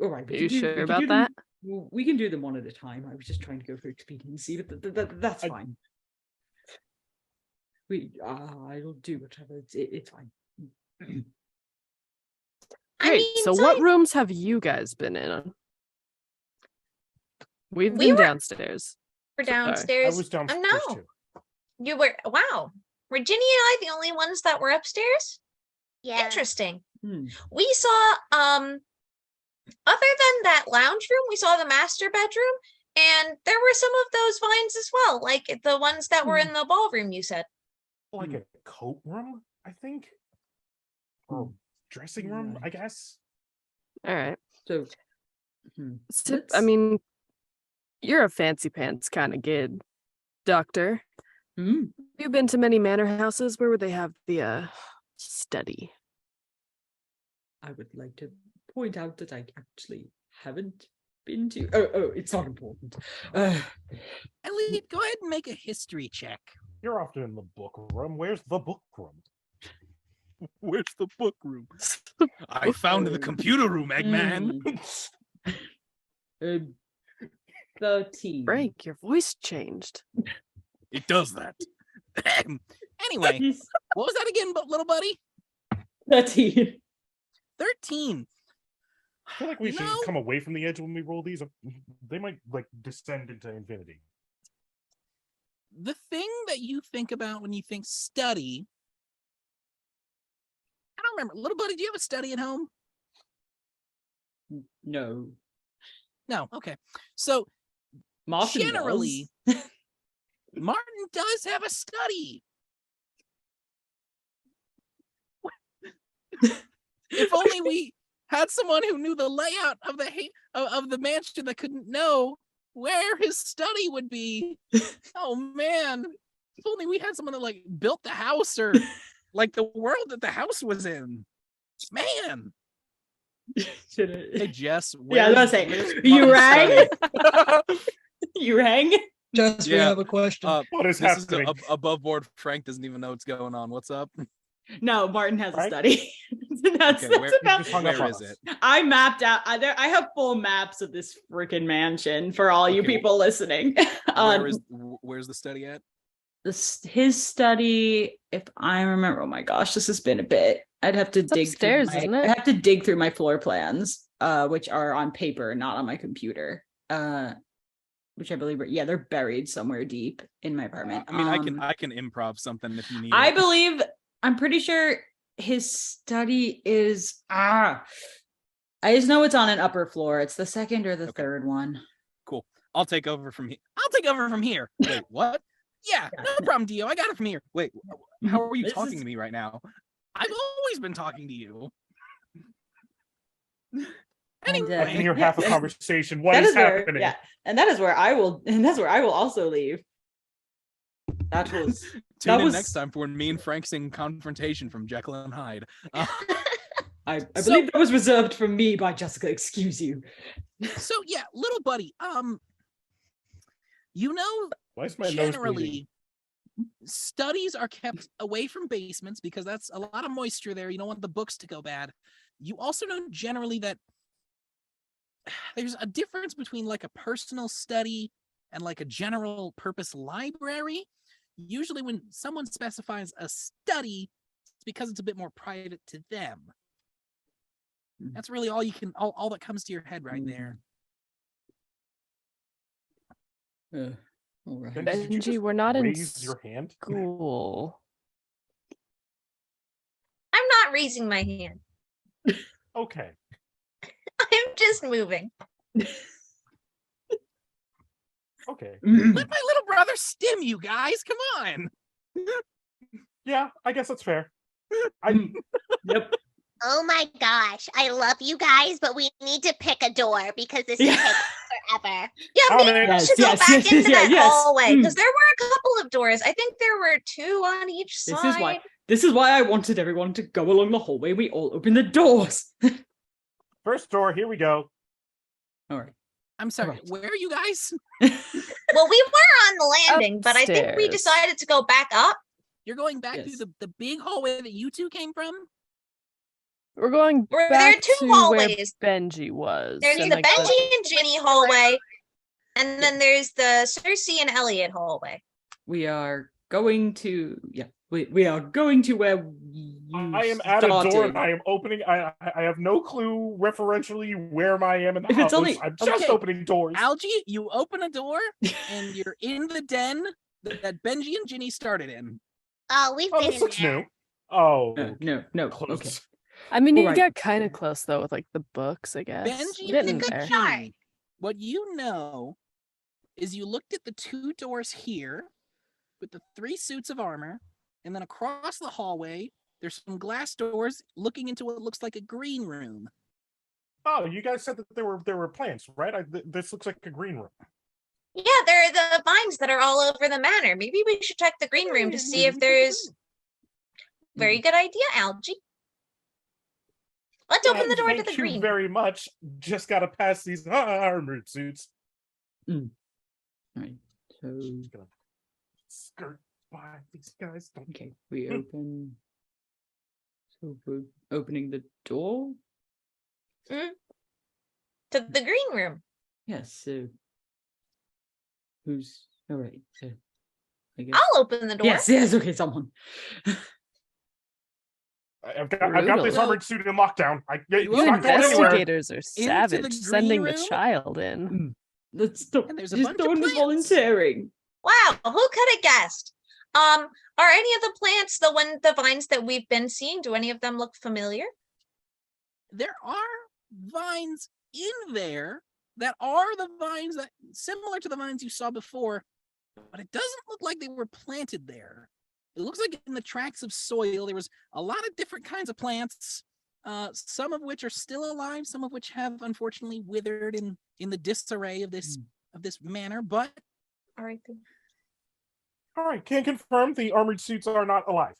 All right. Are you sure about do that? them, we can do them one at a time. I was just trying to go for expediency, but that's fine. I'll do whatever. It's fine. Great. mean, So what rooms have you guys been in? We've We been were- downstairs. We're Sorry. downstairs. I was downstairs no. too. You were wow. Were Ginny and I the only ones that were upstairs? Yeah. Interesting. Hmm. We saw other than that lounge room, we saw the master bedroom, and there were some of those vines as well, like the ones that were in the ballroom you said. Like a coat room, I think, or dressing room, I guess. All right. So, So, I let's- mean, you're a fancy pants kind of kid, Doctor. hmm. Have you been to many manor houses where would they have the study? I would like to point out that I actually haven't been to. Oh, it's not important. Elliot, go ahead and make a history check. You're often in the book room. Where's the book room? Where's the book room? I found the computer room, Eggman. 13. Frank, your voice changed. It does that. Anyway, what was that again, little buddy? 13. 13. I feel like we You should know- come away from the edge when we roll these. They might like descend into infinity. The thing that you think about when you think study, I don't remember. Little buddy, do you have a study at home? No. No. Okay. So Martin generally, does. Martin does have a study. If only we had someone who knew the layout of the mansion that couldn't know where his study would be. Oh man. If only we had someone that like built the house or like the world that the house was in. Man. Hey Jess. Yeah, I was where's- gonna say, where's you Martin's rang? study? You rang? Just we Yeah. have a question. What is This is happening? above board. Frank doesn't even know what's going on. What's up? No, Martin has a Right? study. that's Okay, that's about. just hung up where on is us. it? I mapped out. I have full maps of this freaking mansion for all you Okay, people listening. Where's the study at? His study, if I remember, oh my gosh, this has been a bit. I'd have to It's dig upstairs, through isn't I it? have to dig through my floor plans, which are on paper, not on my computer. Which I believe they're buried somewhere deep in my apartment. I mean, I can improv something if you need. I it. believe I'm pretty sure his study is I just know it's on an upper floor. It's the second or the Okay. third one. Cool. I'll take over from here. I'll take over from here. Wait, what? Yeah, no problem, Dio. I got it from here. Wait, how are you This talking is- to me right now? I've always been talking to you. And, Anyway, I can hear yeah, half a that- conversation. What that is is where, happening? yeah, and that is where I will also leave. That was tune in was- next time for when me and Frank sing Confrontation from Jekyll and Hyde. I So- believe that was reserved for me by Jessica. Excuse you. So yeah, little buddy, you know, Why is my nose bleeding? generally studies are kept away from basements because that's a lot of moisture there. You don't want the books to go bad. You also know generally that there's a difference between like a personal study and like a general purpose library. Usually when someone specifies a study, it's because it's a bit more private to them. That's really all you can all that comes to your head right there. All right. Then did you Benji, just we're not in raise your hand? school. I'm not raising my hand. Okay. I'm just moving. Okay. Let my little brother stim you guys. Come on. Yeah, I guess that's fair. Yep. Oh my gosh, I love you guys, but we need to pick a door because this is Yeah. taking forever. Yeah, On maybe it. we should go Yes, back yes, into yeah, that yes. hallway because Mm. there were a couple of doors. I think there were 2 on each side. This is why I wanted everyone to go along the hallway. We all open the doors. First door, here we go. All right. I'm sorry. Right. Where are you guys? Well, we were on the landing, but I think we Upstairs. decided to go back up. You're going back Yes. through the big hallway that you two came from? We're going There are back 2 to where hallways. Benji was. There's and the like Benji and Ginny hallway, and then there's the Circe and Elliot hallway. We are going to we are going to where you I am at a door started. and I am opening. I have no clue referentially where I am in the If house. it's only- I'm just okay. opening doors. Algie, you open a door and you're in the den that Benji and Ginny started in. Oh, we've Oh, been this in looks there. new. Oh, No. close. Okay. I mean, you Alright. get kind of close though with like the books, I guess. Benji Getting and good there. shot. Ginny, what you know is you looked at the 2 doors here with the 3 suits of armor, and then across the hallway, there's some glass doors looking into what looks like a green room. Oh, you guys said that there were plants, right? This looks like a green room. Yeah, there are the vines that are all over the manor. Maybe we should check the green room to see if there's. Very good idea, Algie. Let's open the door to Thank the you green. very much. Just gotta pass these armored suits. All right. So Just gonna skirt by these guys. Don't okay, we open. So we're opening the door. To the green room. Yes. So who's all right? So I guess. I'll open the door. Yes. Okay, someone. I've got this Brutal. armored suit in lockdown. He's You not going anywhere. Investigators are savage, green sending the room? child in. Let's stop. And there's a Just bunch of no one was plants. volunteering. Wow, who could have guessed? Are any of the plants the vines that we've been seeing? Do any of them look familiar? There are vines in there that are the vines that similar to the vines you saw before, but it doesn't look like they were planted there. It looks like in the tracts of soil there was a lot of different kinds of plants, some of which are still alive, some of which have unfortunately withered in the disarray of this manor. But All right. All right, can confirm the armored suits are not alive.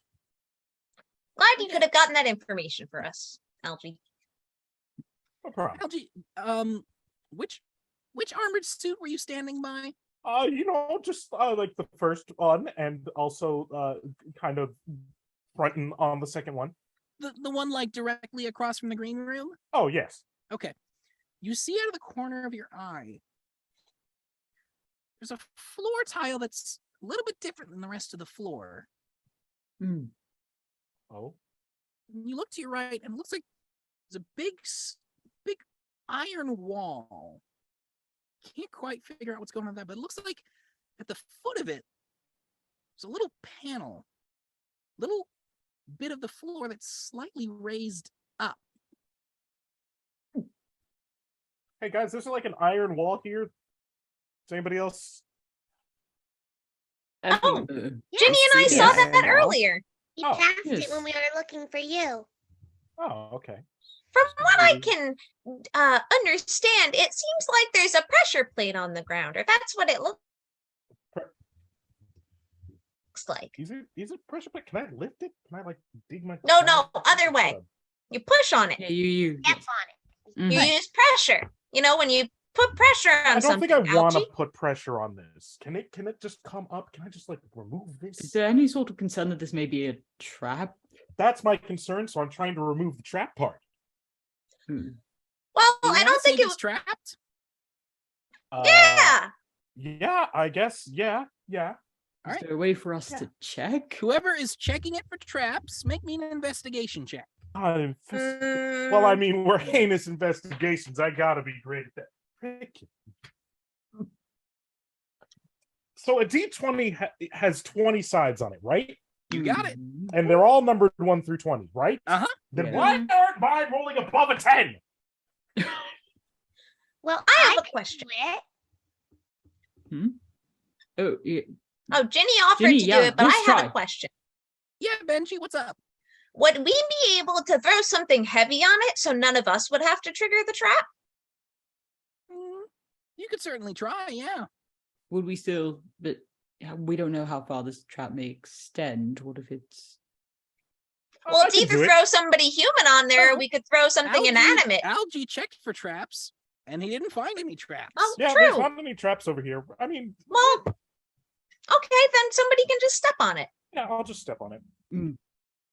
Glad you could have gotten that information for us, Algie. No problem. Algie, which armored suit were you standing by? Just like the first one, and also kind of fronting on the second one. The one like directly across from the green room? Oh yes. Okay. You see out of the corner of your eye, there's a floor tile that's a little bit different than the rest of the floor. Oh. You look to your right, and it looks like there's a big iron wall. Can't quite figure out what's going on with that, but it looks like at the foot of it, there's a little panel, little bit of the floor that's slightly raised up. Hey guys, there's like an iron wall here. Does anybody else? Oh, Uh, Ginny and I see saw the that iron wall. earlier. We Oh, passed yes. it when we were looking for you. Oh, okay. From what I can understand, it seems like there's a pressure plate on the ground, or that's what it looks like. Is it pressure plate? Can I lift it? Can I like dig my? No, other way. You push on it. yeah, you. Step on it. You Mhm. use pressure. When you put pressure on I don't something, think I want to Algie. put pressure on this. Can it just come up? Can I just like remove Is this? there any sort of concern that this may be a trap? That's my concern. So I'm trying to remove the trap part. Well, You I wanna don't say think it it's was. trapped. Yeah. Yeah, I guess. Yeah. Is Alright. there a way for us Yeah. to check? Whoever is checking it for traps, make me an investigation check. Well, I mean, we're heinous investigations. I gotta be great at that. Thank you. So a D20 has 20 sides on it, right? You got it. Mhm. And they're all numbered 1 through 20, right? Uh-huh. Then Yeah. why aren't mine rolling above a 10? Well, I have a could question. do it. Oh, yeah. Oh, Ginny offered Ginny, to do yeah, it, but nice I have try. a question. Yeah, Benji, what's up? Would we be able to throw something heavy on it so none of us would have to trigger the trap? You could certainly try, yeah. Would we still? But we don't know how far this trap may extend. What if it's? Well, I it's can either do it. throw somebody human on there, or we could throw something inanimate. Algie checked for traps, and he didn't find any traps. Oh, Yeah, true. there's not any traps over here. I mean, Well, okay, then somebody can just step on it. yeah, I'll just step on it.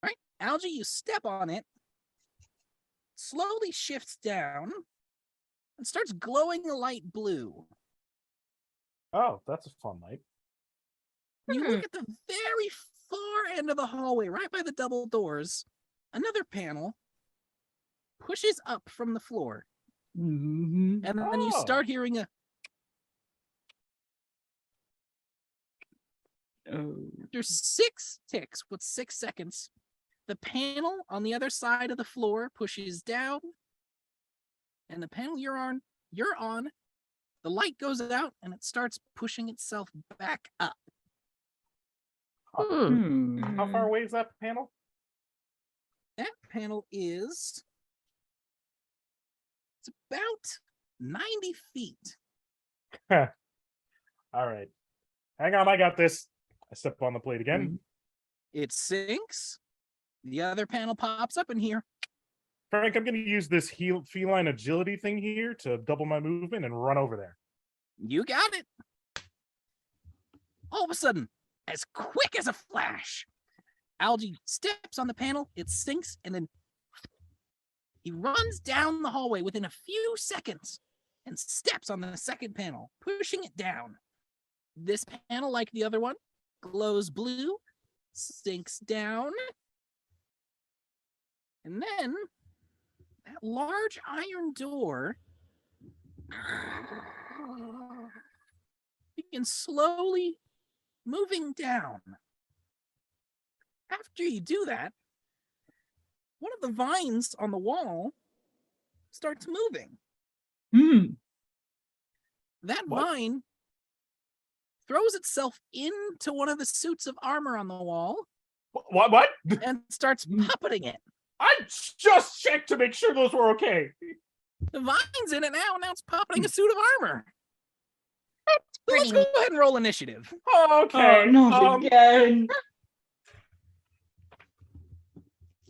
Right, Algie, you step on it, slowly shifts down, and starts glowing a light blue. Oh, that's a fun light. You look at the very far end of the hallway, right by the double doors. Another panel pushes up from the floor, Mhm. and then you start hearing a. Oh. After 6 ticks with 6 seconds, the panel on the other side of the floor pushes down, and the panel you're on, the light goes out, and it starts pushing itself back up. How far away is that panel? That panel is. It's about 90 feet. All right. Hang on, I got this. I step on the plate again. It sinks. The other panel pops up in here. Frank, I'm going to use this feline agility thing here to double my movement and run over there. You got it. All of a sudden, as quick as a flash, Algie steps on the panel, it sinks, and then he runs down the hallway within a few seconds and steps on the second panel, pushing it down. This panel, like the other one, glows blue, sinks down, and then that large iron door begins slowly moving down. After you do that, one of the vines on the wall starts moving. That vine throws itself into one of the suits of armor on the wall What? and starts puppeting it. I just checked to make sure those were okay. The vine's in it now, and now it's puppeting a suit of armor. So let's Pretty go ahead and roll initiative. Okay. Oh, not again.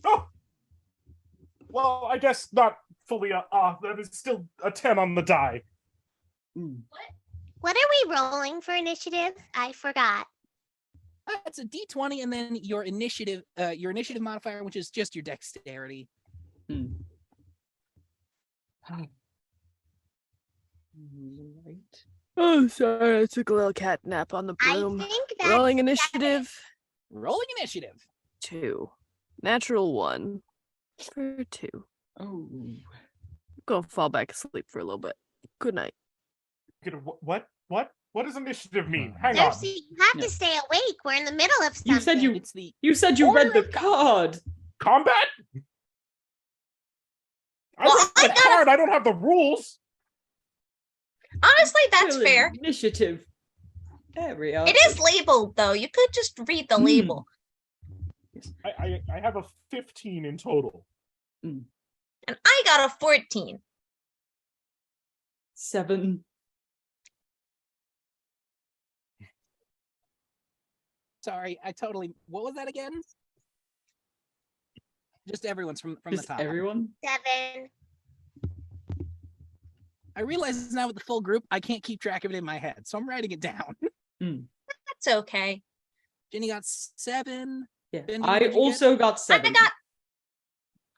Oh. Well, I guess not fully off. That is still a 10 on the die. What are we rolling for initiative? I forgot. It's a d20, and then your initiative modifier, which is just your dexterity. Right. Oh, sorry, I took a little cat nap on the I broom. think that's Rolling initiative Rolling initiative. 2. Natural 1 for 2. Oh. Go fall back asleep for a little bit. Good night. What? What does initiative mean? Hang on. Cersei, you have to stay awake. We're in the middle of something. You said you. It's the You said you read Order the of card. Combat? I Well, read I the got a- card. I don't have the rules. Honestly, that's Well, fair. Initiative. Area. It is labeled, though. You could just read the label. I have a 15 in total. And I got a 14. 7. Sorry, I totally. What was that again? Just everyone's from the Just top. everyone. 7. I realize now with the full group, I can't keep track of it in my head, so I'm writing it down. That's okay. Jenny got 7. Yeah. Benji, I what'd you also got 7. I got.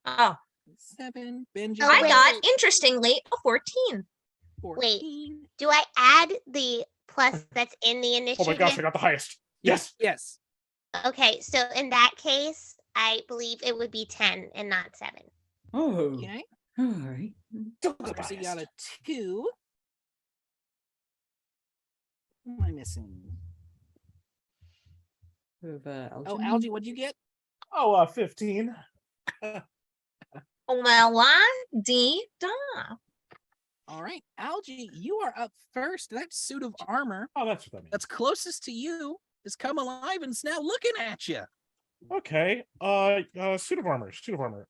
Oh, 7. Benji. Oh, I wait. got, interestingly, a 14. 14. Do I add the plus that's in the Oh initiative? my gosh, I got the highest. Yes. Yes. Okay, so in that case, I believe it would be 10 and not 7. Oh. Okay. All right. Still the So you got highest. a 2. What am I missing? With, Oh, Algie, what'd you get? Oh, 15. Well, la-dee-da. All right, Algie, you are up first. That suit of armor Oh, that's what that means. that's closest to you is come alive and is now looking at you. Okay. Suit of armor. Suit of armor.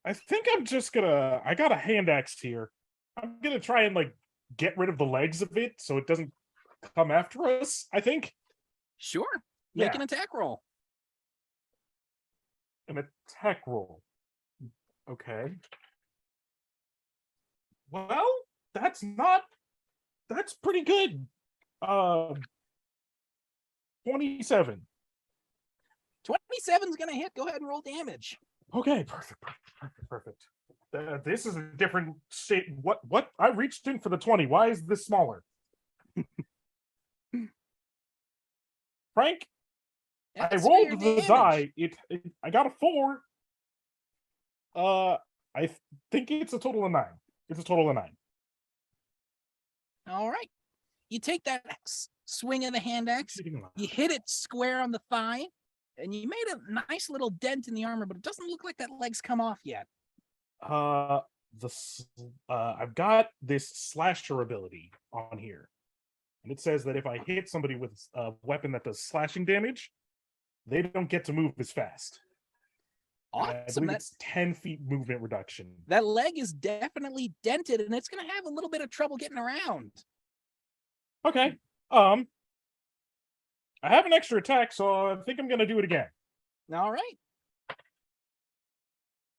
I think I'm just gonna. I got a hand axe here. I'm gonna try and like get rid of the legs of it so it doesn't come after us. I think Sure. Make Yeah. an attack roll. an attack roll. Okay. Well, that's pretty good. 27. 27's gonna hit. Go ahead and roll damage. Okay, perfect. This is a different shape. What? I reached in for the 20. Why is this smaller? Frank, I That's for your rolled the damage. die. I got a 4. I think it's a total of 9. It's a total of 9. All right. You take that swing of the hand axe, you hit it square on the thigh, and you made a nice little dent in the armor, but it doesn't look like that leg's come off yet. I've got this slasher ability on here, and it says that if I hit somebody with a weapon that does slashing damage, they don't get to move as fast. I Awesome. believe it's 10 feet movement reduction. That leg is definitely dented, and it's going to have a little bit of trouble getting around. Okay. I have an extra attack, so I think I'm gonna do it again. All right.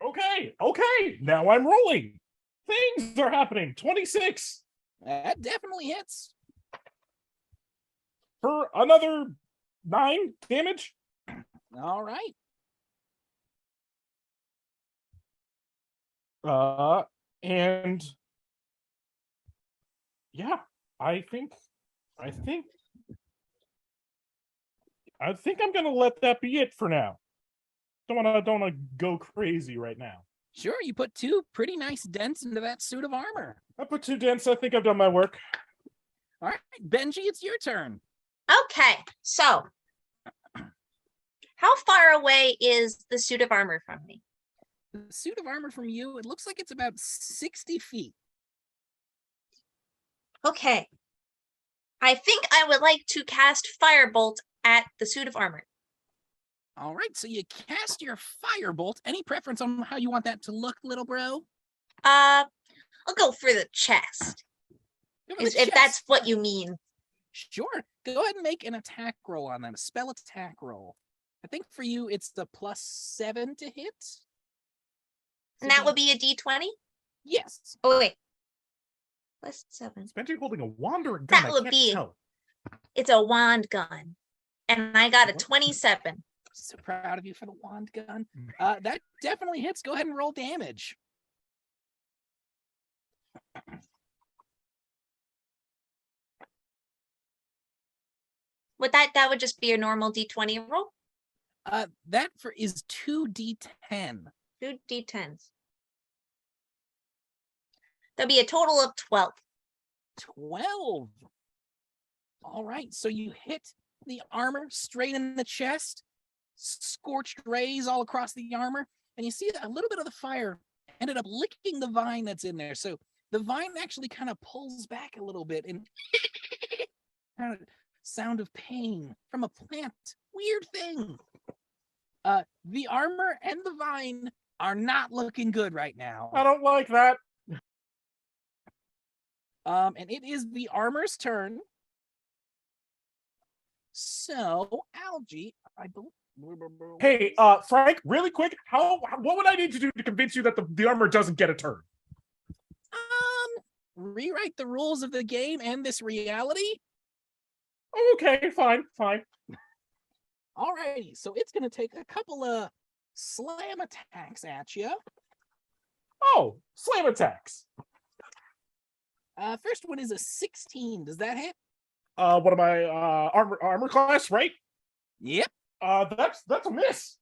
Okay. Now I'm rolling. Things are happening. 26 That definitely hits. for another 9 damage. All right. And yeah, I think I'm gonna let that be it for now. Don't wanna go crazy right now. Sure, you put 2 pretty nice dents into that suit of armor. I put 2 dents. I think I've done my work. All right, Benji, it's your turn. Okay, so how far away is the suit of armor from me? The suit of armor from you, it looks like it's about 60 feet. Okay. I think I would like to cast Firebolt at the suit of armor. All right, so you cast your firebolt. Any preference on how you want that to look, little bro? I'll go for the chest, Go to the if that's chest. what you mean. Sure. Go ahead and make an attack roll on that, a spell attack roll. I think for you, it's the +7 to hit. And that would be a D20? Yes. Oh, wait. +7. Is Benji holding a wand or a gun? That I would can't be- tell. It's a wand gun. And I got a What? 27. So proud of you for the wand gun. That definitely hits. Go ahead and roll damage. Would that would just be a normal D20 roll? That is 2d10. 2 D10s. There'll be a total of 12. 12. All right, so you hit the armor straight in the chest, scorched rays all across the armor, and you see a little bit of the fire ended up licking the vine that's in there. So the vine actually kind of pulls back a little bit and kind of sound of pain from a plant. Weird thing. The armor and the vine are not looking good right now. I don't like that. And it is the armor's turn. So, Algie, I believe. Hey, Frank, really quick, what would I need to do to convince you that the armor doesn't get a turn? Rewrite the rules of the game and this reality. Okay, fine. Alrighty, so it's gonna take a couple of slam attacks at you. Oh, slam attacks. First one is a 16. Does that hit? What am I? Armor class, right? Yep, That's a miss.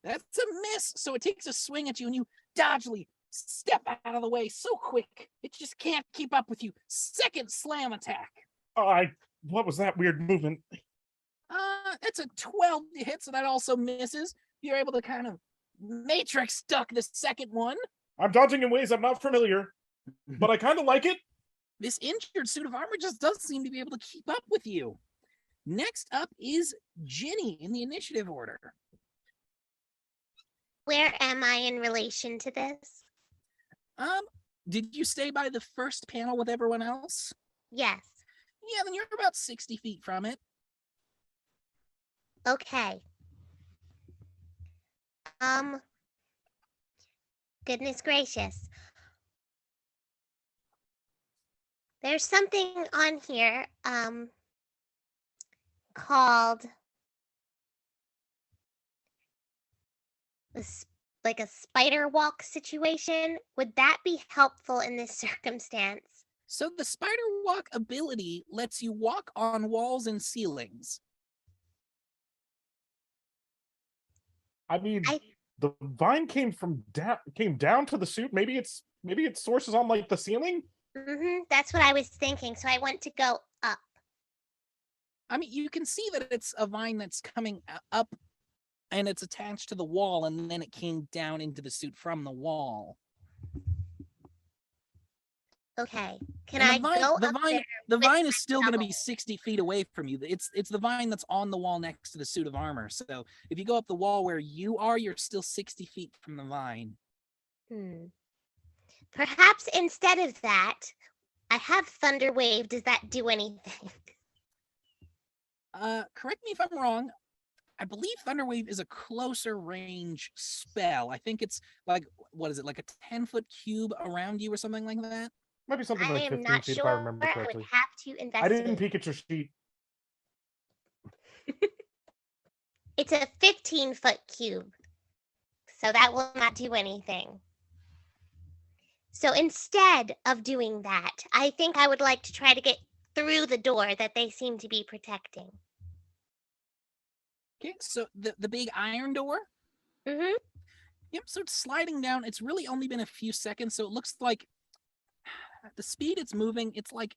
that's a miss. So it takes a swing at you, and you dodgily step out of the way so quick it just can't keep up with you. Second slam attack. What was that weird movement? That's a 12 to hit, so that also misses. You're able to kind of matrix duck the second one. I'm dodging in ways I'm not familiar, but I kind of like it. This injured suit of armor just does seem to be able to keep up with you. Next up is Ginny in the initiative order. Where am I in relation to this? Did you stay by the first panel with everyone else? Yes. Yeah, then you're about 60 feet from it. Okay. Goodness gracious. There's something on here, called like a spider walk situation. Would that be helpful in this circumstance? So the spider walk ability lets you walk on walls and ceilings. I mean, I- the vine came down to the suit. Maybe its source is on like the ceiling. That's what I was thinking. So I want to go up. I mean, you can see that it's a vine that's coming up and it's attached to the wall, and then it came down into the suit from the wall. Okay. Can And I go up there? The with vine my is still going to be shovel? 60 feet away from you. It's the vine that's on the wall next to the suit of armor. So if you go up the wall where you are, you're still 60 feet from the vine. Perhaps instead of that, I have Thunder Wave. Does that do anything? Correct me if I'm wrong. I believe Thunderwave is a closer range spell. I think it's like, what is it, like a 10-foot cube around you or something like that? Might be something I like am 15 not feet sure. if I remember I correctly. would have to investigate. I didn't peek at your sheet. It's a 15-foot cube, so that will not do anything. So instead of doing that, I think I would like to try to get through the door that they seem to be protecting. Okay, so the big iron door? Mm-hmm. Yep, so it's sliding down. It's really only been a few seconds, so it looks like at the speed it's moving, it's like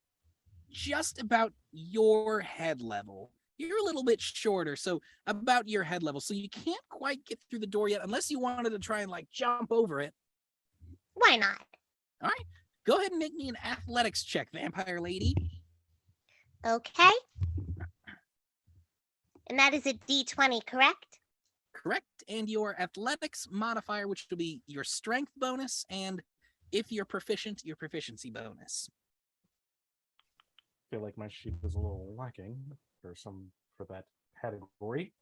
just about your head level. You're a little bit shorter, so about your head level. So you can't quite get through the door yet unless you wanted to try and like jump over it. Why not? All right, go ahead and make me an athletics check, vampire lady. Okay. And that is a D20, correct? Correct, and your athletics modifier, which will be your strength bonus, and if you're proficient, your proficiency bonus. I feel like my sheet was a little lacking for that category.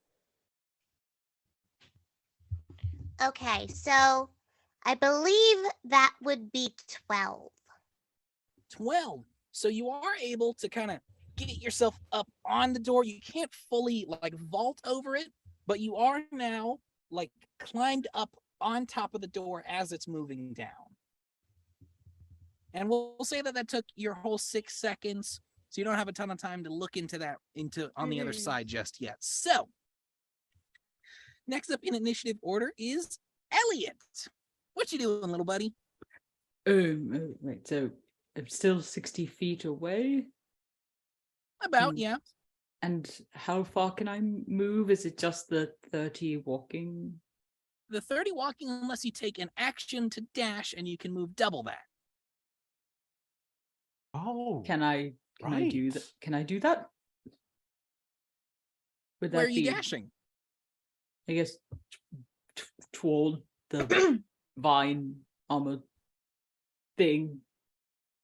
Okay, so I believe that would be 12. 12. So you are able to kind of get yourself up on the door. You can't fully like vault over it, but you are now like climbed up on top of the door as it's moving down. And we'll say that took your whole 6 seconds, so you don't have a ton of time to look into that on the other side just yet. So next up in initiative order is Elliot. What you doing, little buddy? Right, so I'm still 60 feet away. About, yeah. And how far can I move? Is it just the 30 walking? The 30 walking, unless you take an action to dash, and you can move double that. Oh, Can I do that? Can I do that? Would that Where are you be, dashing? I guess, toward the vine armor thing.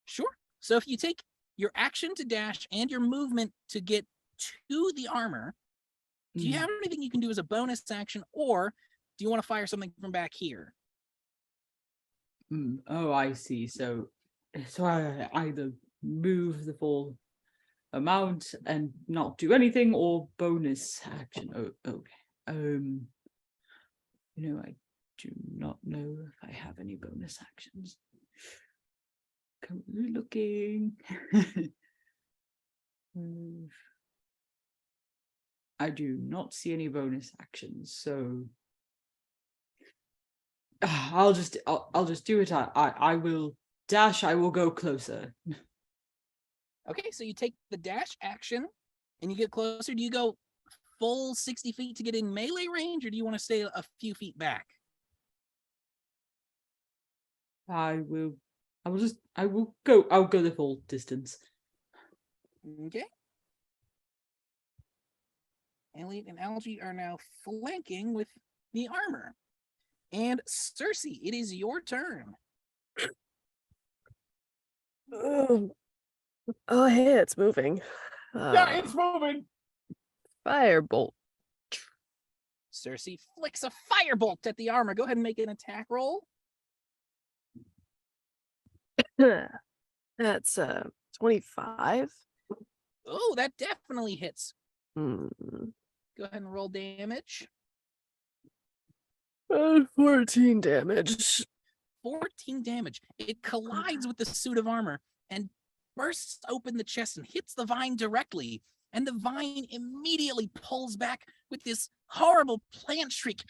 Sure. So if you take your action to dash and your movement to get to the armor, do you have anything you can do as a bonus action, or do you want to fire something from back here? Oh, I see. So I either move the full amount and not do anything, or bonus action. Oh, okay. I do not know if I have any bonus actions. Currently looking. I do not see any bonus actions, so I'll just do it. I will dash. I will go closer. Okay, so you take the dash action and you get closer. Do you go full 60 feet to get in melee range, or do you want to stay a few feet back? I will go the full distance. Okay. Elliot and Algie are now flanking with the armor. And Circe, it is your turn. Oh, hey, it's moving. Yeah, it's moving. Firebolt. Circe flicks a firebolt at the armor. Go ahead and make an attack roll. That's 25. Oh, that definitely hits. Hmm. Go ahead and roll damage. 14 damage. 14 damage. It collides with the suit of armor and bursts open the chest and hits the vine directly. And the vine immediately pulls back with this horrible plant shriek.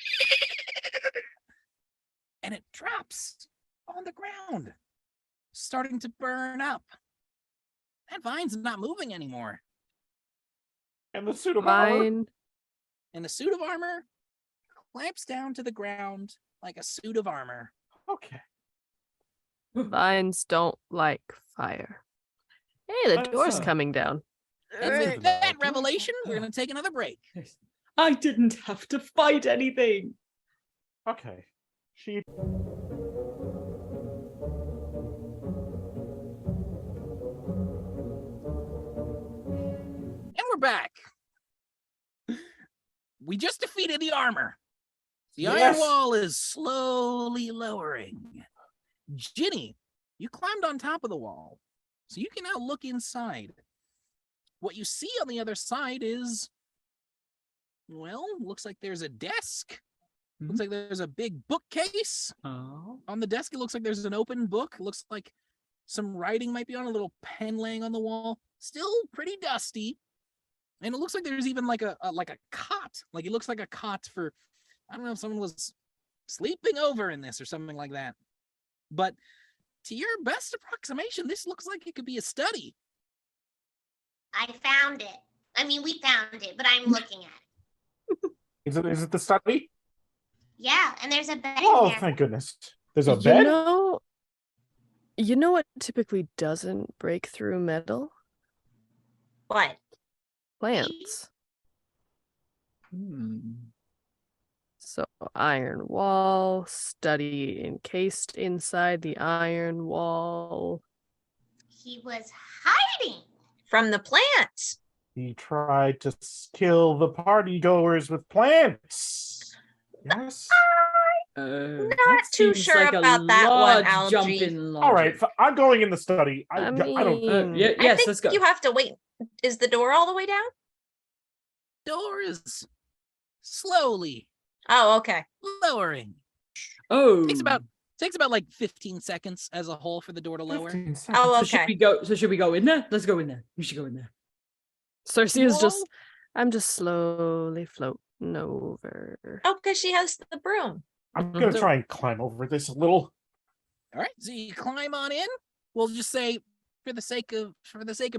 And it drops on the ground, starting to burn up. That vine's not moving anymore. And the suit of armor. Fine. And the suit of armor clamps down to the ground like a suit of armor. Okay. Vines don't like fire. Hey, the That's, door's coming down. And Alright. with that revelation, we're going to take another break. I didn't have to fight anything. Okay. She. And we're back. We just defeated the armor. The iron Yes. wall is slowly lowering. Ginny, you climbed on top of the wall, so you can now look inside. What you see on the other side is, well, looks like there's a desk. Looks like there's a big bookcase. Oh. On the desk, it looks like there's an open book. It looks like some writing might be on a little pen laying on the wall. Still pretty dusty. And it looks like there's even like a cot. Like it looks like a cot for, I don't know if someone was sleeping over in this or something like that. But to your best approximation, this looks like it could be a study. I found it. I mean, we found it, but I'm looking at it. Is it the study? Yeah, and there's a bed Oh, in there. thank goodness. There's a You bed? You know what typically doesn't break through metal? What? Plants. Hmm. So iron wall, study encased inside the iron wall. He was hiding. From the plants. He tried to kill the party goers with plants. Yes. Not That too seems sure like a about that one, large jump Algie. in All right, logic. I'm going in the study. I don't. Yeah, I yes, think let's go. you have to wait. Is the door all the way down? Door is slowly Oh, okay. lowering. Oh, Takes about like 15 seconds as a whole for the door to lower. 15 seconds. Oh, So okay. should we go in there? Let's go in there. We should go in there. Circe is just, Wall? I'm just slowly floating over. Oh, because she has the broom. I'm gonna So- try and climb over this a little. All right, so you climb on in. We'll just say, for the sake of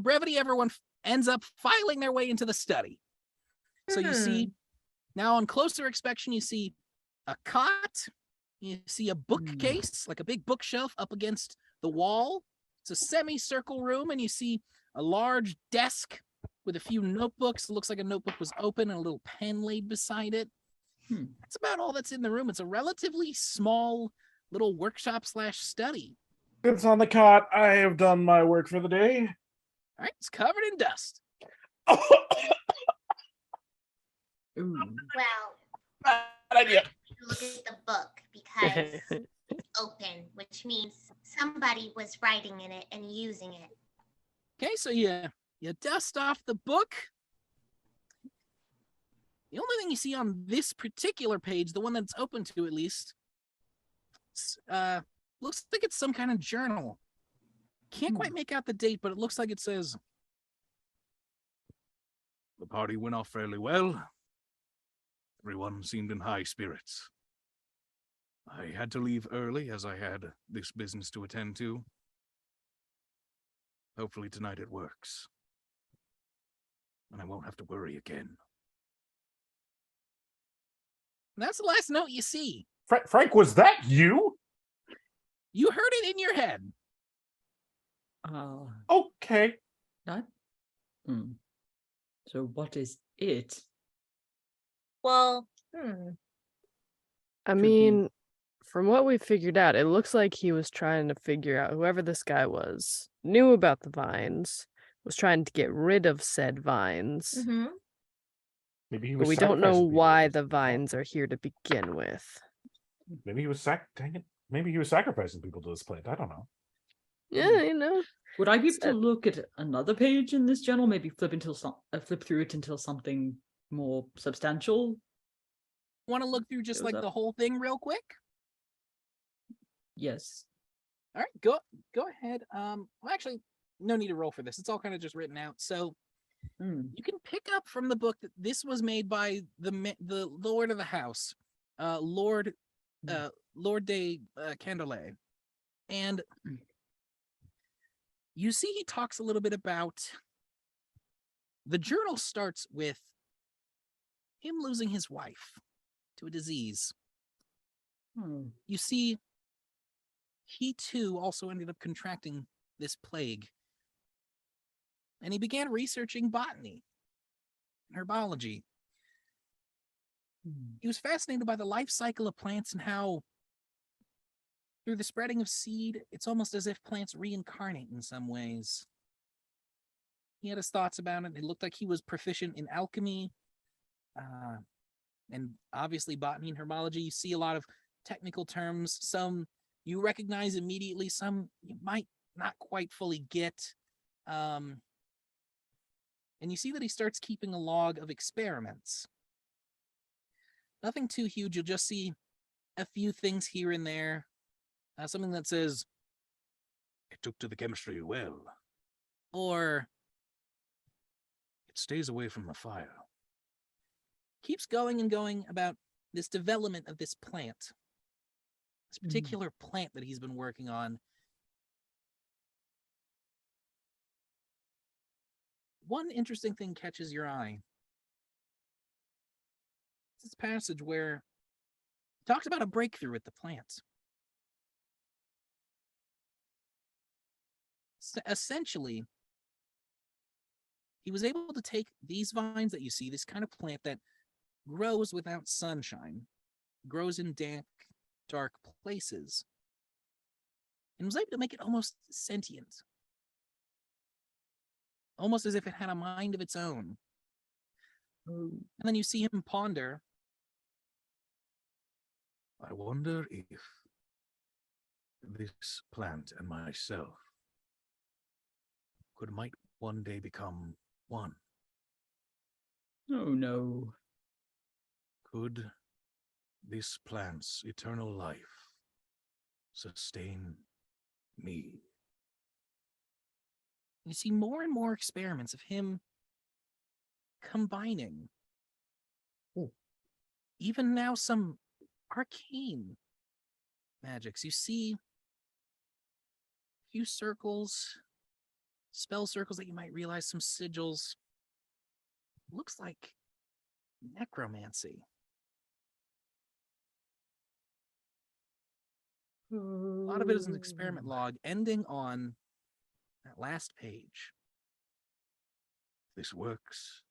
brevity, everyone ends up filing their way into the study. So you see, now on closer inspection, you see a cot. You see a bookcase, like a big bookshelf up against the wall. It's a semicircle room, and you see a large desk with a few notebooks. It looks like a notebook was open and a little pen laid beside it. That's about all that's in the room. It's a relatively small little workshop / study. It's on the cot. I have done my work for the day. All right, it's covered in dust. Ooh. Well, Bad idea. look at the book because it's open, which means somebody was writing in it and using it. Okay, so you dust off the book. The only thing you see on this particular page, the one that's open to at least, looks like it's some kind of journal. Can't quite make out the date, but it looks like it says, "The party went off fairly well. Everyone seemed in high spirits. I had to leave early as I had this business to attend to. Hopefully tonight it works. And I won't have to worry again." That's the last note you see. Frank, was that you? You heard it in your head. Okay. That. So what is it? Well, I Could be. mean, from what we figured out, it looks like he was trying to figure out whoever this guy was, knew about the vines, was trying to get rid of said vines. mhm. Maybe he was. But we don't know sacrificing people why with the them. vines are here to begin with. Maybe he was dang it. Maybe he was sacrificing people to this plant. I don't know. Yeah, you know. Would I be able to Said- look at another page in this journal? Maybe flip through it until something more substantial. Want to look through just Shows like up. the whole thing real quick? Yes. All right, go ahead. Well, actually, no need to roll for this. It's all kind of just written out. So you can pick up from the book that this was made by the Lord of the House, Lord de Candelet, and you see he talks a little bit about. The journal starts with him losing his wife to a disease. You see, he too also ended up contracting this plague. And he began researching botany and herbology. He was fascinated by the life cycle of plants and how, through the spreading of seed, it's almost as if plants reincarnate in some ways. He had his thoughts about it. It looked like he was proficient in alchemy, and obviously botany and herbology. You see a lot of technical terms. Some you recognize immediately, some you might not quite fully get. And you see that he starts keeping a log of experiments. Nothing too huge. You'll just see a few things here and there. Something that says, "It took to the chemistry well," or "It stays away from the fire." Keeps going and going about this development of this plant, this particular plant that he's been working on. One interesting thing catches your eye. It's this passage where he talks about a breakthrough with the plant. Essentially, he was able to take these vines that you see, this kind of plant that grows without sunshine, grows in damp, dark places, and was able to make it almost sentient. Almost as if it had a mind of its own. And then you see him ponder. I wonder if this plant and myself might one day become one. Oh no. Could this plant's eternal life sustain me? You see more and more experiments of him combining, even now, some arcane magics. You see a few circles, spell circles that you might realize, some sigils. Looks like necromancy. A lot of it is an experiment log ending on that last page. If this works,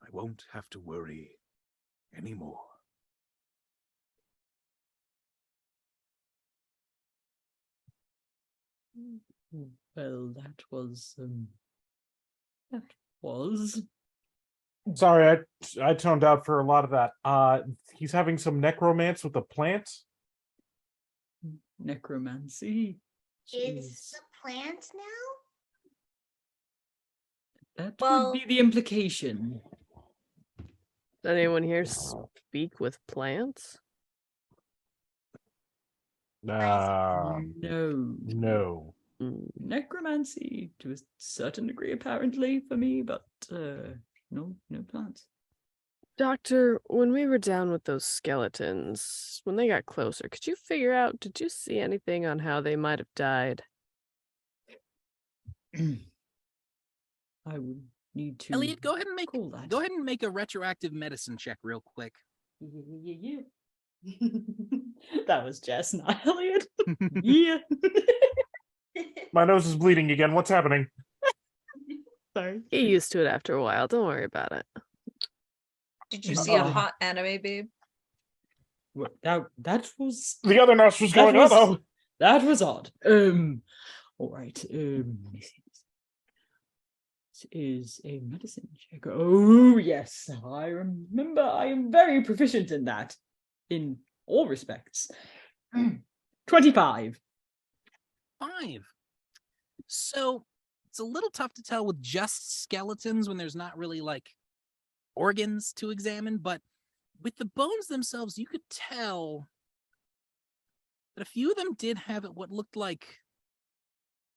I won't have to worry anymore. Well, that was. Sorry, I toned out for a lot of that. He's having some necromancy with the plant. Necromancy. Is Jeez. the plant now? That Well- would be the implication. Does anyone here speak with plants? No. No. Necromancy to a certain degree, apparently, for me, but no plants. Doctor, when we were down with those skeletons, when they got closer, could you figure out, did you see anything on how they might have died? I would need to. Elliot, go ahead and make call that. go ahead and make a retroactive medicine check real quick. Yeah. That was Jess, not Elliot. Yeah. My nose is bleeding again. What's happening? Sorry. Get used to it after a while. Don't worry about it. Did you see a Uh-oh. hot anime, babe? Well, that was The other nurse was That going, was- uh-oh. that was odd. All right. Let me see this. This is a medicine check. Oh yes, I remember. I am very proficient in that, in all respects. 25. 5. So it's a little tough to tell with just skeletons when there's not really like organs to examine, but with the bones themselves, you could tell that a few of them did have what looked like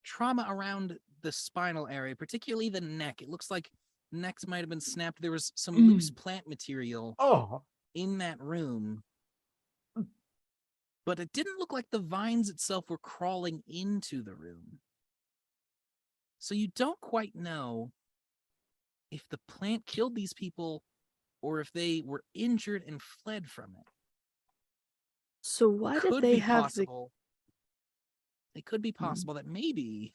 trauma around the spinal area, particularly the neck. It looks like necks might have been snapped. There was some loose plant material Oh, in that room, but it didn't look like the vines itself were crawling into the room. So you don't quite know if the plant killed these people or if they were injured and fled from it. So why did Could they be have possible. It could be possible that maybe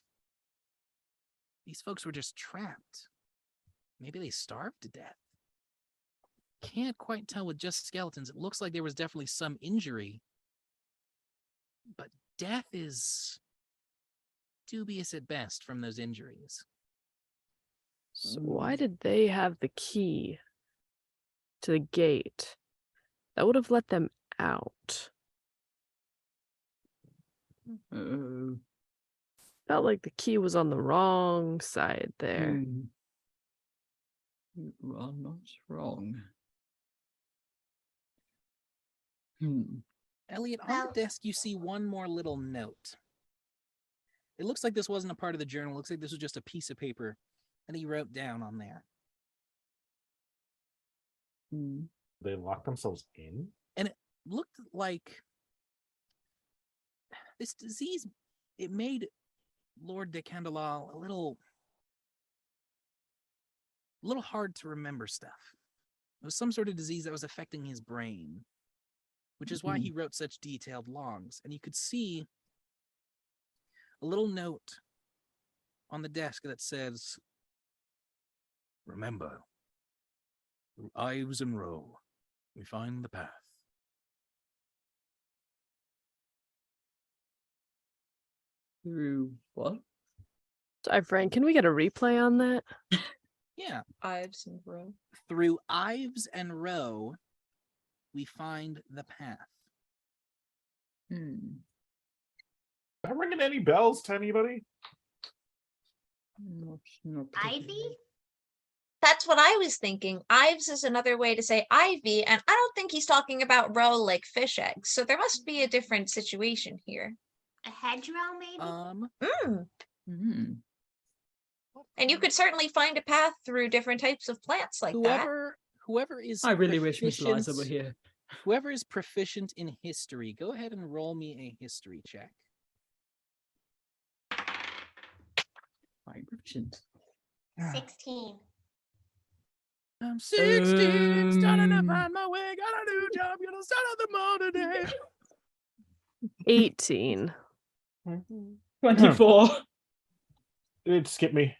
these folks were just trapped. Maybe they starved to death. Can't quite tell with just skeletons. It looks like there was definitely some injury, but death is dubious at best from those injuries. So why did they have the key to the gate? That would have let them out. Felt like the key was on the wrong side there. You are not wrong. Elliot, on Well- the desk, you see one more little note. It looks like this wasn't a part of the journal. It looks like this was just a piece of paper that he wrote down on there. they locked themselves in? Looked like this disease, it made Lord de Candelal a little hard to remember stuff. It was some sort of disease that was affecting his brain, which is why he wrote such detailed logs. And you could see a little note on the desk that says, Remember, through Ives and Roe, we find the path. Through what? Sorry, Frank, can we get a replay on that? yeah, Ives and Roe. through Ives and Roe, we find the path. Is that ringing any bells to anybody? Not Ivy? That's what I was thinking. Ives is another way to say ivy, and I don't think he's talking about roe like fish eggs. So there must be a different situation here. A hedgerow, maybe? And you could certainly find a path through different types of plants like that. Whoever is I really wish Miss Liza proficient- were here. Whoever is proficient in history, go ahead and roll me a history check. I'm proficient. 16. I'm 16, starting to Um, find my way, got a new job, gonna start on the mall today. 18. 24. It skipped me.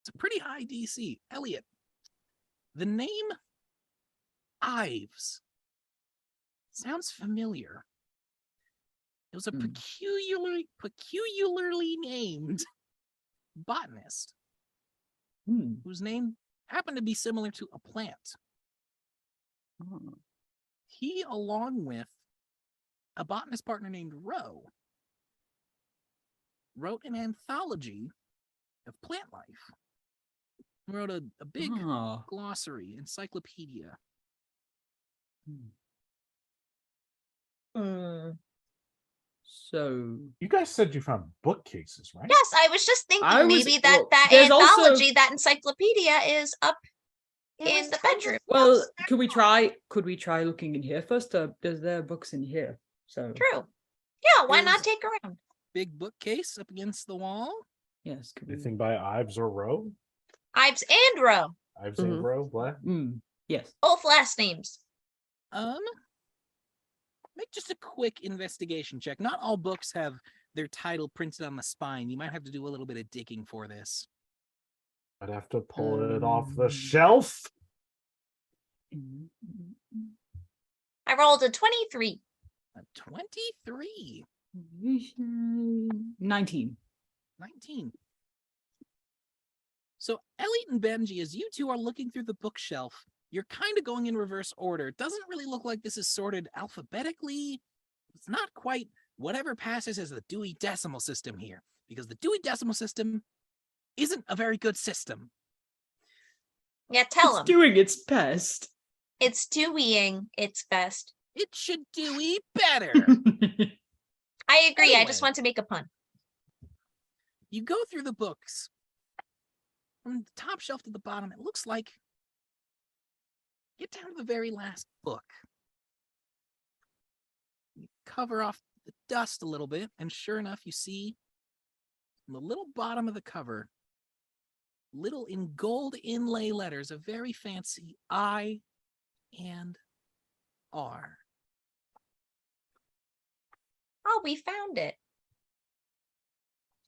It's a pretty high DC. Elliot, the name Ives sounds familiar. It was a peculiarly named botanist whose name happened to be similar to a plant. He, along with a botanist partner named Roe, wrote an anthology of plant life. He wrote a big glossary, encyclopedia. So You guys said you found bookcases, right? Yes, I was just thinking I was- maybe that well, that there's also- anthology, that encyclopedia is up There in was the tons of bedroom. well, books there. could we try looking in here first? There's there books in here. So True. Yeah, why not Is- take around? Big bookcase up against the wall. yes, could we? Anything by Ives or Roe? Ives and Roe. Ives and Roe, what? Yes. Both last names. Make just a quick investigation check. Not all books have their title printed on the spine. You might have to do a little bit of digging for this. I'd have to pull it off the shelf. I rolled a 23. A 23. 19. 19. So, Elliot and Benji, as you two are looking through the bookshelf, you're kind of going in reverse order. It doesn't really look like this is sorted alphabetically. It's not quite whatever passes as the Dewey Decimal System here, because the Dewey Decimal System isn't a very good system. Yeah, tell It's him. doing its best. It's Deweying its best. It should Dewey better. I agree. I just Anyway. want to make a pun. You go through the books. From the top shelf to the bottom, it looks like get down to the very last book. You cover off the dust a little bit, and sure enough, you see on the little bottom of the cover, little in gold inlay letters, a very fancy I and R. Oh, we found it.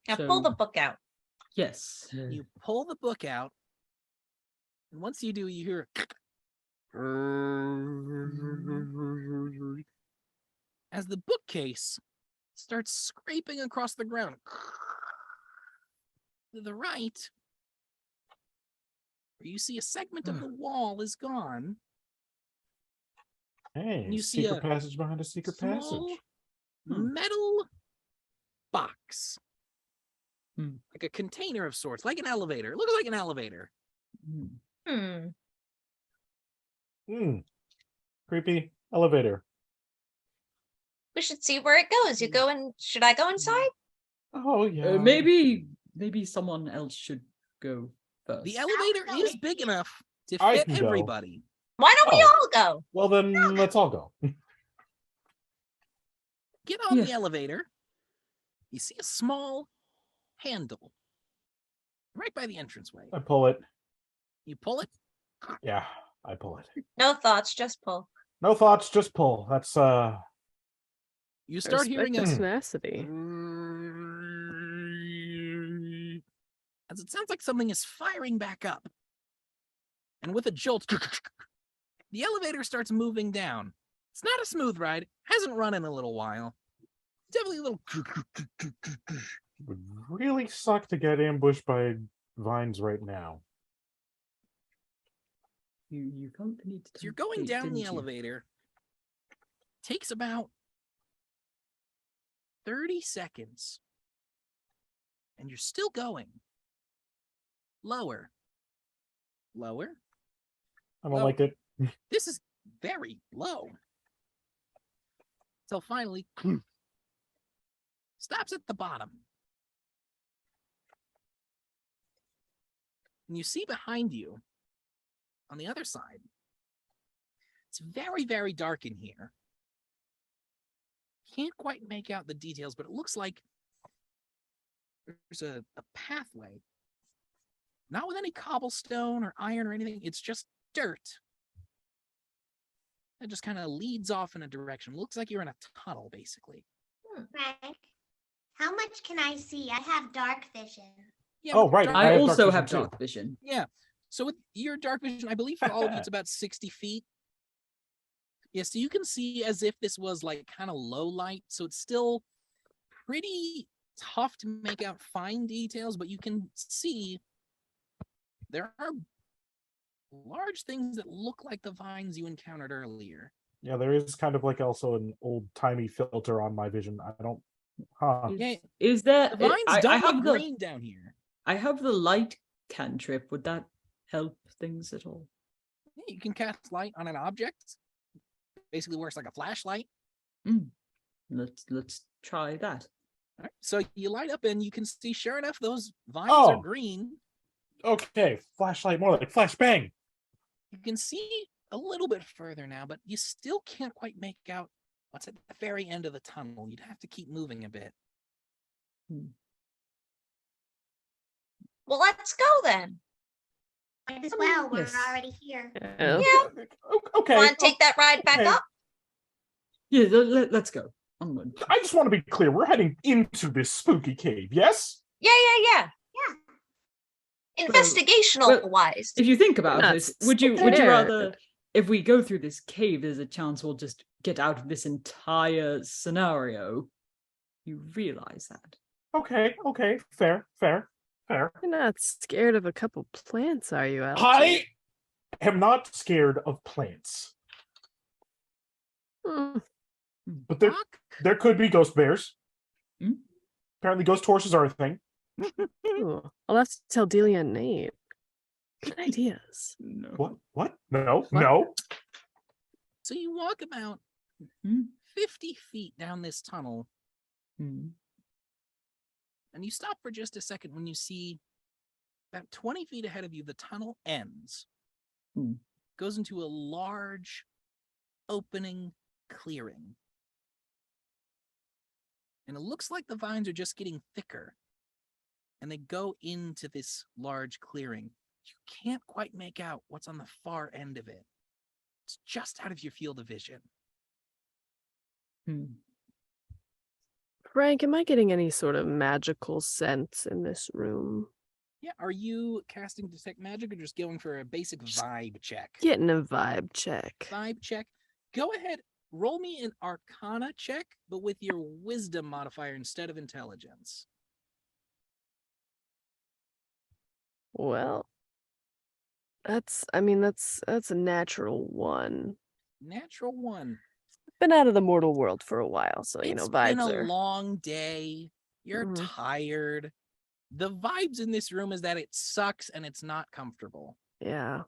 Now pull So- the book out. Yes. You pull the book out, and once you do, you hear as the bookcase starts scraping across the ground. To the right, where you see a segment of the wall is gone. Hey, You see secret a passage behind a secret Small passage. metal box. Hmm. Like a container of sorts, like an elevator. It looks like an elevator. Creepy elevator. We should see where it goes. You go in. Should I go inside? Oh yeah. Maybe someone else should go first. The elevator is big enough to I fit can go. everybody. Why don't we all go? Well then, let's all go. Get on the Yeah. elevator. You see a small handle right by the entranceway. I pull it. You pull it. Yeah, I pull it. No thoughts, just pull. No thoughts, just pull. That's You start hearing a tenacity. as it sounds like something is firing back up. And with a jolt, the elevator starts moving down. It's not a smooth ride. Hasn't run in a little while. Definitely a little. would really suck to get ambushed by vines right now. You accompanied. So you're going down the elevator. Takes about 30 seconds. And you're still going. Lower. Lower. I don't Oh. like it. This is very low. Till finally stops at the bottom. And you see behind you, on the other side, it's very, very dark in here. Can't quite make out the details, but it looks like there's a pathway. Not with any cobblestone or iron or anything. It's just dirt. It just kind of leads off in a direction. Looks like you're in a tunnel, basically. Frank, how much can I see? I have dark vision. Yeah, Oh, with right. dark- I have also dark have vision, too. dark vision. Yeah. So with your dark vision, I believe for all of you, it's about 60 feet. Yeah, so you can see as if this was like kind of low light. So it's still pretty tough to make out fine details, but you can see there are large things that look like the vines you encountered earlier. Yeah, there is kind of like also an old-timey filter on my vision. I don't huh. Yeah, Is there? the vines I don't have look the green down here. I have the light cantrip. Would that help things at all? Yeah, you can cast light on an object. Basically works like a flashlight. Let's try that. All right. So you light up and you can see, sure enough, those vines Oh. are green. Okay, flashlight, more like flashbang. You can see a little bit further now, but you still can't quite make out what's at the very end of the tunnel. You'd have to keep moving a bit. Well, let's go then. Might as well. We're yes. already here. Yeah. Okay. Want to take that ride back okay. up? Yeah, let's go. Onward. I just want to be clear. We're heading into this spooky cave, yes? Yeah. Investigational wise. If you think about Not it, would you scared. rather, if we go through this cave, there's a chance we'll just get out of this entire scenario. You realize that? Okay. Fair. You're not scared of a couple plants, are you, Algie? I am not scared of plants, Hmm. but there could be ghost bears. Hmm? Apparently, ghost horses are a thing. Ooh, I'll have to tell Delia and Nate. Good ideas. No. What? No, What? no. So you walk about Hmm? 50 feet down this tunnel, Hmm. and you stop for just a second when you see about 20 feet ahead of you, the tunnel ends. Hmm. Goes into a large opening clearing. And it looks like the vines are just getting thicker. And they go into this large clearing. You can't quite make out what's on the far end of it. It's just out of your field of vision. Hmm. Frank, am I getting any sort of magical sense in this room? Yeah, are you casting Detect Magic or just going for a basic vibe check? Getting a vibe check. Vibe check. Go ahead, roll me an Arcana check, but with your Wisdom modifier instead of Intelligence. Well, that's a natural one. Natural 1. Been out of the mortal world for a while, so It's vibes been a are. long day. You're Mhm. tired. The vibes in this room is that it sucks and it's not comfortable. Yeah.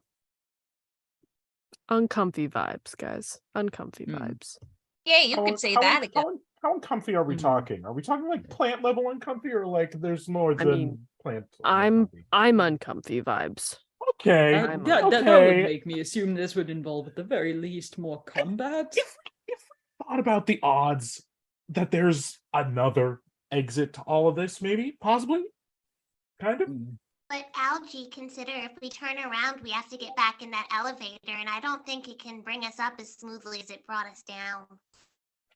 Uncomfy vibes, guys. Uncomfy Hmm. vibes. Yeah, you could say that again. How uncomfy are we Hmm. talking? Are we talking like plant level uncomfy, or like there's more than mean, plant? I'm uncomfy? uncomfy vibes. Okay. That, I'm that, that would okay. make me assume this would involve at the very least more combat. If we thought about the odds that there's another exit to all of this, maybe, possibly, kind of. Hmm. But Algie, consider if we turn around, we have to get back in that elevator, and I don't think it can bring us up as smoothly as it brought us down.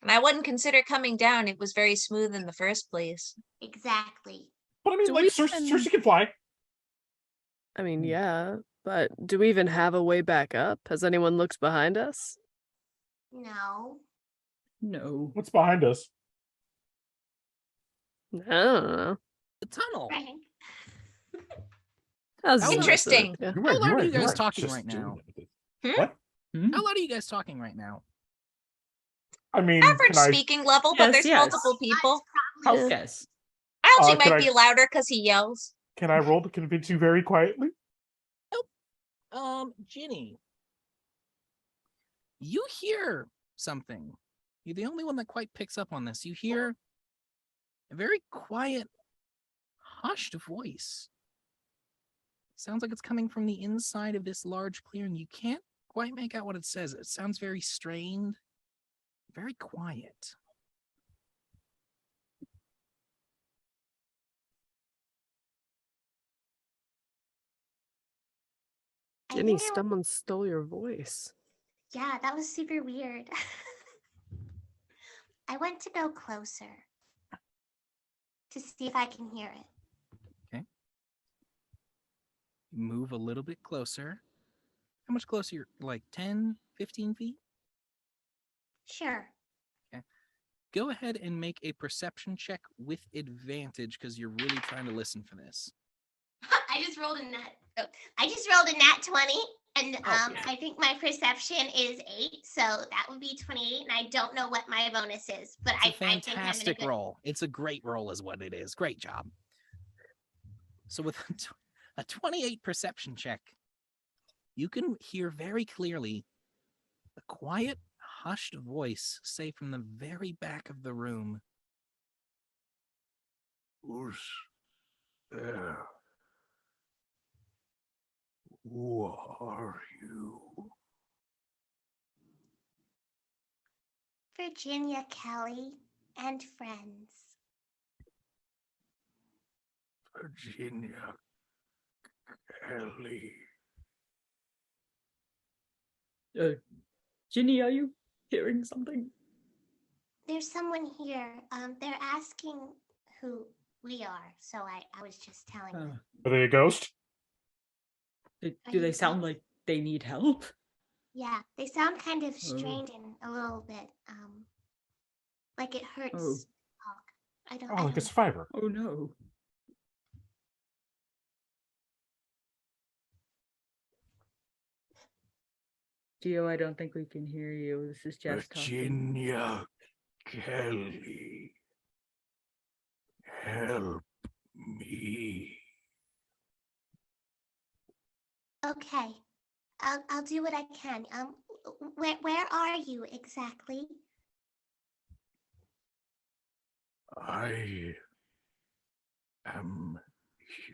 And I wouldn't consider coming down. It was very smooth in the first place. Exactly. But I mean, Do like we Circe even- can fly. I mean, yeah, but do we even have a way back up? Has anyone looked behind us? No. No. What's behind us? I don't know. The tunnel. Frank. That's How Interesting. Yeah. You're How right, loud you're are you right, you're guys right. talking Just right doing now? it. Hmm? What? Hmm? How loud are you guys talking right now? I mean, Average can I? speaking level, Yes, but there's yes. multiple people. Probably Yeah. Yes. Algie can might I- be louder because he yells. Can I roll to convince you very quietly? Ginny, you hear something. You're the only one that quite picks up on this. You hear a very quiet, hushed voice. Sounds like it's coming from the inside of this large clearing. You can't quite make out what it says. It sounds very strained, very quiet. I Jenny, think someone stole your voice. Yeah, that was super weird. I want to go closer to see if I can hear it. Move a little bit closer. How much closer? Like 10, 15 feet? Sure. Go ahead and make a perception check with advantage because you're really trying to listen for this. I just rolled a nat 20, and Oh, yeah. I think my perception is 8, so that would be 28, and I don't know what my bonus is, but It's a I think I'm in a fantastic good. roll. It's a great roll is what it is. Great job. So with a 28 perception check, you can hear very clearly a quiet, hushed voice say from the very back of the room, Who's there? Who are you? Virginia Kelly and friends. Virginia Kelly. Ginny, are you hearing something? There's someone here. They're asking who we are, so I was just telling them. Are they a ghost? Do they sound like they need help? Yeah, they sound kind of strained and a little bit, like it hurts to talk. I don't Like a survivor. Oh no. Gio, I don't think we can hear you. This is Jess talking. Virginia Kelly, help me. Okay, I'll do what I can. Where are you exactly? I am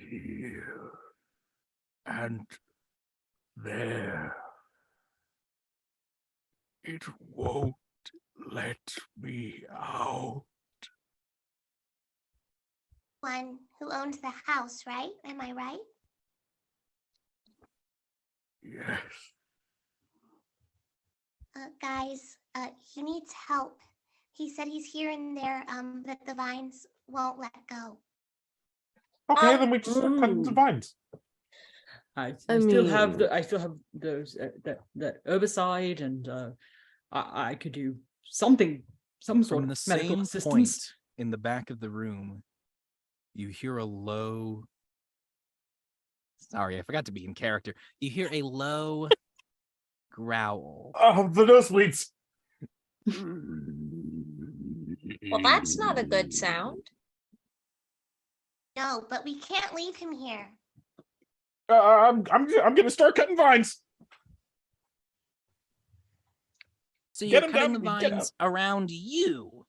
here and there. It won't let me out. One who owns the house, right? Am I right? Yes. Guys, he needs help. He said he's here and there, but the vines won't let go. Okay, then we just start cutting the vines. I still have those that herbicide, and I could do something, some sort From of the medical same assistance. point in the back of the room, you hear a low. Sorry, I forgot to be in character. You hear a low growl. Oh, the nosebleeds. Well, that's not a good sound. No, but we can't leave him here. I'm gonna start cutting vines. So Get you're him cutting the down, get vines around you.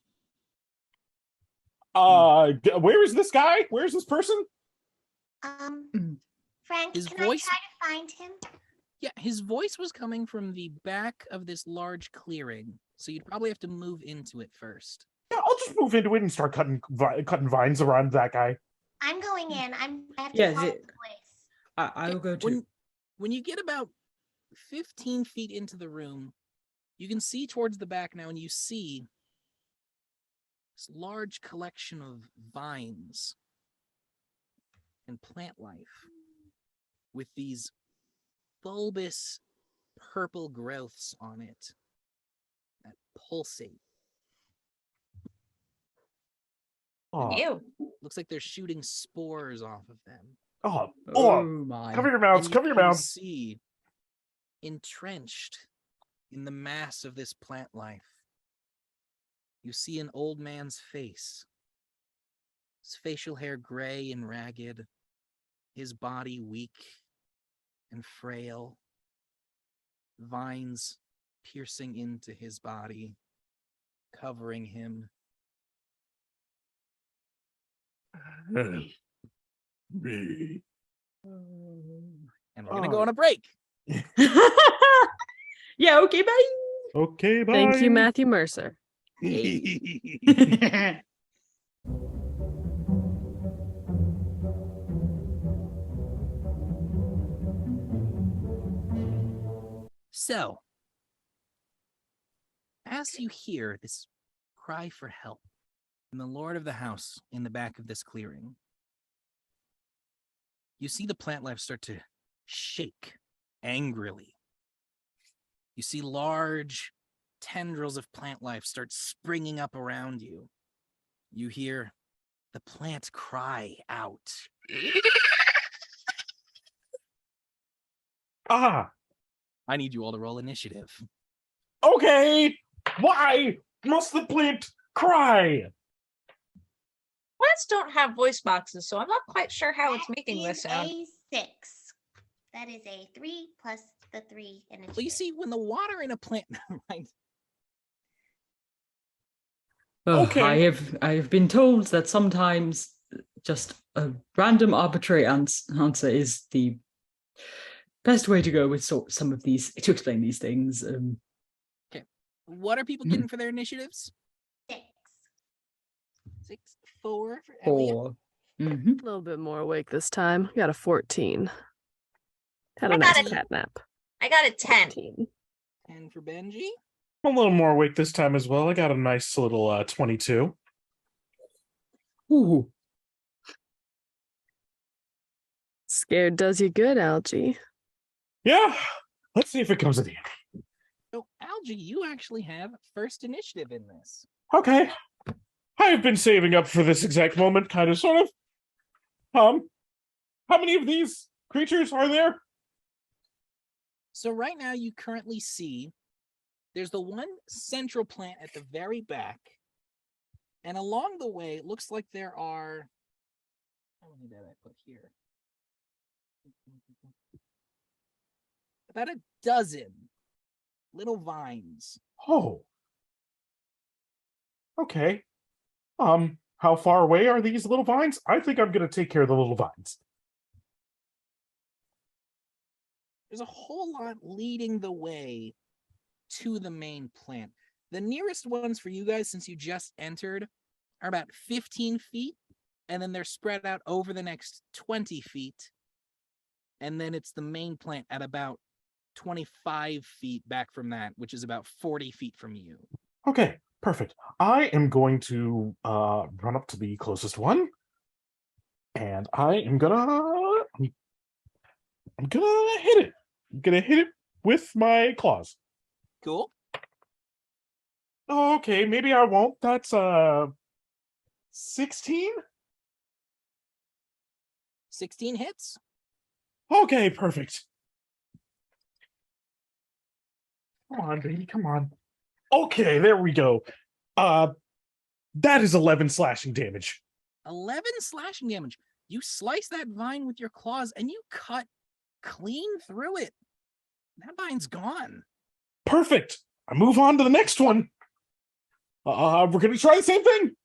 Where is this guy? Where's this person? Frank, His can voice- I try to find him? Yeah, his voice was coming from the back of this large clearing, so you'd probably have to move into it first. Yeah, I'll just move into it and start cutting vines around that guy. I'm going in. I have to Yeah, follow the voice. I will go too. When you get about 15 feet into the room, you can see towards the back now, and you see this large collection of vines and plant life with these bulbous purple growths on it that pulsate. Oh, Ew. Looks like they're shooting spores off of them. oh, My. cover your mouths, And cover your you mouths. see, entrenched in the mass of this plant life, you see an old man's face. His facial hair gray and ragged, his body weak and frail, vines piercing into his body, covering him. Help me. And we're gonna go on a break. Yeah, okay, bye. Okay, bye. Thank you, Matthew Mercer. So, as you hear this cry for help from the lord of the house in the back of this clearing, you see the plant life start to shake angrily. You see large tendrils of plant life start springing up around you. You hear the plant cry out. Ah, I need you all to roll initiative. okay. Why must the plant cry? Plants don't have voice boxes, so I'm not quite sure how it's making this sound. That is a 6. That is a 3 plus the 3 initiative. Well, you see, when the water in a plant, right? Oh, Okay. I have been told that sometimes just a random arbitrary answer is the best way to go with some of these to explain these things. What are people getting for their initiatives? 6. 6, 4 for Elliot. 4. A little bit more awake this time. Got a 14. Had a I nice got a- cat nap. I got a 10. 14. 10 for Benji. I'm a little more awake this time as well. I got a nice little 22. Ooh. Scared does you good, Algie. Yeah. Let's see if it comes at the end. So, Algie, you actually have first initiative in this. Okay. I've been saving up for this exact moment, kind of, sort of. How many of these creatures are there? So right now you currently see there's the one central plant at the very back. And along the way, it looks like there are, how many did I put here? About a dozen little vines. Oh. Okay. How far away are these little vines? I think I'm gonna take care of the little vines. There's a whole lot leading the way to the main plant. The nearest ones for you guys, since you just entered, are about 15 feet, and then they're spread out over the next 20 feet. And then it's the main plant at about 25 feet back from that, which is about 40 feet from you. Okay, perfect. I am going to run up to the closest one, and I'm gonna hit it. I'm gonna hit it with my claws. Cool. Okay, maybe I won't. That's 16. 16 hits. Okay, perfect. Come on, baby, come on. Okay, there we go. That is 11 slashing damage. 11 slashing damage. You slice that vine with your claws and you cut clean through it. That vine's gone. Perfect. I move on to the next one. We're gonna try the same thing.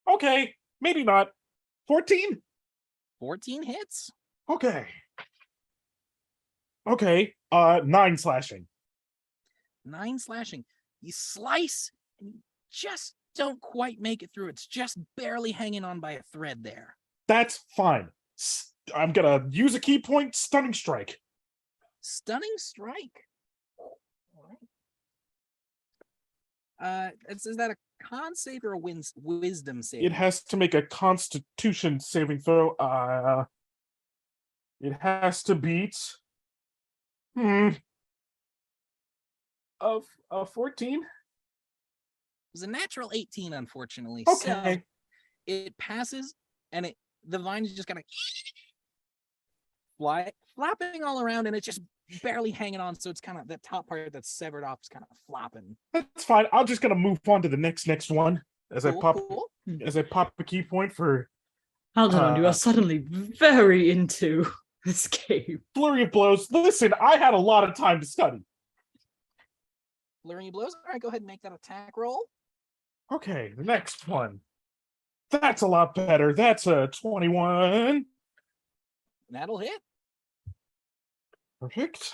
Okay, maybe not. 14? 14 hits. Okay. Okay, 9 slashing. 9 slashing. You slice and you just don't quite make it through. It's just barely hanging on by a thread there. That's fine. I'm gonna use a key point, stunning strike. Stunning strike. All right. Is that a con save or a wisdom save? It has to make a constitution saving throw. It has to beat of 14. It was a natural 18, unfortunately. Okay. So it passes, and the vine is just kind of flapping all around, and it's just barely hanging on. So it's kind of that top part that's severed off is kind of flopping. That's fine. I'm just gonna move on to the next one as Cool, I pop cool. a key point for Algernon, you are suddenly very into this game. flurry of blows. Listen, I had a lot of time to study. Flurry of blows. All right, go ahead and make that attack roll. Okay, the next one. That's a lot better. That's a 21. That'll hit. Perfect.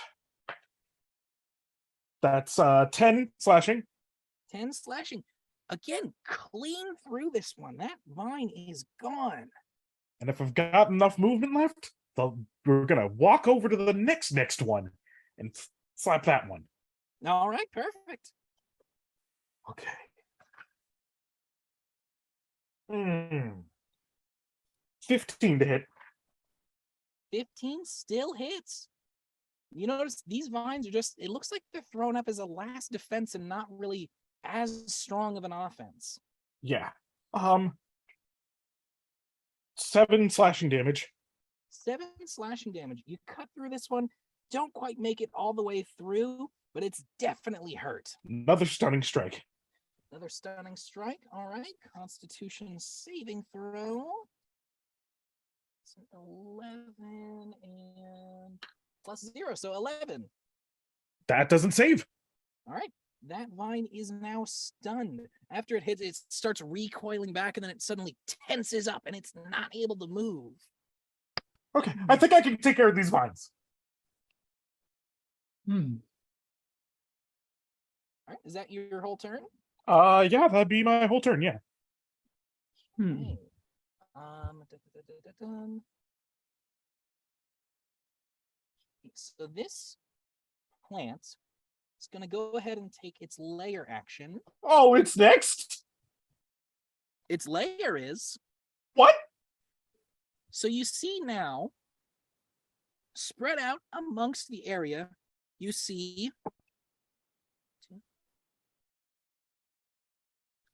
That's 10 slashing. 10 slashing. Again, clean through this one. That vine is gone. And if I've got enough movement left, we're gonna walk over to the next one and slap that one. All right, perfect. Okay. 15 to hit. 15 still hits. You notice these vines are just, it looks like they're thrown up as a last defense and not really as strong of an offense. Yeah. 7 slashing damage. 7 slashing damage. You cut through this one, don't quite make it all the way through, but it's definitely hurt. Another stunning strike. Another stunning strike. All right. Constitution saving throw. It's an 11 and plus 0, so 11. That doesn't save. All right. That vine is now stunned. After it hits, it starts recoiling back, and then it suddenly tenses up, and it's not able to move. Okay, I think I can take care of these vines. All right. Is that your whole turn? Yeah, that'd be my whole turn, yeah. Okay. So this plant is going to go ahead and take its layer action. Oh, it's next. Its layer is... What? So you see now, spread out amongst the area, you see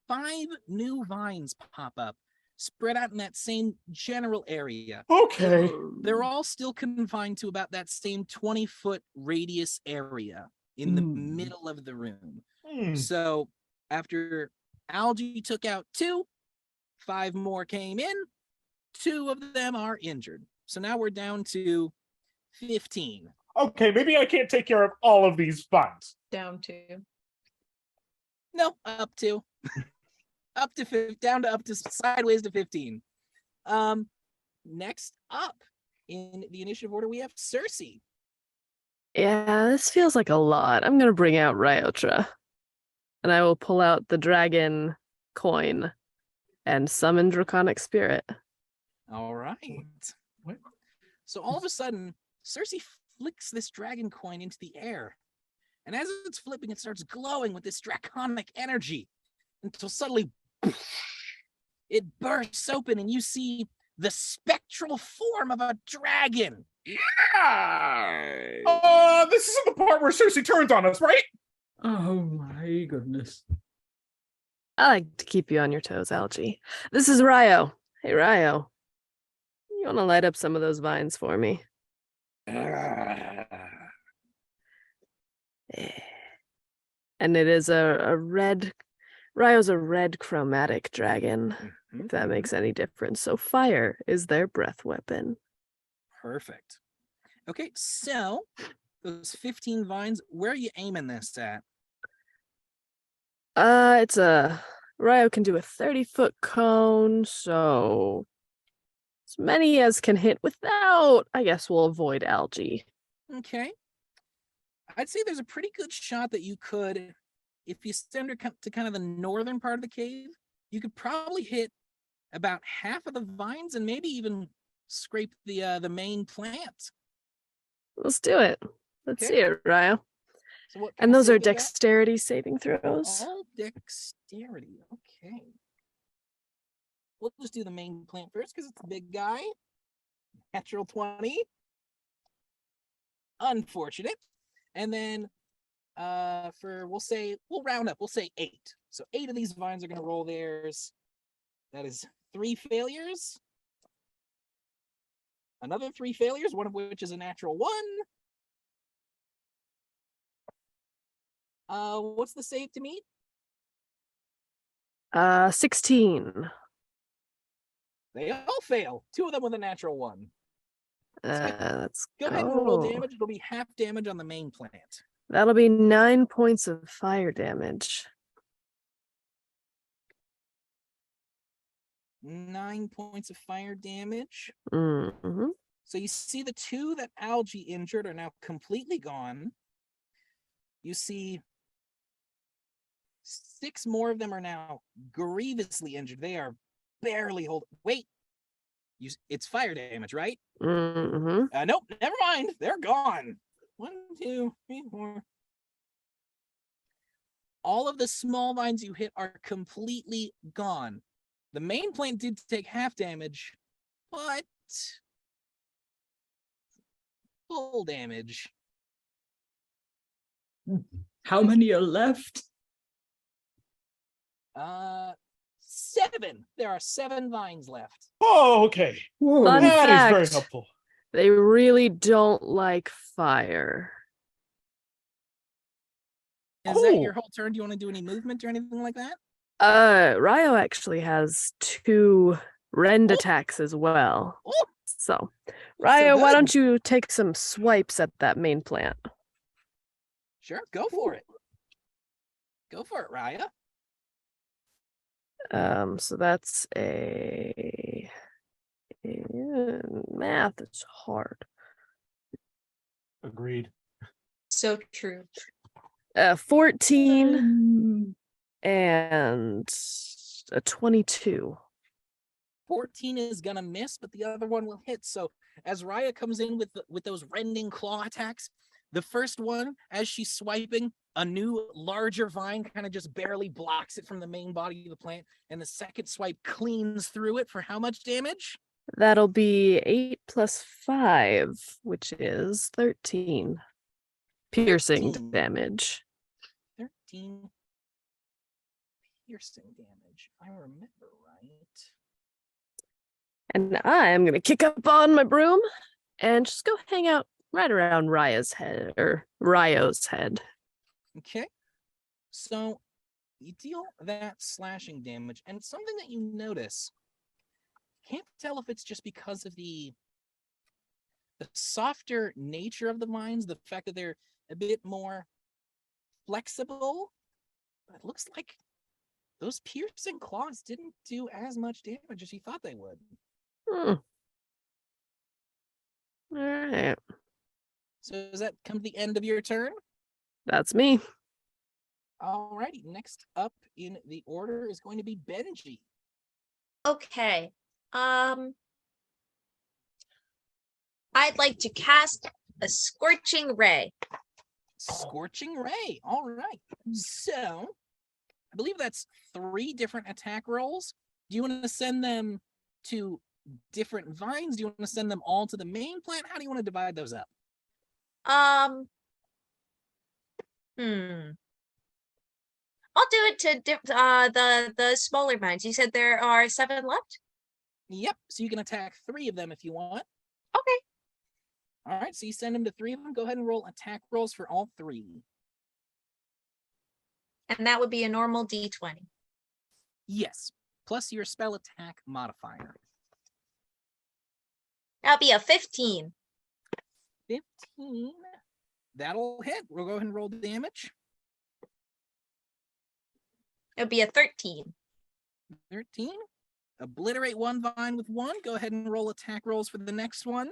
5 new vines pop up, spread out in that same general area. Okay. They're all still confined to about that same 20-foot radius area in the middle of the room. So after Algae took out 2, 5 more came in, 2 of them are injured. So now we're down to 15. Okay, maybe I can't take care of all of these vines. Down to. No, up to. Down to up to sideways to 15. Next up in the initiative order, we have Circe. Yeah, this feels like a lot. I'm gonna bring out Ryotra. And I will pull out the dragon coin and summon Draconic Spirit. All right. What? So all of a sudden, Circe flicks this dragon coin into the air. And as it's flipping, it starts glowing with this draconic energy until suddenly it bursts open and you see the spectral form of a dragon. This isn't the part where Circe turns on us, right? Oh my goodness. I like to keep you on your toes, Algae. This is Ryo. Hey, Ryo. You want to light up some of those vines for me? And it is a red... Ryo's a red chromatic dragon, if that makes any difference. So fire is their breath weapon. Perfect. Okay, so those 15 vines, where are you aiming this at? It's a... Ryo can do a 30-foot cone, so... as many as can hit without... I guess we'll avoid Algae. Okay. I'd say there's a pretty good shot that you could, if you stand to kind of the northern part of the cave, you could probably hit about half of the vines and maybe even scrape the main plant. Let's do it. Let's see it, Ryo. So what And those are save we got? dexterity saving throws. All dexterity. Okay. We'll just do the main plant first because it's a big guy. Natural 20. Unfortunate. And then we'll round up. We'll say 8. So 8 of these vines are going to roll theirs. That is 3 failures. Another 3 failures, one of which is a natural 1. What's the save to meet? 16. They all fail. 2 of them with a natural 1. Let's Go ahead and roll damage. It'll be half damage on the main plant. That'll be 9 points of fire damage. 9 points of fire damage. Mm-hmm. So you see the 2 that Algae injured are now completely gone. You see 6 more of them are now grievously injured. They are barely holding. Wait, it's fire damage, right? Mm-hmm. Nope, never mind. They're gone. 1, 2, 3, 4. All of the small vines you hit are completely gone. The main plant did take half damage, but full damage. How many are left? 7. There are 7 vines left. Oh, okay. Whoa. Fun That is very fact. helpful. They really don't like fire. Is Oh. that your whole turn? Do you want to do any movement or anything like that? Ryo actually has 2 rend attacks as well. Oh, So, so Ryo, why good. don't you take some swipes at that main plant? Sure, go for it. Go for it, Raya. So that's math is hard. Agreed. So true. 14 and a 22. 14 is gonna miss, but the other one will hit. So as Raya comes in with those rending claw attacks, the first one, as she's swiping, a new larger vine kind of just barely blocks it from the main body of the plant, and the second swipe cleans through it for how much damage? That'll be 8 plus 5, which is 13. Piercing 13. damage. 13 piercing damage. If I remember right. And I am going to kick up on my broom and just go hang out right around Raya's head, or Ryo's head. Okay. So you deal that slashing damage, and something that you notice, can't tell if it's just because of the softer nature of the vines, the fact that they're a bit more flexible, but it looks like those piercing claws didn't do as much damage as you thought they would. All right. So does that come to the end of your turn? That's me. Alrighty, next up in the order is going to be Benji. Okay. I'd like to cast a Scorching Ray. Scorching Ray. All right. So I believe that's 3 different attack rolls. Do you want to send them to different vines? Do you want to send them all to the main plant? How do you want to divide those up? I'll do it to the smaller vines. You said there are 7 left? Yep. So you can attack 3 of them if you want. Okay. All right. So you send them to 3 of them. Go ahead and roll attack rolls for all 3. And that would be a normal D20. Yes. Plus your spell attack modifier. That'll be a 15. 15. That'll hit. We'll go ahead and roll the damage. It'll be a 13. 13. Obliterate 1 vine with 1. Go ahead and roll attack rolls for the next one.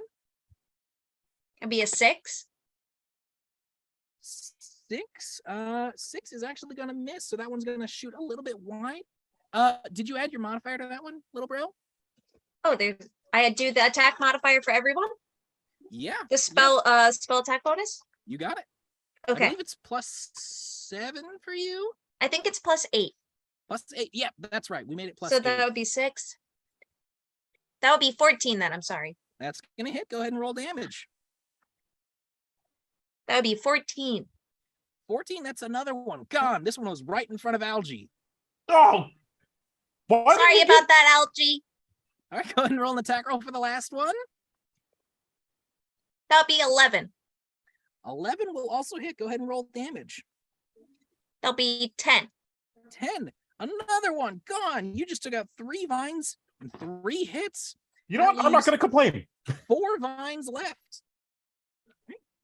It'll be a 6. 6. 6 is actually going to miss, so that one's going to shoot a little bit wide. Did you add your modifier to that one, little bro? Oh, I had do the attack modifier for everyone? Yeah. The spell spell attack bonus? You got it. Okay. I believe it's +7 for you. I think it's +8. +8. Yeah, that's right. We made it +8. So that would be 6. That would be 14 then, I'm sorry. That's going to hit. Go ahead and roll damage. That would be 14. 14, that's another one. Gone. This one was right in front of Algae. Oh! Why Sorry did you about that, Algae. All right, go ahead and roll an attack roll for the last one. That would be 11. 11 will also hit. Go ahead and roll damage. That'll be 10. 10. Another one. Gone. You just took out 3 vines and 3 hits. You know what? I'm not going to complain. 4 vines left.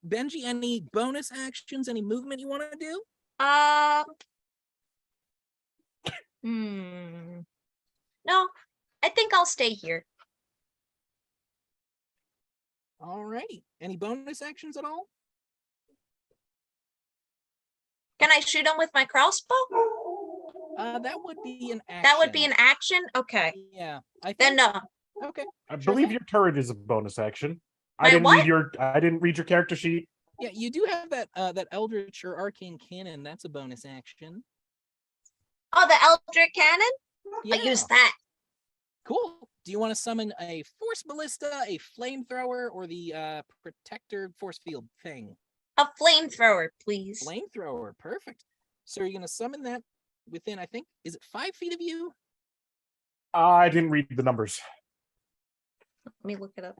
Benji, any bonus actions, any movement you want to do? No, I think I'll stay here. Alrighty. Any bonus actions at all? Can I shoot him with my crossbow? That would be an action. That would be an action? Okay. Yeah. I think... Then no. Okay. I Sure believe thing. your turret is a bonus action. My I didn't what? read your character sheet. Yeah, you do have that Eldritch or Arcane Cannon. That's a bonus action. Oh, the Eldritch Cannon? Yeah. I'll use that. Cool. Do you want to summon a Force Ballista, a Flamethrower, or the Protector Force Field thing? A flamethrower, please. Flamethrower. Perfect. So you're going to summon that within, I think, is it 5 feet of you? I didn't read the numbers. Let me look it up.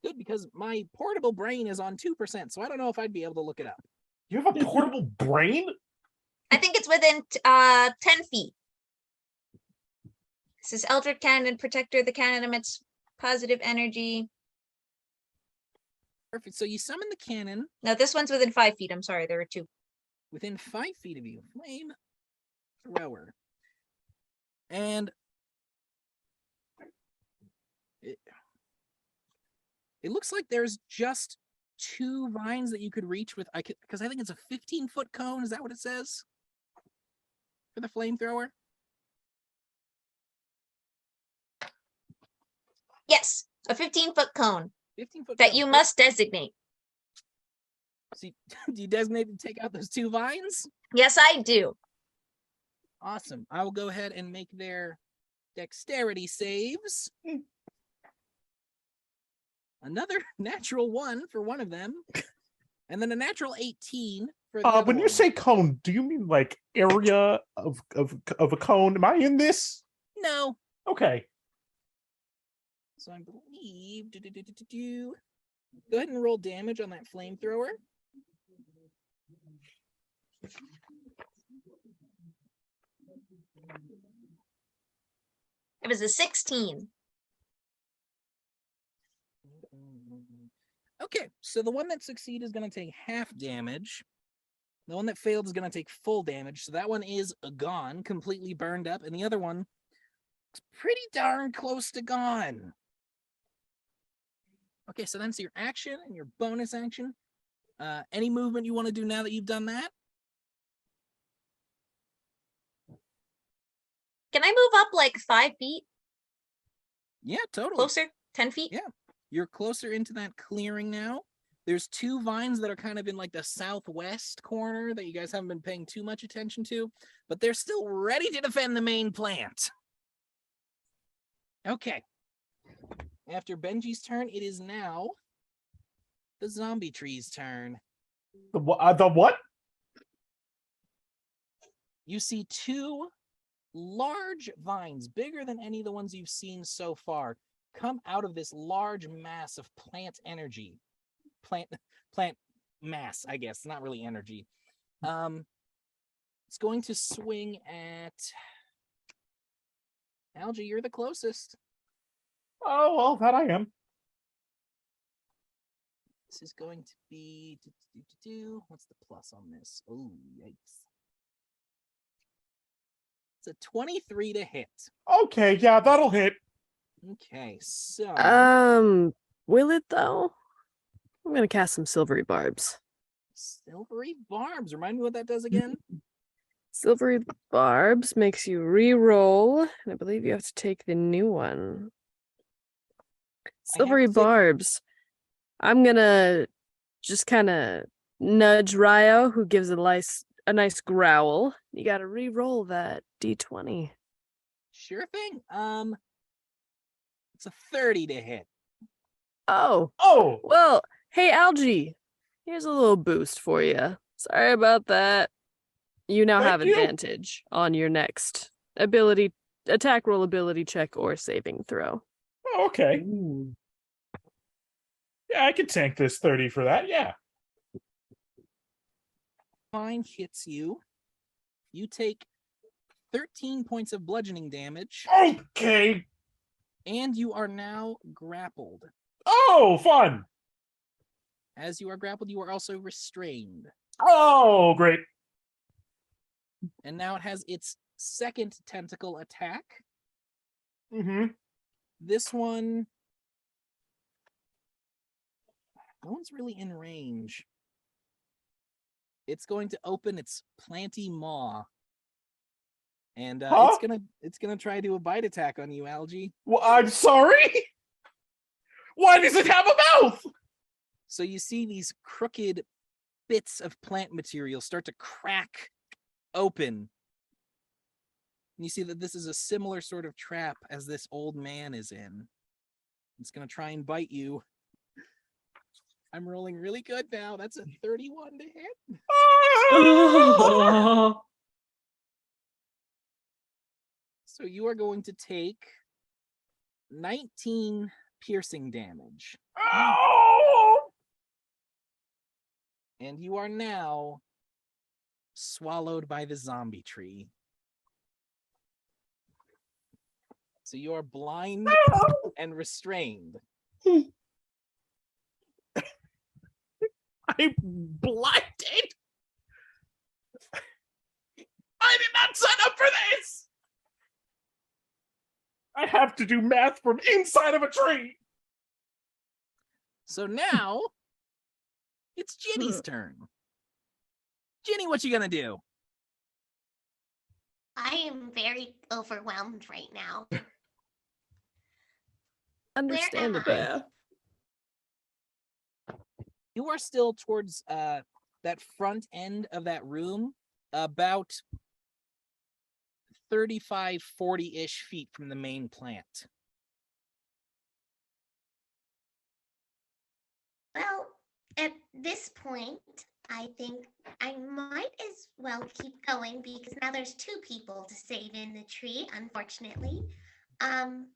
Good, because my portable brain is on 2%, so I don't know if I'd be able to look it up. You have a portable brain? I think it's within 10 feet. This is Eldritch Cannon, Protector. The cannon emits positive energy. Perfect. So you summon the cannon No, this one's within 5 feet. I'm sorry, there were 2. within 5 feet of you. Flamethrower. And it looks like there's just 2 vines that you could reach with, because I think it's a 15-foot cone. Is that what it says? For the flamethrower? Yes, a 15-foot cone 15-foot that cone. you must designate. So do you designate to take out those 2 vines? Yes, I do. Awesome. I will go ahead and make their dexterity saves. Another natural 1 for one of them, and then a natural 18 for the other When you one. say cone, do you mean like area of a cone? Am I in this? No. Okay. So I believe Go ahead and roll damage on that flamethrower. It was a 16. Okay, so the one that succeeded is going to take half damage. The one that failed is going to take full damage. So that one is gone, completely burned up, and the other one is pretty darn close to gone. Okay, so that's your action and your bonus action. Any movement you want to do now that you've done that? Can I move up like 5 feet? Yeah, totally. Closer? 10 feet? Yeah. You're closer into that clearing now. There's 2 vines that are kind of in like the southwest corner that you guys haven't been paying too much attention to, but they're still ready to defend the main plant. Okay. After Benji's turn, it is now the zombie tree's turn. The what? You see 2 large vines, bigger than any of the ones you've seen so far, come out of this large mass of plant energy. Plant mass, I guess, not really energy. It's going to swing at Algie. You're the closest. Oh, well, that I am. This is going to be what's the plus on this? Oh, yikes. It's a 23 to hit. Okay, yeah, that'll hit. Okay, so will it though? I'm gonna cast some silvery barbs. silvery barbs. Remind me what that does again. Silvery barbs makes you re-roll, and I believe you have to take the new one. Silvery to take- barbs. I'm gonna just kind of nudge Ryo, who gives a nice growl. You gotta re-roll that d20. Sure thing. It's a 30 to hit. Oh, Oh, well, hey Algie, here's a little boost for you. Sorry about that. You now Thank have you. advantage on your next attack roll ability check or saving throw. oh, okay. Yeah, I can tank this 30 for that. Yeah. Fine hits you. You take 13 points of bludgeoning damage, Okay. and you are now grappled. Oh, fun. As you are grappled, you are also restrained. Oh, great. And now it has its second tentacle attack. Mm-hmm. This one... No one's really in range. It's going to open its planty maw. And Huh? it's gonna try to do a bite attack on you, Algie. Well, I'm sorry. Why does it have a mouth? So you see these crooked bits of plant material start to crack open. And you see that this is a similar sort of trap as this old man is in. It's gonna try and bite you. I'm rolling really good now. That's a 31 to hit. So you are going to take 19 piercing damage. Oh! And you are now swallowed by the zombie tree. So you are blind and restrained. I'm blinded. I did not sign up for this. I have to do math from inside of a tree. So now it's Ginny's turn. Ginny, what you gonna do? I am very overwhelmed right now. Understandably. Yeah. You are still towards that front end of that room, about 35, 40-ish feet from the main plant. Well, at this point, I think I might as well keep going because now there's 2 people to save in the tree, unfortunately. And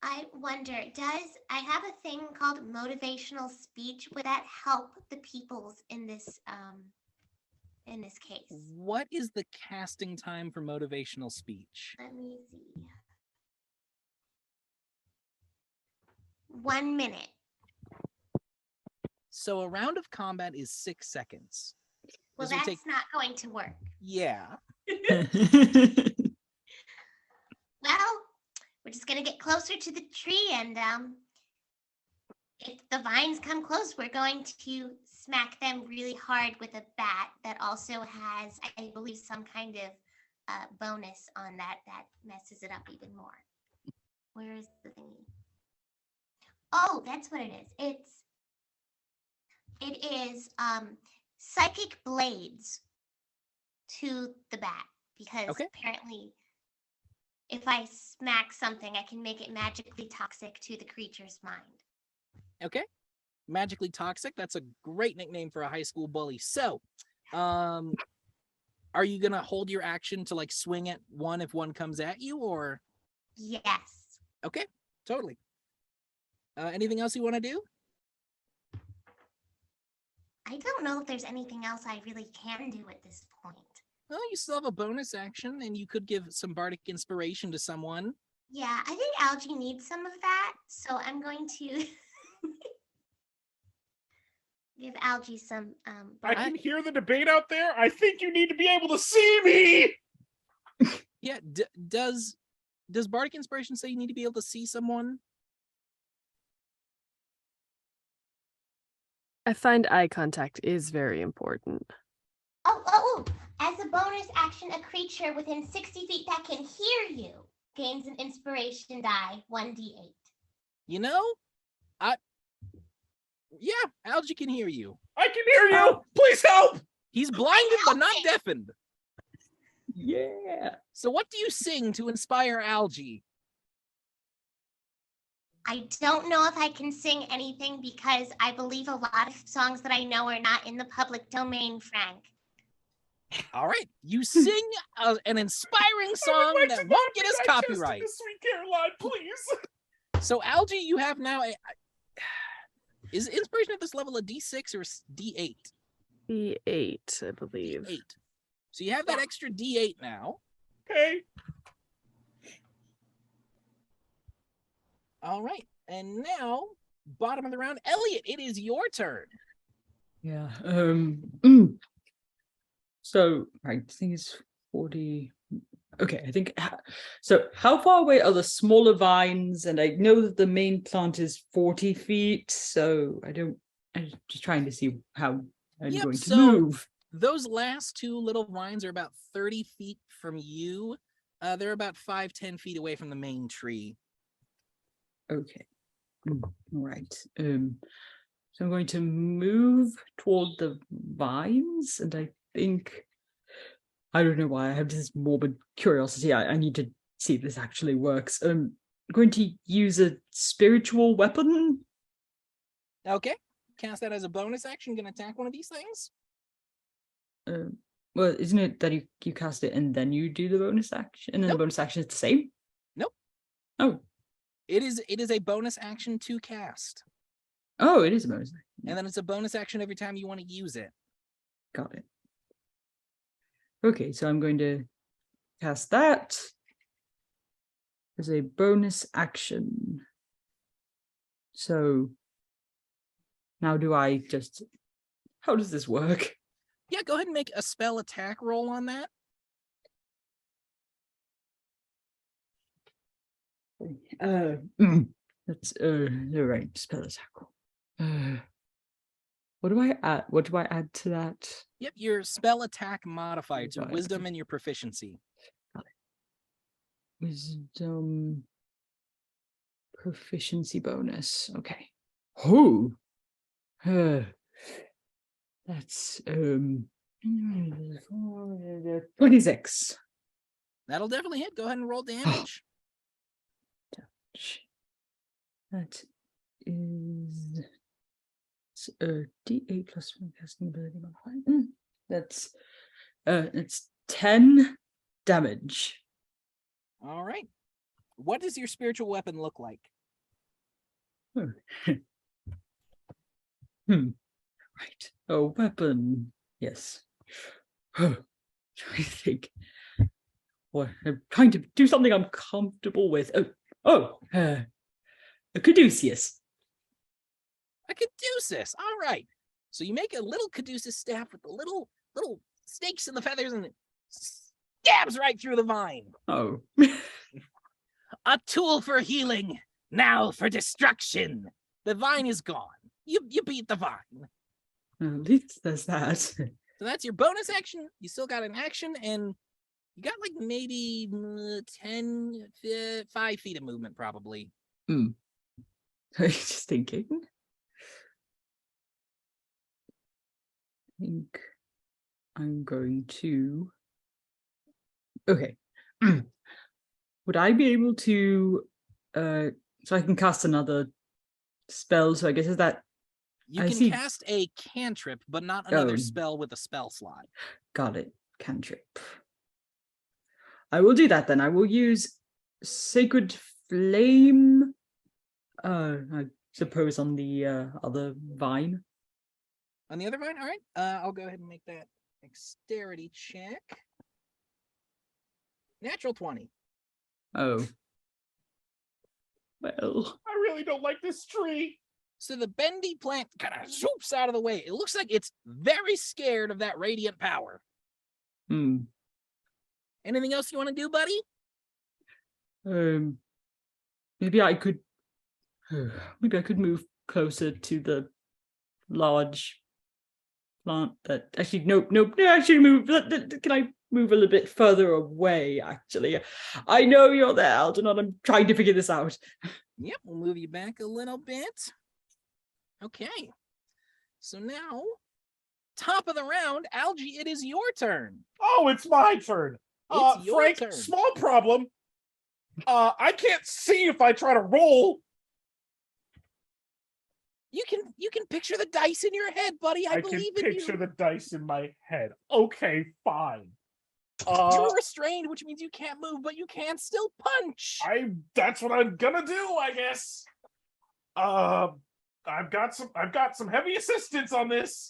I wonder, I have a thing called motivational speech? Would that help the peoples in this case? What is the casting time for motivational speech? Let me see. 1 minute. So a round of combat is 6 seconds. Well, This would that's not going to work. Yeah. Well, we're just gonna get closer to the tree, and if the vines come close, we're going to smack them really hard with a bat that also has, I believe, some kind of bonus on that messes it up even more. Where is the thingy? Oh, that's what it is. It is psychic blades to the bat, because Okay. apparently if I smack something, I can make it magically toxic to the creature's mind. Okay. Magically toxic. That's a great nickname for a high school bully. So, are you gonna hold your action to like swing at one if one comes at you, or? Yes. Okay, totally. Anything else you want to do? I don't know if there's anything else I really can do at this point. Well, you still have a bonus action, and you could give some bardic inspiration to someone. Yeah, I think Algie needs some of that, so I'm going to give Algie some. I can hear the debate out there. I think you need to be able to see me. Yeah. Does bardic inspiration say you need to be able to see someone? I find eye contact is very important. Oh! As a bonus action, a creature within 60 feet that can hear you gains an inspiration die, 1d8. You know, yeah, Algie can hear you. I can hear you. Please help. He's blinded but not deafened. Yeah. So what do you sing to inspire Algie? I don't know if I can sing anything because I believe a lot of songs that I know are not in the public domain, Frank. All right, you sing an inspiring song like that to won't get us digest copyright. the Sweet Caroline, please. So Algie, you have now is inspiration at this level a D6 or D8? D8, I believe. D8. So you have that extra D8 now. Okay. All right, and now bottom of the round, Elliot, it is your turn. Yeah. So right, I think it's 40. Okay, I think so. How far away are the smaller vines? And I know that the main plant is 40 feet. So I'm just trying to see how I'm going to move. Those last 2 little vines are about 30 feet from you. They're about 5-10 feet away from the main tree. Okay. All right. So I'm going to move toward the vines, and I don't know why I have this morbid curiosity. I need to see if this actually works. I'm going to use a spiritual weapon. Okay. Cast that as a bonus action. Gonna attack one of these things. Well, isn't it that you cast it and then you do the bonus action, and then the bonus action is the same? Nope. Oh. It is a bonus action to cast. Oh, it is a bonus action. And then it's a bonus action every time you want to use it. Got it. Okay, so I'm going to cast that as a bonus action. So now how does this work? Yeah, go ahead and make a spell attack roll on that. That's all right, spell attack roll. What do I add to that? Yep, your spell attack modifier to Got it. wisdom and your proficiency. Got it. Wisdom. proficiency bonus. Okay. Oh. That's 26. That'll definitely hit. Go ahead and roll damage. That is D8 plus 1 casting ability modifier. That's it's 10 damage. All right. What does your spiritual weapon look like? Right. A weapon. Yes. I think. Well, I'm trying to do something I'm comfortable with. A caduceus. A caduceus. All right. So you make a little caduceus staff with the little snakes and the feathers, and it stabs right through the vine. Oh. A tool for healing, now for destruction. The vine is gone. You beat the vine. At least there's that. So that's your bonus action. You still got an action, and you got like maybe 5 feet of movement, probably. I'm just thinking. I think I'm going to. Okay. Would I be able to? So I can cast another spell. So I guess is that. You can cast a cantrip, but not another spell with a spell slot. Got it. Cantrip. I will do that then. I will use Sacred Flame. I suppose on the other vine. On the other vine? All right. I'll go ahead and make that dexterity check. Natural 20. Oh. Well. I really don't like this tree. So the bendy plant kind of swoops out of the way. It looks like it's very scared of that radiant power. Anything else you want to do, buddy? Maybe I could move closer to the large plant that actually nope actually move. Can I move a little bit further away? Actually, I know you're there, Algernon. I'm trying to figure this out. Yep, we'll move you back a little bit. Okay, so now top of the round, Algie, it is your turn. Oh, it's my turn. It's your Frank, turn. small problem. I can't see if I try to roll. You can picture the dice in your head, buddy. I believe in you. I can picture the dice in my head. Okay, fine. You're restrained, which means you can't move, but you can still punch. That's what I'm gonna do, I guess. I've got some heavy assistance on this.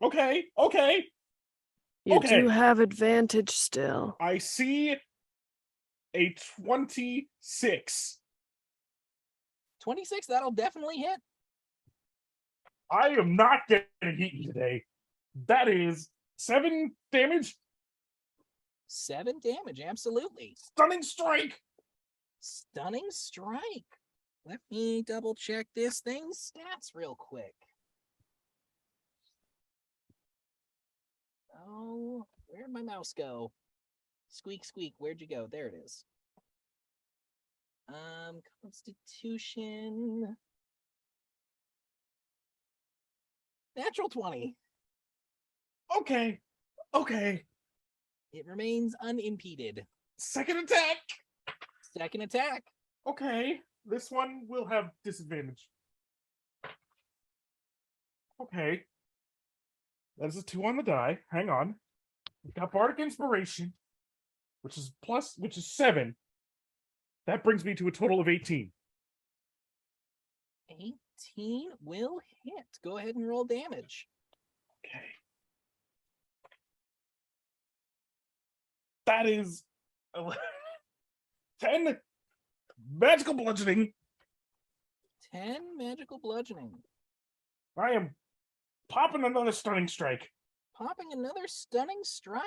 Okay. You do have advantage still. I see a 26. 26, that'll definitely hit. I am not getting eaten today. That is 7 damage. 7 damage, absolutely. Stunning strike. Stunning strike. Let me double check this thing's stats real quick. Oh, where'd my mouse go? Squeak, squeak, where'd you go? There it is. Constitution. Natural 20. Okay. It remains unimpeded. Second attack. Second attack. Okay. This one will have disadvantage. Okay. That is a 2 on the die. Hang on. We've got Bardic Inspiration, which is 7. That brings me to a total of 18. 18 will hit. Go ahead and roll damage. Okay. That is 10 magical bludgeoning. 10 magical bludgeoning. I am popping another stunning strike. Popping another stunning strike.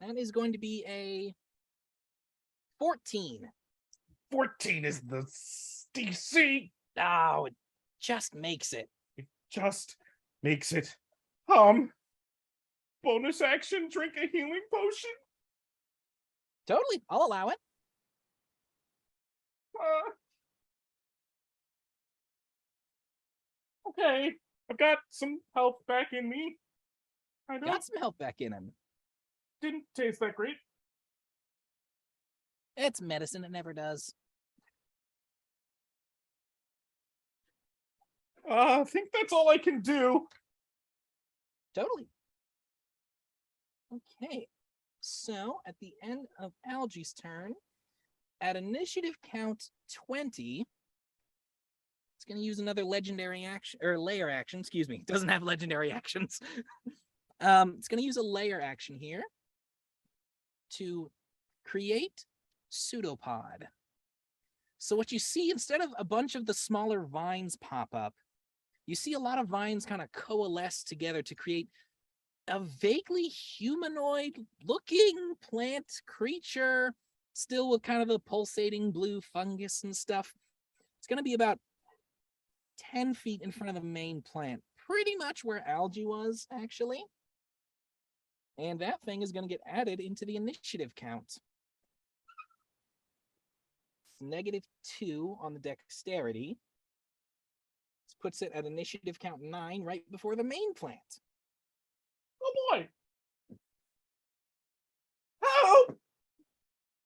That is going to be a 14. 14 is the DC. Oh, it just makes it. It just makes it. bonus action drink a healing potion? Totally, I'll allow it. Okay, I've got some health back in me. I don't Got some help back in him. didn't taste that great. It's medicine, it never does. I think that's all I can do. Totally. Okay, so at the end of Algae's turn, at initiative count 20, it's going to use another legendary action, or layer action, excuse me. It doesn't have legendary actions. It's going to use a layer action here to create pseudopod. So what you see, instead of a bunch of the smaller vines pop up, you see a lot of vines kind of coalesce together to create a vaguely humanoid-looking plant creature, still with kind of a pulsating blue fungus and stuff. It's going to be about 10 feet in front of the main plant, pretty much where Algae was, actually. And that thing is going to get added into the initiative count. It's -2 on the dexterity. This puts it at initiative count 9, right before the main plant. Oh boy! Help!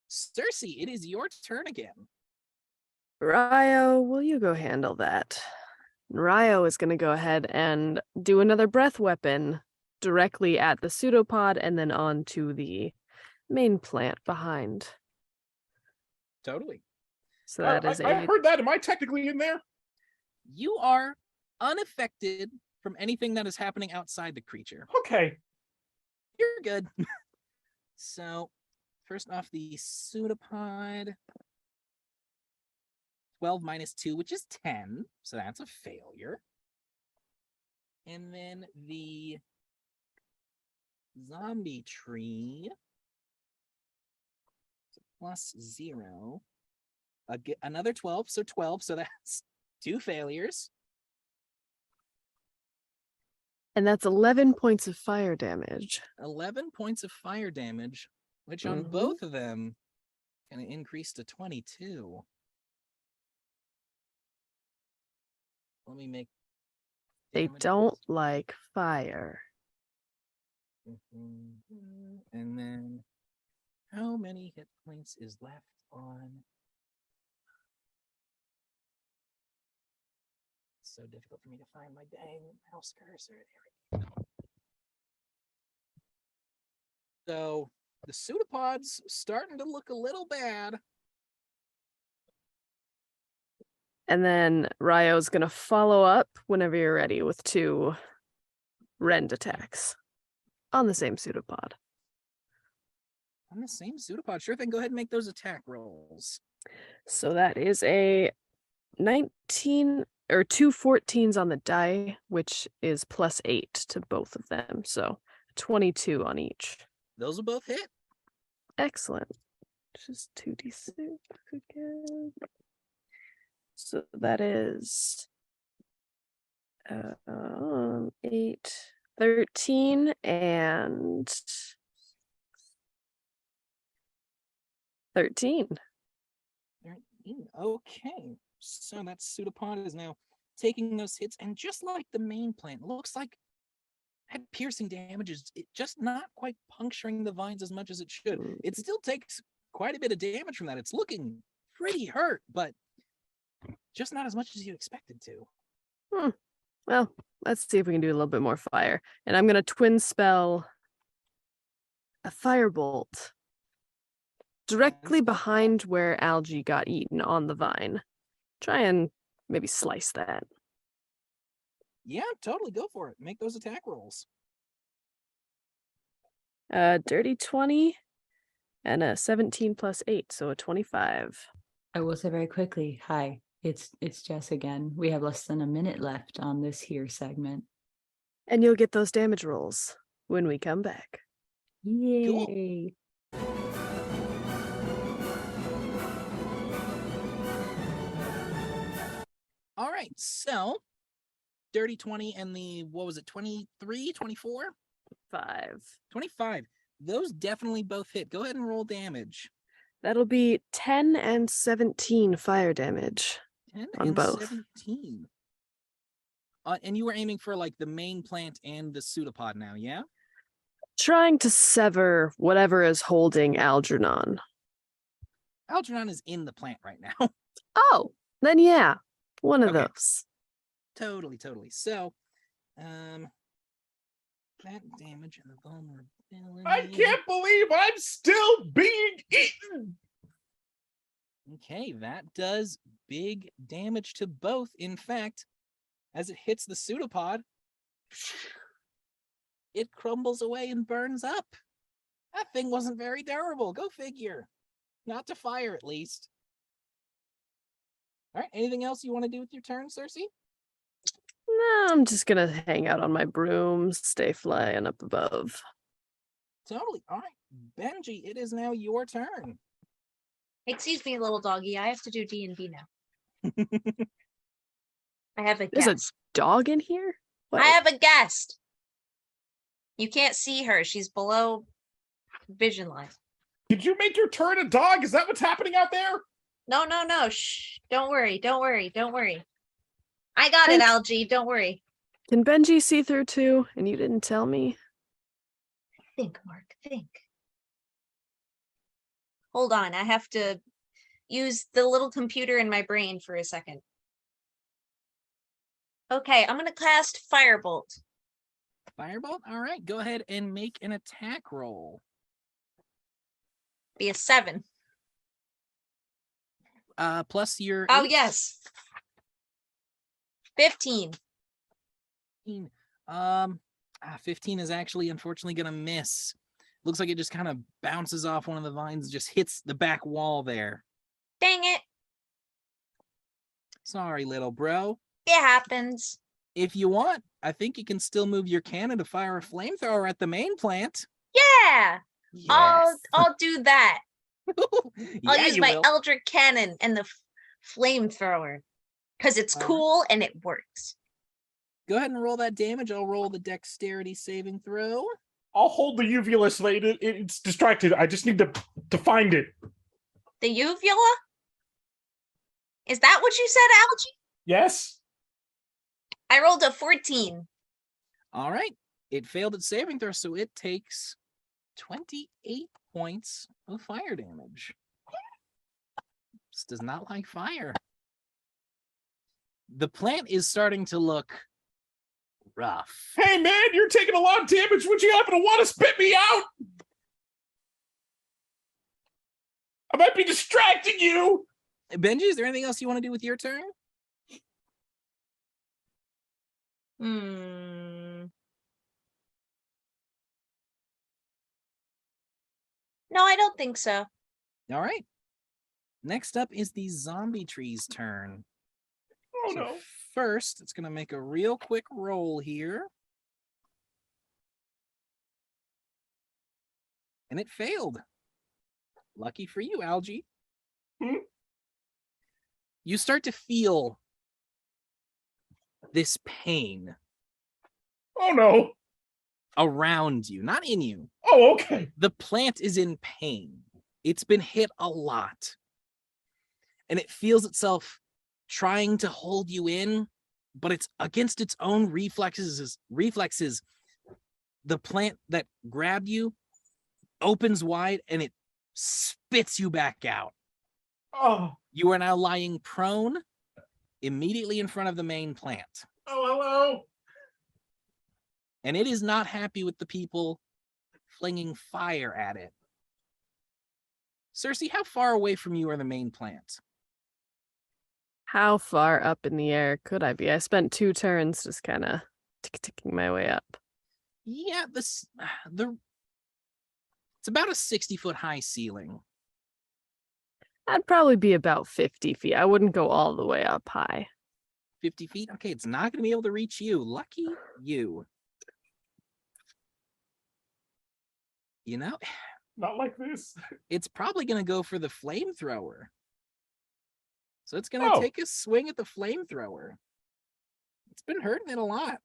Circe, it is your turn again. Ryo, will you go handle that? Ryo is going to go ahead and do another breath weapon directly at the pseudopod and then on to the main plant behind. Totally. So that is I heard that. Am I technically in there? You are unaffected from anything that is happening outside the creature. Okay. You're good. So, first off, the pseudopod. 12 minus 2, which is 10. So that's a failure. And then the zombie tree. +0. Another 12, so 12. So that's 2 failures. And that's 11 points of fire damage. 11 points of fire damage, which on both of them going to increase to 22. Let me make... They don't like fire. And then, how many hit points is left on... It's so difficult for me to find my dang mouse cursor. There we go. So, the pseudopod's starting to look a little bad. And then Ryo's going to follow up whenever you're ready with 2 rend attacks on the same pseudopod. On the same pseudopod. Sure thing. Go ahead and make those attack rolls. So that is a 19 or 2 14s on the die, which is +8 to both of them. So 22 on each. Those will both hit. Excellent. Just 2d6 again. So that is 8, 13, and 13. 13. Okay. So that pseudopod is now taking those hits, and just like the main plant, looks like had piercing damages. It just not quite puncturing the vines as much as it should. It still takes quite a bit of damage from that. It's looking pretty hurt, but just not as much as you expected to. Well, let's see if we can do a little bit more fire. And I'm going to twin spell a firebolt directly behind where Algae got eaten on the vine. Try and maybe slice that. Yeah, totally. Go for it. Make those attack rolls. Dirty 20 and a 17 + 8, so a 25. I will say very quickly, hi, it's Jess again. We have less than a minute left on this here segment. And you'll get those damage rolls when we come back. Yay! Cool. All right, so Dirty 20 and the, what was it, 23, 24 25. 25. Those definitely both hit. Go ahead and roll damage. That'll be 10 and 17 fire damage 10 on and both. 17. And you were aiming for like the main plant and the pseudopod now, yeah? Trying to sever whatever is holding Algernon. Algernon is in the plant right now. Oh, then yeah, one of Okay. those. Totally. So, that damage and the vulnerability. I can't believe I'm still being eaten. Okay, that does big damage to both. In fact, as it hits the pseudopod, it crumbles away and burns up. That thing wasn't very durable. Go figure. Not to fire, at least. All right, anything else you want to do with your turn, Circe? No, I'm just gonna hang out on my broom, stay flying up above. Totally. All right, Benji, it is now your turn. Excuse me, little doggy. I have to do D&D now. I have a There's a guest. dog in here? What? I have a guest. You can't see her. She's below vision line. Did you make your turn a dog? Is that what's happening out there? No. Shh. Don't worry. I got it, Thanks. Algie. Don't worry. Can Benji see through too? And you didn't tell me? Think, Mark. Think. Hold on. I have to use the little computer in my brain for a second. Okay, I'm going to cast Firebolt. Firebolt? All right, go ahead and make an attack roll. Be a 7. Plus your... Oh, 8. yes. 15. 15. 15 is actually unfortunately gonna miss. Looks like it just kind of bounces off one of the vines, just hits the back wall there. Dang it. Sorry, little bro. It happens. If you want, I think you can still move your cannon to fire a flamethrower at the main plant. Yeah. Yes. I'll do that. I'll Yeah, use you my will. Eldritch Cannon and the flamethrower. Because it's All right. cool and it works. Go ahead and roll that damage. I'll roll the dexterity saving throw. I'll hold the uvula slate. It's distracted. I just need to find it. The uvula? Is that what you said, Algie? Yes? I rolled a 14. All right. It failed its saving throw, so it takes 28 points of fire damage. This does not like fire. The plant is starting to look rough. Hey, man, you're taking a lot of damage. Would you happen to want to spit me out? I might be distracting you. Benji, is there anything else you want to do with your turn? No, I don't think so. All right. Next up is the zombie tree's turn. Oh, So no. first, it's going to make a real quick roll here. And it failed. Lucky for you, Algie. You start to feel this pain Oh, no. around you, not in you. Oh, okay. The plant is in pain. It's been hit a lot. And it feels itself trying to hold you in, but it's against its own reflexes. The plant that grabbed you opens wide and it spits you back out. Oh, You are now lying prone immediately in front of the main plant. oh, hello. And it is not happy with the people flinging fire at it. Circe, how far away from you are the main plant? How far up in the air could I be? I spent 2 turns just kind of ticking my way up. Yeah, it's about a 60-foot high ceiling. I'd probably be about 50 feet. I wouldn't go all the way up high. 50 feet? Okay, it's not going to be able to reach you. Lucky you. You know, Not like this. it's probably going to go for the flamethrower. So it's going to take a swing at the flamethrower. It's been hurting it a lot.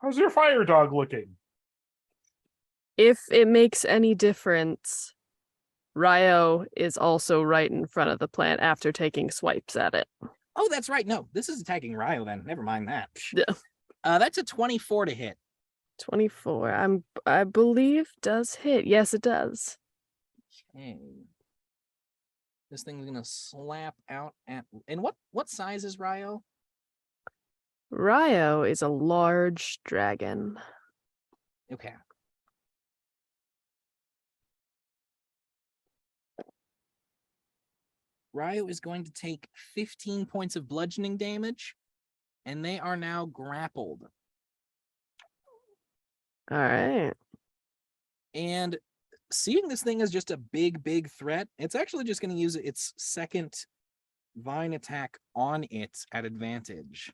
How's your fire dog looking? If it makes any difference, Ryo is also right in front of the plant after taking swipes at it. Oh, that's right. No, this is attacking Ryo then. Never mind that. Yeah. That's a 24 to hit. 24. I believe does hit. Yes, it does. Okay. This thing's gonna slap out at. And what size is Ryo? Ryo is a large dragon. Okay. Ryo is going to take 15 points of bludgeoning damage, and they are now grappled. All right. And seeing this thing as just a big threat, it's actually just going to use its second vine attack on it at advantage.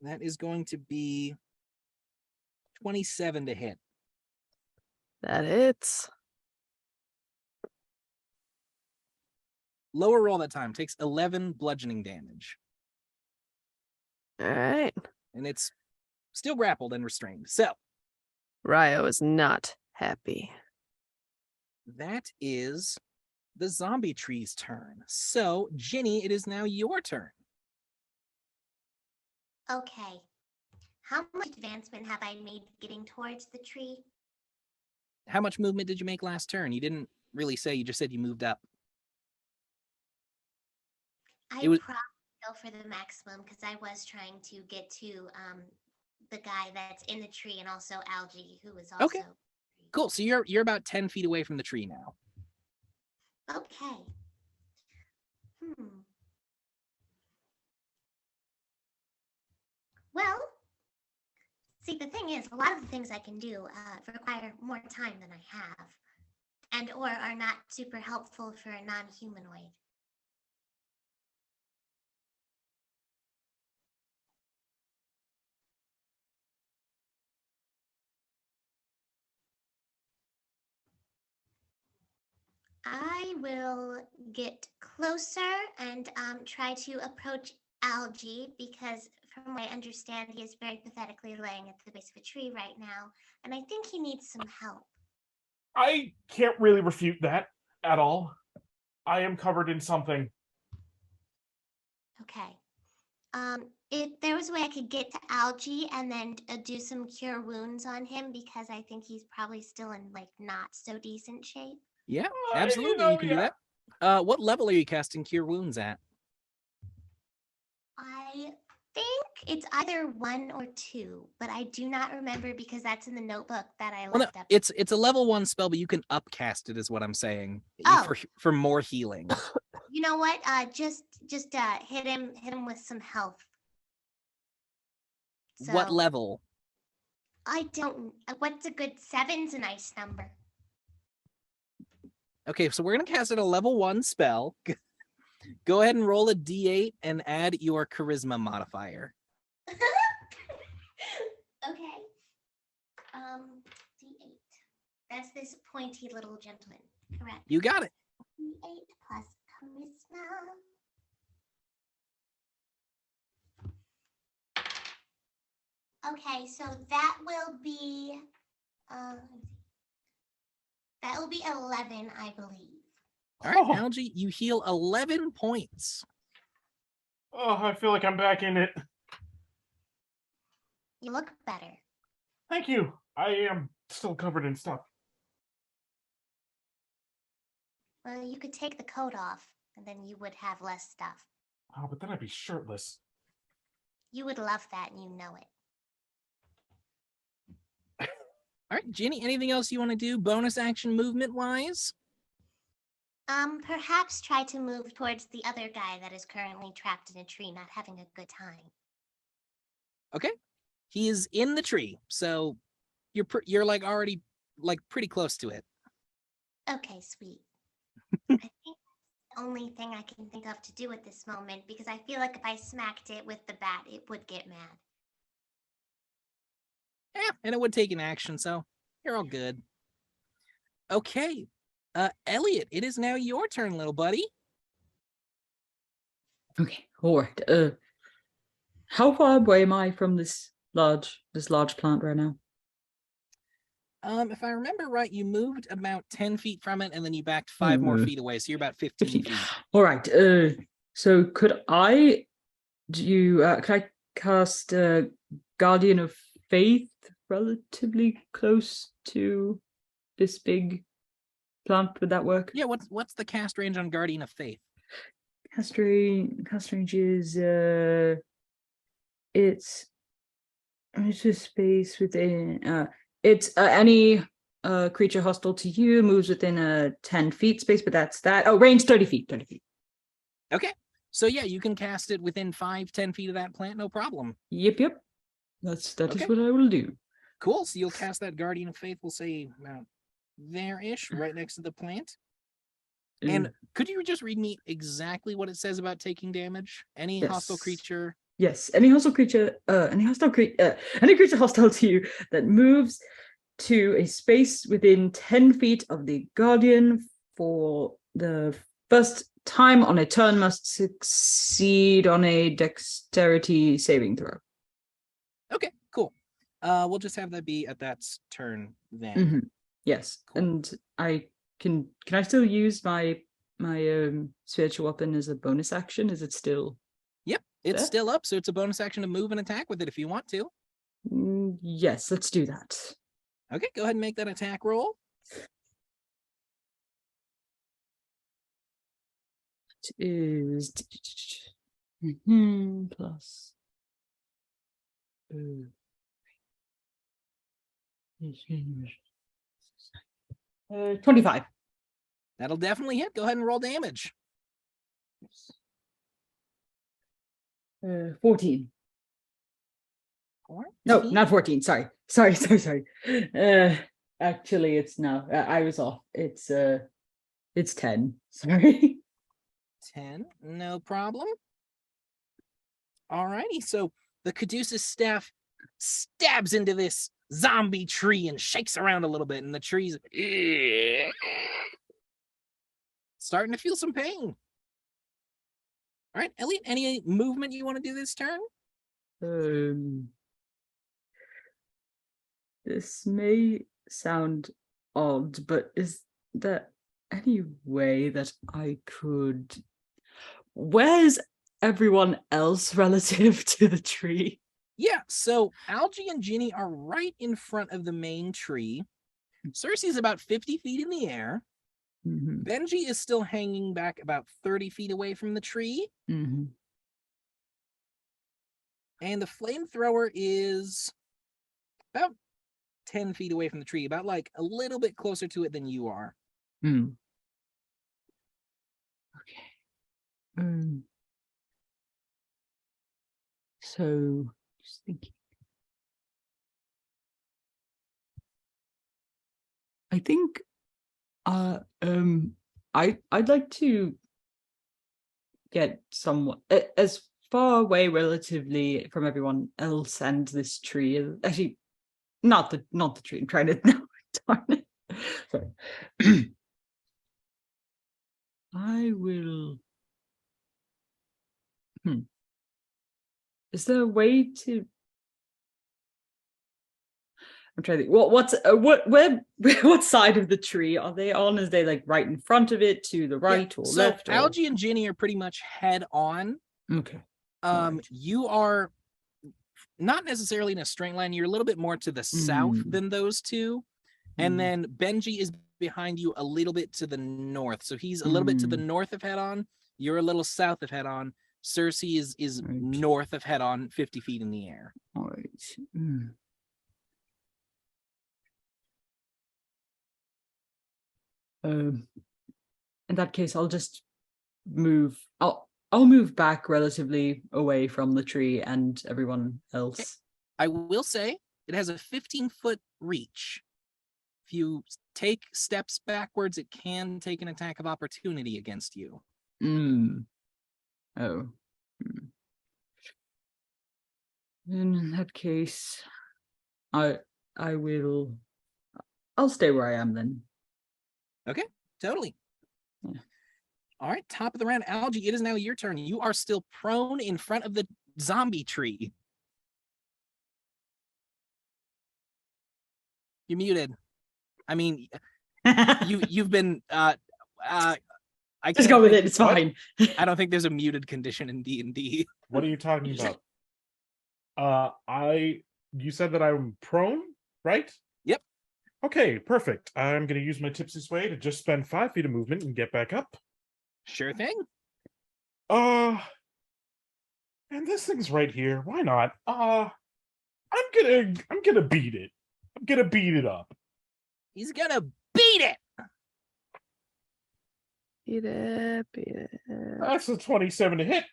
That is going to be 27 to hit. That hits. Lower roll that time. Takes 11 bludgeoning damage. All right. And it's still grappled and restrained. So Ryo is not happy. that is the zombie tree's turn. So, Ginny, it is now your turn. Okay. How much advancement have I made getting towards the tree? How much movement did you make last turn? You didn't really say, you just said you moved up. I It was- probably go for the maximum because I was trying to get to the guy that's in the tree and also Algae, who is also. Okay. Cool. So you're about 10 feet away from the tree now. Okay. Well, see, the thing is, a lot of the things I can do require more time than I have, and or are not super helpful for a non-humanoid. I will get closer and try to approach Algae because from what I understand, he is very pathetically laying at the base of a tree right now, and I think he needs some help. I can't really refute that at all. I am covered in something. Okay. If there was a way I could get to Algae and then do some cure wounds on him because I think he's probably still in like not so decent shape. Yeah, absolutely. You can do that. What level are you casting Cure Wounds at? I think it's either 1 or 2, but I do not remember because that's in the notebook that I Well, no, left up. it's a level 1 spell, but you can upcast it, is what I'm saying. Oh. For more healing. You know what? Just hit him with some health. What So, level? I don't. What's a good 7's a nice number. Okay, so we're gonna cast it a level 1 spell. Go ahead and roll a d8 and add your charisma modifier. Okay. D8. That's this pointy little gentleman, correct? You got it. D8 plus charisma. Okay, so that will be that will be 11, I believe. All right, Oh. Algae, you heal 11 points. Oh, I feel like I'm back in it. You look better. Thank you. I am still covered in stuff. Well, you could take the coat off, and then you would have less stuff. Oh, but then I'd be shirtless. You would love that, and you know it. All right, Ginny, anything else you want to do bonus action movement wise? Perhaps try to move towards the other guy that is currently trapped in a tree, not having a good time. Okay. He is in the tree, so you're like already like pretty close to it. Okay, sweet. I think that's the only thing I can think of to do at this moment, because I feel like if I smacked it with the bat, it would get mad. Yeah, and it would take an action, so you're all good. Okay. Elliot, it is now your turn, little buddy. Okay, all right. How far away am I from this large plant right now? If I remember right, you moved about 10 feet from it, and then you backed 5 more feet away, so you're about 15 feet. All right. So could I cast Guardian of Faith relatively close to this big plant? Would that work? Yeah, what's the cast range on Guardian of Faith? Cast range is it's a space within it's any creature hostile to you moves within a 10 feet space, but that's that. Oh, range 30 feet. Okay. So yeah, you can cast it within 5-10 feet of that plant, no problem. Yep. That is Okay. what I will do. Cool. So you'll cast that Guardian of Faith, we'll say about there-ish, right next to the plant. And could you just read me exactly what it says about taking damage? Any hostile creature? Yes, any creature hostile to you that moves to a space within 10 feet of the Guardian for the first time on a turn must succeed on a dexterity saving throw. Okay, cool. We'll just have that be at that turn then. Yes, Cool. and I can I still use my spiritual weapon as a bonus action? Is it still? Yep, it's there? still up, so it's a bonus action to move and attack with it if you want to. Yes, let's do that. Okay, go ahead and make that attack roll. It is plus 25. That'll definitely hit. Go ahead and roll damage. 14. 14? No, not 14. Sorry. Actually, it's no. I was off. It's 10. Sorry. 10, no problem. Alrighty, so the Caduceus staff stabs into this zombie tree and shakes around a little bit, and the tree's starting to feel some pain. All right, Elliot, any movement you want to do this turn? This may sound odd, but is there any way that I could... Where's everyone else relative to the tree? Yeah, so Algie and Ginny are right in front of the main tree. Circe is about 50 feet in the air. Benji is still hanging back about 30 feet away from the tree. And the flamethrower is about 10 feet away from the tree, about like a little bit closer to it than you are. Okay. So, just thinking. I think I'd like to get somewhat as far away relatively from everyone else and this tree. Actually, not the tree. I'm trying to darn it. Sorry. I will. Is there a way to? I'm trying to think. What side of the tree are they on? Is they like right in front of it, to the right or left? Algie and Ginny are pretty much head on. Okay. Right. You are not necessarily in a straight line. You're a little bit more to the south than those two. And then Benji is behind you a little bit to the north. So he's a little bit to the north of head on. You're a little south of head on. Circe is right. North of head on, 50 feet in the air. All right. In that case, I'll just move. I'll move back relatively away from the tree and everyone else. Okay. I will say it has a 15-foot reach. If you take steps backwards, it can take an attack of opportunity against you. Oh. In that case, I'll stay where I am then. Okay, totally. Yeah. All right, top of the round, Algae. It is now your turn. You are still prone in front of the zombie tree. You're muted. I mean, you've been I Just can't go with think- it. It's what? fine. I don't think there's a muted condition in D&D. What are you talking about? You said that I'm prone, right? Yep. Okay, perfect. I'm gonna use my tipsy sway to just spend 5 feet of movement and get back up. Sure thing. And this thing's right here. Why not? I'm gonna beat it. I'm gonna beat it up. He's gonna beat it. Beat it, beat it. That's a 27 to hit.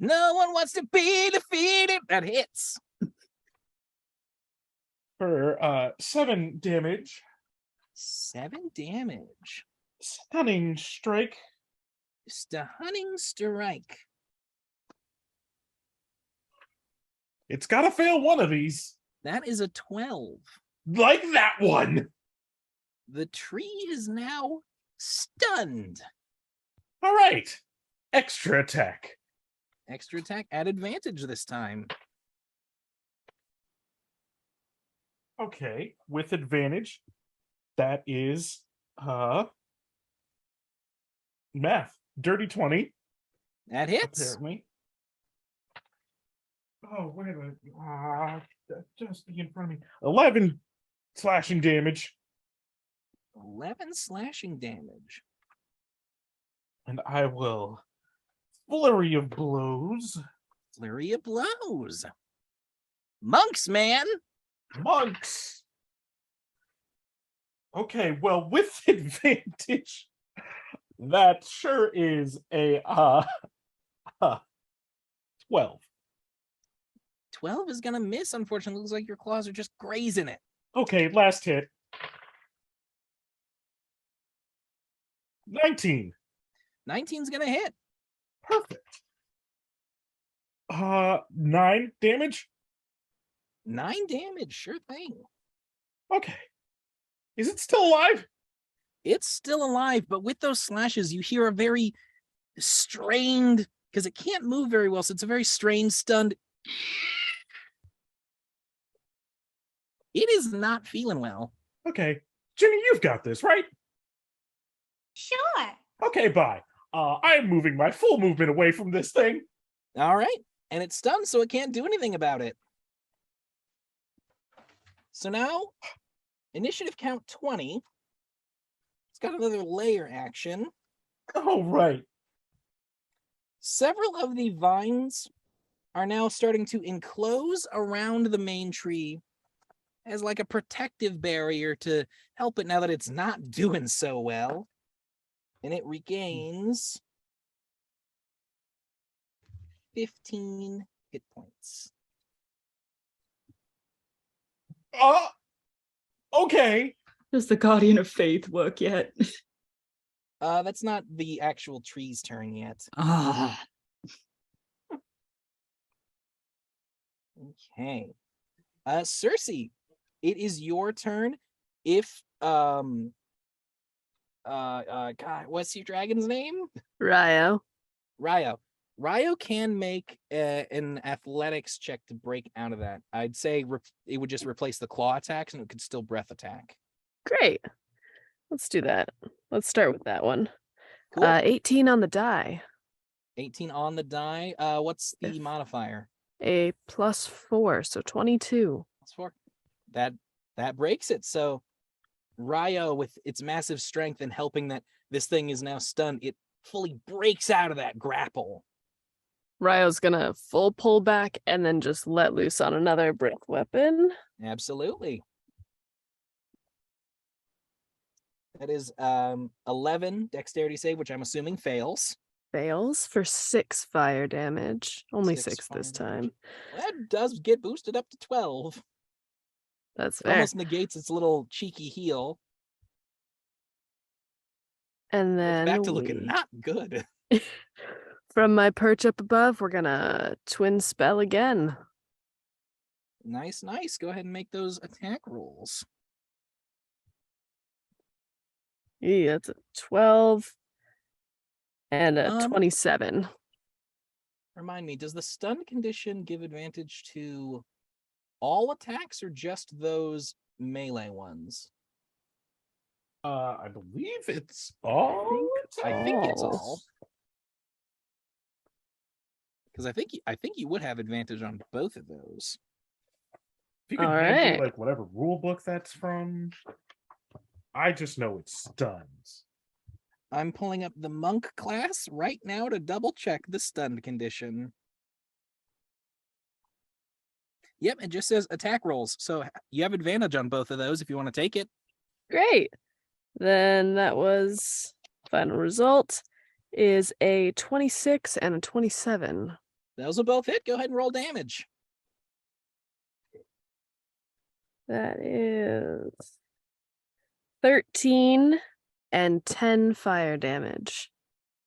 No one wants to be defeated. That hits. For 7 damage. 7 damage. Stunning strike. Stunning strike. It's gotta fail one of these. That is a 12. Like that one. The tree is now stunned. All right. Extra attack. Extra attack at advantage this time. Okay, with advantage. That is math. Dirty 20. That hits. Apparently. Oh, wait a minute. Just be in front of me. 11 slashing damage. 11 slashing damage. And I will flurry of blows. Flurry of blows. Monks, man. Monks. Okay, well, with advantage, that sure is a 12. 12 is gonna miss, unfortunately. Looks like your claws are just grazing it. Okay, last hit. 19. 19's gonna hit. Perfect. 9 damage. 9 damage, sure thing. Okay. Is it still alive? It's still alive, but with those slashes, you hear a very strained, because it can't move very well, so it's a very strained, stunned. It is not feeling well. Okay. Ginny, you've got this, right? Sure. Okay, bye. I'm moving my full movement away from this thing. All right. And it's stunned, so it can't do anything about it. So now, initiative count 20. It's got another layer action. Oh, right. Several of the vines are now starting to enclose around the main tree as like a protective barrier to help it now that it's not doing so well. And it regains 15 hit points. Okay. Does the Guardian of Faith work yet? That's not the actual tree's turn yet. Ah. Okay. Circe, it is your turn. If God, what's your dragon's name? Ryo. Ryo can make an athletics check to break out of that. I'd say it would just replace the claw attacks and it could still breath attack. Great. Let's do that. Let's start with that one. Cool. 18 on the die. 18 on the die. What's the If- modifier? A +4, so 22. That's 4. That breaks it. So Ryo, with its massive strength and helping that this thing is now stunned, it fully breaks out of that grapple. Ryo's gonna full pull back and then just let loose on another breath weapon. Absolutely. That is 11 dexterity save, which I'm assuming fails. Fails for 6 fire damage. Only 6 6 fire this damage. time. Well, that does get boosted up to 12. That's It fair. almost negates its little cheeky heal. And It's then back to looking not good. from my perch up above, we're gonna twin spell again. Nice, nice. Go ahead and make those attack rolls. Yeah, that's a 12 And a Um, 27. Remind me, does the stun condition give advantage to all attacks or just those melee ones? I believe it's all. I think it's all. all. Because I think you would have advantage on both of those. If you can All hand me right. like whatever rule book that's from, I just know it stuns. I'm pulling up the monk class right now to double check the stunned condition. Yep, it just says attack rolls. So you have advantage on both of those if you want to take it. Great. Then that was final result is a 26 and a 27. Those will both hit. Go ahead and roll damage. That is 13 and 10 fire damage.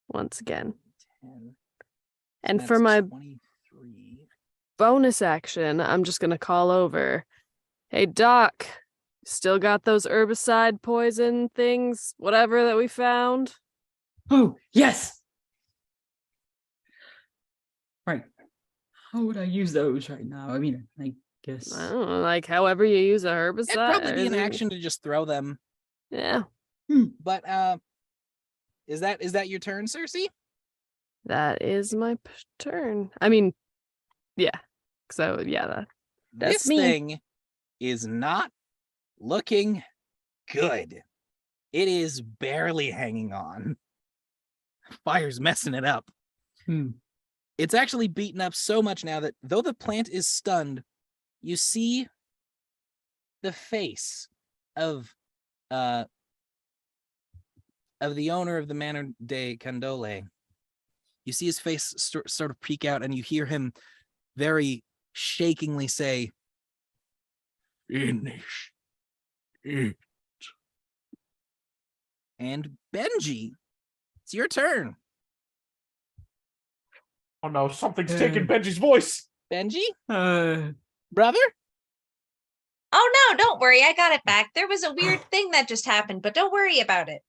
Once again. 10. And So for that's my 23. bonus action, I'm just gonna call over. Hey Doc, still got those herbicide poison things, whatever that we found? Oh, yes. Right. How would I use those right now? I mean, I guess. I don't know, like however you use a herbicide. It'd probably be an or- action to just throw them. Yeah, But is that your turn, Circe? that is my turn. I mean, yeah. So yeah, that's This me. thing is not looking good. It is barely hanging on. Fire's messing it up. Hmm. It's actually beaten up so much now that though the plant is stunned, you see the face of the owner of the Manor de Candole. You see his face sort of peek out, and you hear him very shakingly say, Finish it. and Benji, it's your turn. Oh no, something's taking Benji's voice. Benji, Uh, brother? Oh no, don't worry. I got it back. There was a weird thing that just happened, but don't worry about it.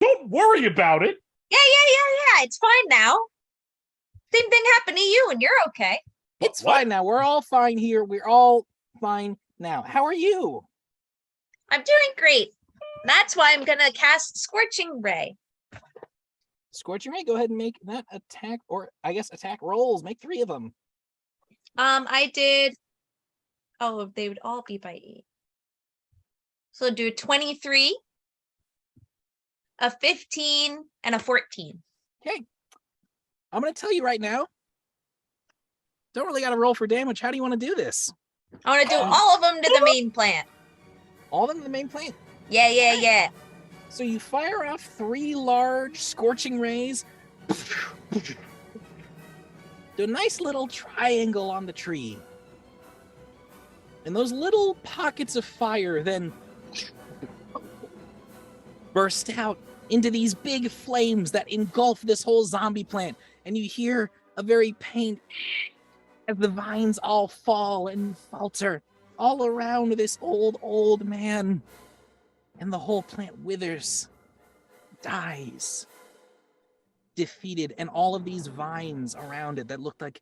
Don't worry about it. Yeah. It's fine now. Same thing happened to you, and you're okay. It's What? fine now. We're all fine here. We're all fine now. How are you? I'm doing great. That's why I'm gonna cast Scorching Ray. Scorching Ray, go ahead and make that attack, or I guess attack rolls. Make 3 of them. I did. Oh, they would all be by 8. So do 23, a 15, and a 14. Okay. I'm going to tell you right now. Don't really got to roll for damage. How do you want to do this? I want to do all of them to the main plant. All of them to the main plant. Yeah. So you fire off 3 large scorching rays. Do a nice little triangle on the tree. And those little pockets of fire then burst out into these big flames that engulf this whole zombie plant. And you hear a very pained as the vines all fall and falter all around this old man. And the whole plant withers, dies, defeated. And all of these vines around it that looked like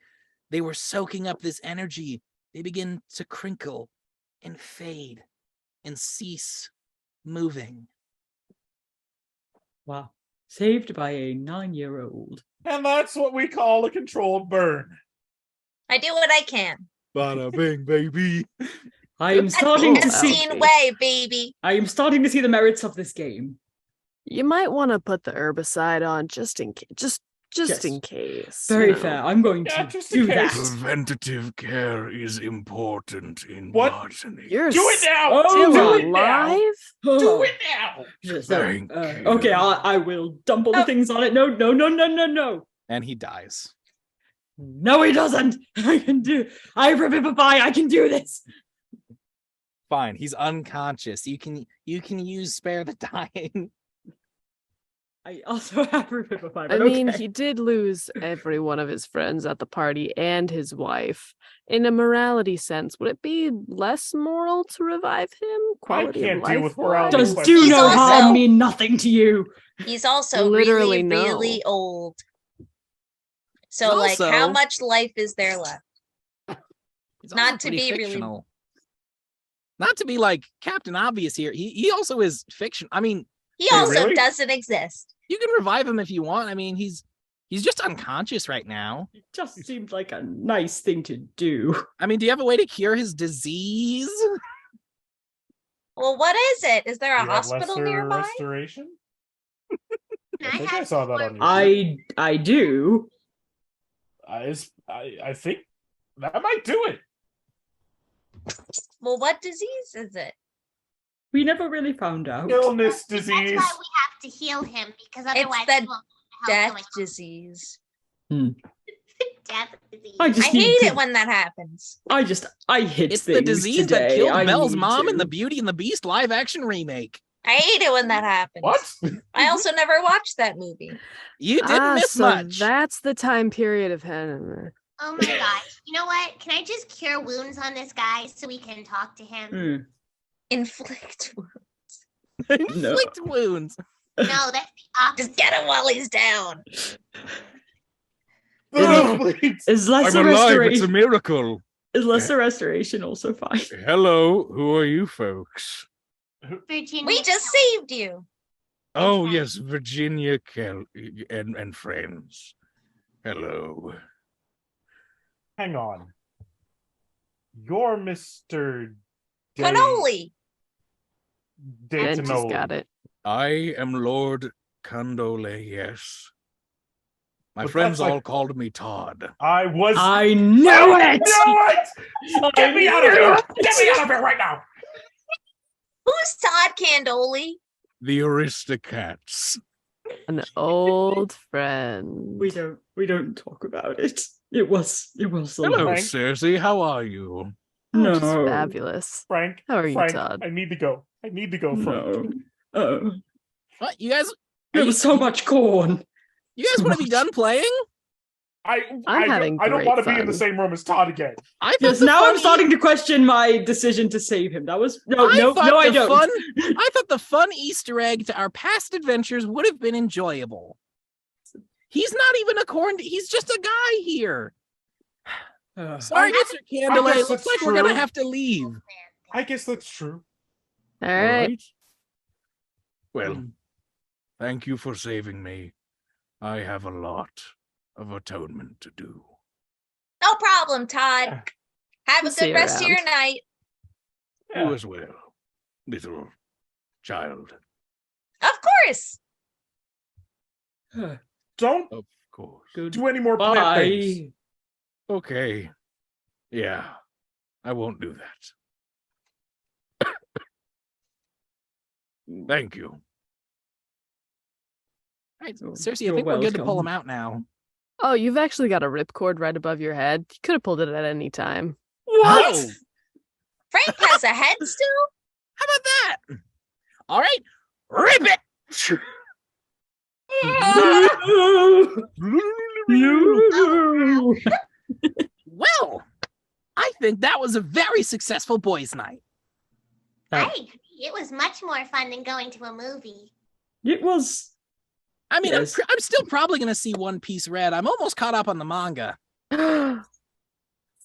they were soaking up this energy, they begin to crinkle and fade and cease moving. wow. Saved by a 9-year-old. And that's what we call a controlled burn. I do what I can. Bada bing, baby. I am That's starting the to see. Epstein way, baby. I am starting to see the merits of this game. You might want to put the herbicide on just in case. Just Yes. in case. Very you know. fair. I'm going Yeah, to just in do that. case. Preventative care is important in What? botany. You're Do it now. Oh, still do it now. alive? Do it now. Just, Thank you. okay, I will dump all the things on it. No. And he dies. No, he doesn't. I revivify. I can do this. Fine, he's unconscious. You can use spare the dying. I also have Revivify. I But mean, okay. he did lose every one of his friends at the party and his wife. In a morality sense, would it be less moral to revive him? Quality can't of deal life with morality wise? Does do He's no also- harm mean nothing to you? He's also Literally really no. old. So, like, how Also- much life is there left? It's Not also to pretty be really- fictional. Not to be like Captain Obvious here. He also is fiction. I mean, He Wait, also really? doesn't exist. you can revive him if you want. I mean, he's just unconscious right now. It just seemed like a nice thing to do. I mean, do you have a way to cure his disease? Well, what is it? Is there a You have hospital lesser nearby? restoration? Can I think I have saw that more- on your sheet. I do. I think that might do it. Well, what disease is it? We never really found out. Illness, That's disease. why we have to heal him, because otherwise the we won't know Death going on. disease. Death disease. I I just hate need to- it when that happens. I hit It's the things disease today. that killed I Belle's need mom in to. the Beauty and the Beast live action remake. I hate it when that happens. What? I also never watched that movie. You didn't miss so much. that's the time period of him. Oh my gosh. You know what? Can I just cure wounds on this guy so we can talk to him? Hmm. Inflict. Inflict wounds. No, that's the opposite. Just get him while he's down. Is lesser I'm alive. It's a restoration? miracle. Is lesser restoration also fine? Hello, who are you folks? Virginia. We just saved you. Oh fine. yes, Virginia and friends. Hello. Hang on. You're Mr. Cannoli. Ben just Daytonoli. got it. I am Lord Condole, yes. My But friends that's like- all called me Todd. I was. I knew I it. knew it! Get me out of here! Get me out of here right now! Who's Todd Candoli? The Aristocats. An old friend. We don't talk about it. It was a Hello, lot. Frank? Circe. How are you? Oh, just No. fabulous. Frank, How are you, Frank, Todd? I need to go. I need to go, Frank. No. Oh, What? You guys there was so much corn. want to be done playing? I'm having I don't great want to be in the fun. same room as Todd again. I thought Yes, the now I'm fun starting to question my decision to save him. That was no, I I don't. I thought the fun Easter egg to our past adventures would have been enjoyable. He's not even a corn. He's just a guy here. Sorry, Mr. Candle. guess It looks that's like we're gonna true. have to leave. I guess that's true. All right. Well, thank you for saving me. I have a lot of atonement to do. No problem, Todd. Have a See good you rest of your around. night. You as well, little child. Of course. Don't Of course. do any more plant things. Bye. Okay. Yeah, I won't do that. Thank you. All right, Oh, Circe, I you're think we're good to pull welcome. him out now. Oh, you've actually got a ripcord right above your head. You could have pulled it at any time. What? Frank has a head still. How about that? All right, rip it. No. Well, I think that was a very successful boys' night. I agree. It was much more fun than going to a movie. It was. I mean, Yes. I'm still probably going to see One Piece Red. I'm almost caught up on the manga. When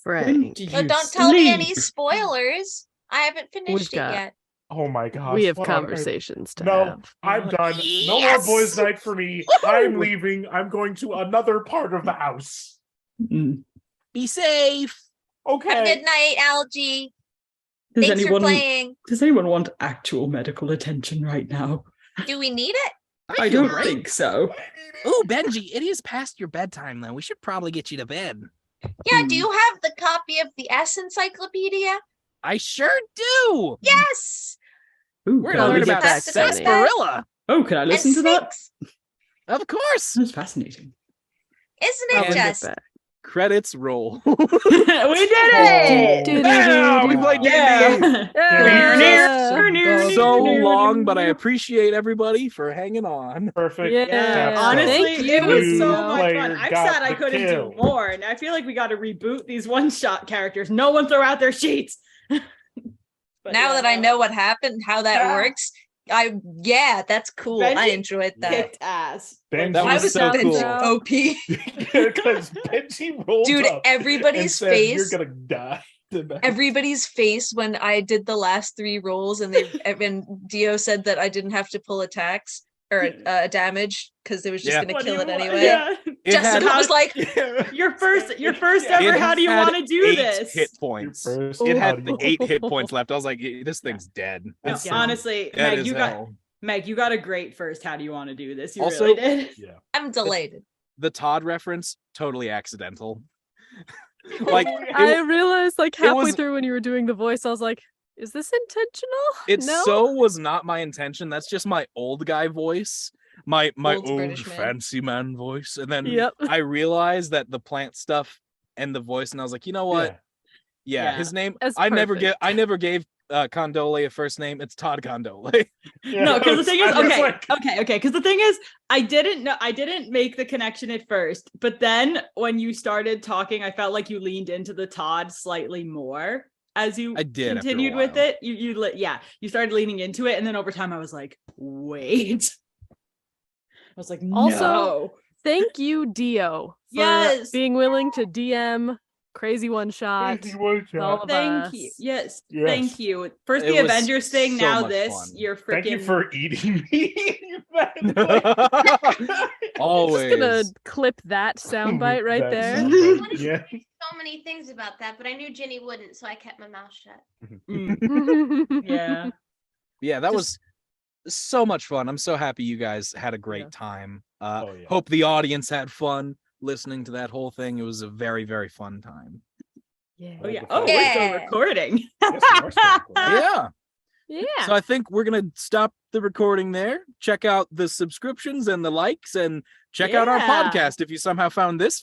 Frank, do But you don't tell me any sleep? spoilers. I haven't finished it got- yet. Oh my gosh. we have what on earth? conversations to No, have. I'm done. No Yes! more boys' night for me. I'm leaving. I'm going to another part of the house. Mm. Be safe. Have a Okay. good night, Algie. Does Thanks for anyone playing. does anyone want actual medical attention right now? Do we need it? I feel don't great. think so. Oh, Benji, it is past your bedtime, though. We should probably get you to bed. Yeah, do you have the copy of the S Encyclopedia? I sure do. Yes. Ooh, We're can going I to learn listen- about That's sarsaparilla. fascinating. Oh, can I listen and to that? snakes. Of course. That's fascinating. Isn't I'll it get just? back. Credits roll. We did it! Do-do-do-do. Yeah, we played Yeah. D&D. So long, but I appreciate everybody for hanging on. Perfect. Yeah. Capstone. Honestly, Thank it was you. so New much player fun. I'm got sad I the couldn't kill. do more, and I feel like we got to reboot these one-shot characters. No one throw out their sheets. But Now yeah, that I no. know what happened, how that Ah. works, that's cool. I Benji enjoyed that. Kicked ass. Benji That I was was so Benji cool. OP. Because Benji rolled Dude, up and everybody's said, "You're face. gonna die." tonight." Everybody's face when I did the last 3 rolls and Dio said that I didn't have to pull attacks or damage because it was just Yeah. gonna What kill do it you want? anyway. Yeah. It Jessica had- was like, Your first Yeah. ever. It How do you had want to do 8 this? hit points. Your first It had audio. 8 hit points left. I was like, this thing's dead. No, It's honestly, dead Meg, as you got hell. a great first. How do you want to do this? You Also- really did. Yeah. I'm delighted. The Todd reference, totally accidental. Like, I realized like halfway was- through when you were doing the voice, I was like, is this intentional? it no? so was not my intention. That's just my old guy voice. My Old old British man. fancy man voice. And then Yep. I realized that the plant stuff and the voice, and I was like, you know what? Yeah, Yeah. his name. That's I never perfect. gave Condole a first name. It's Todd Condole. Yeah. No, because the thing is, I was okay, like- okay. Because the thing is, I didn't make the connection at first, but then when you started talking, I felt like you leaned into the Todd slightly more as you I did after a continued with while. it. You started leaning into it, and then over time, I was like, wait. I was like, Also, no. Thank you, Dio, for Yes. being willing to DM Crazy One Shot. Crazy one shot. all of Thank you. us. Yes, Yes. thank you. First It the was Avengers thing, so now much this. fun. You're freaking. Thank you for eating me. Always. Just gonna clip that soundbite right That there. soundbite, Yeah. So many things about that, but I knew Ginny wouldn't, so I kept my mouth shut. Mm, yeah. Yeah, that Just- was so much fun. I'm so happy you guys had a great Yeah. time. Oh, yeah. Hope the audience had fun listening to that whole thing. It was a very, very fun time. Yeah. Oh yeah. the Oh, fuck? we're still Yeah. recording. Yes, you are still recording. Yeah. Yeah. So I think we're gonna stop the recording there. Check out the subscriptions and the likes, and check out our Yeah. podcast if you somehow found this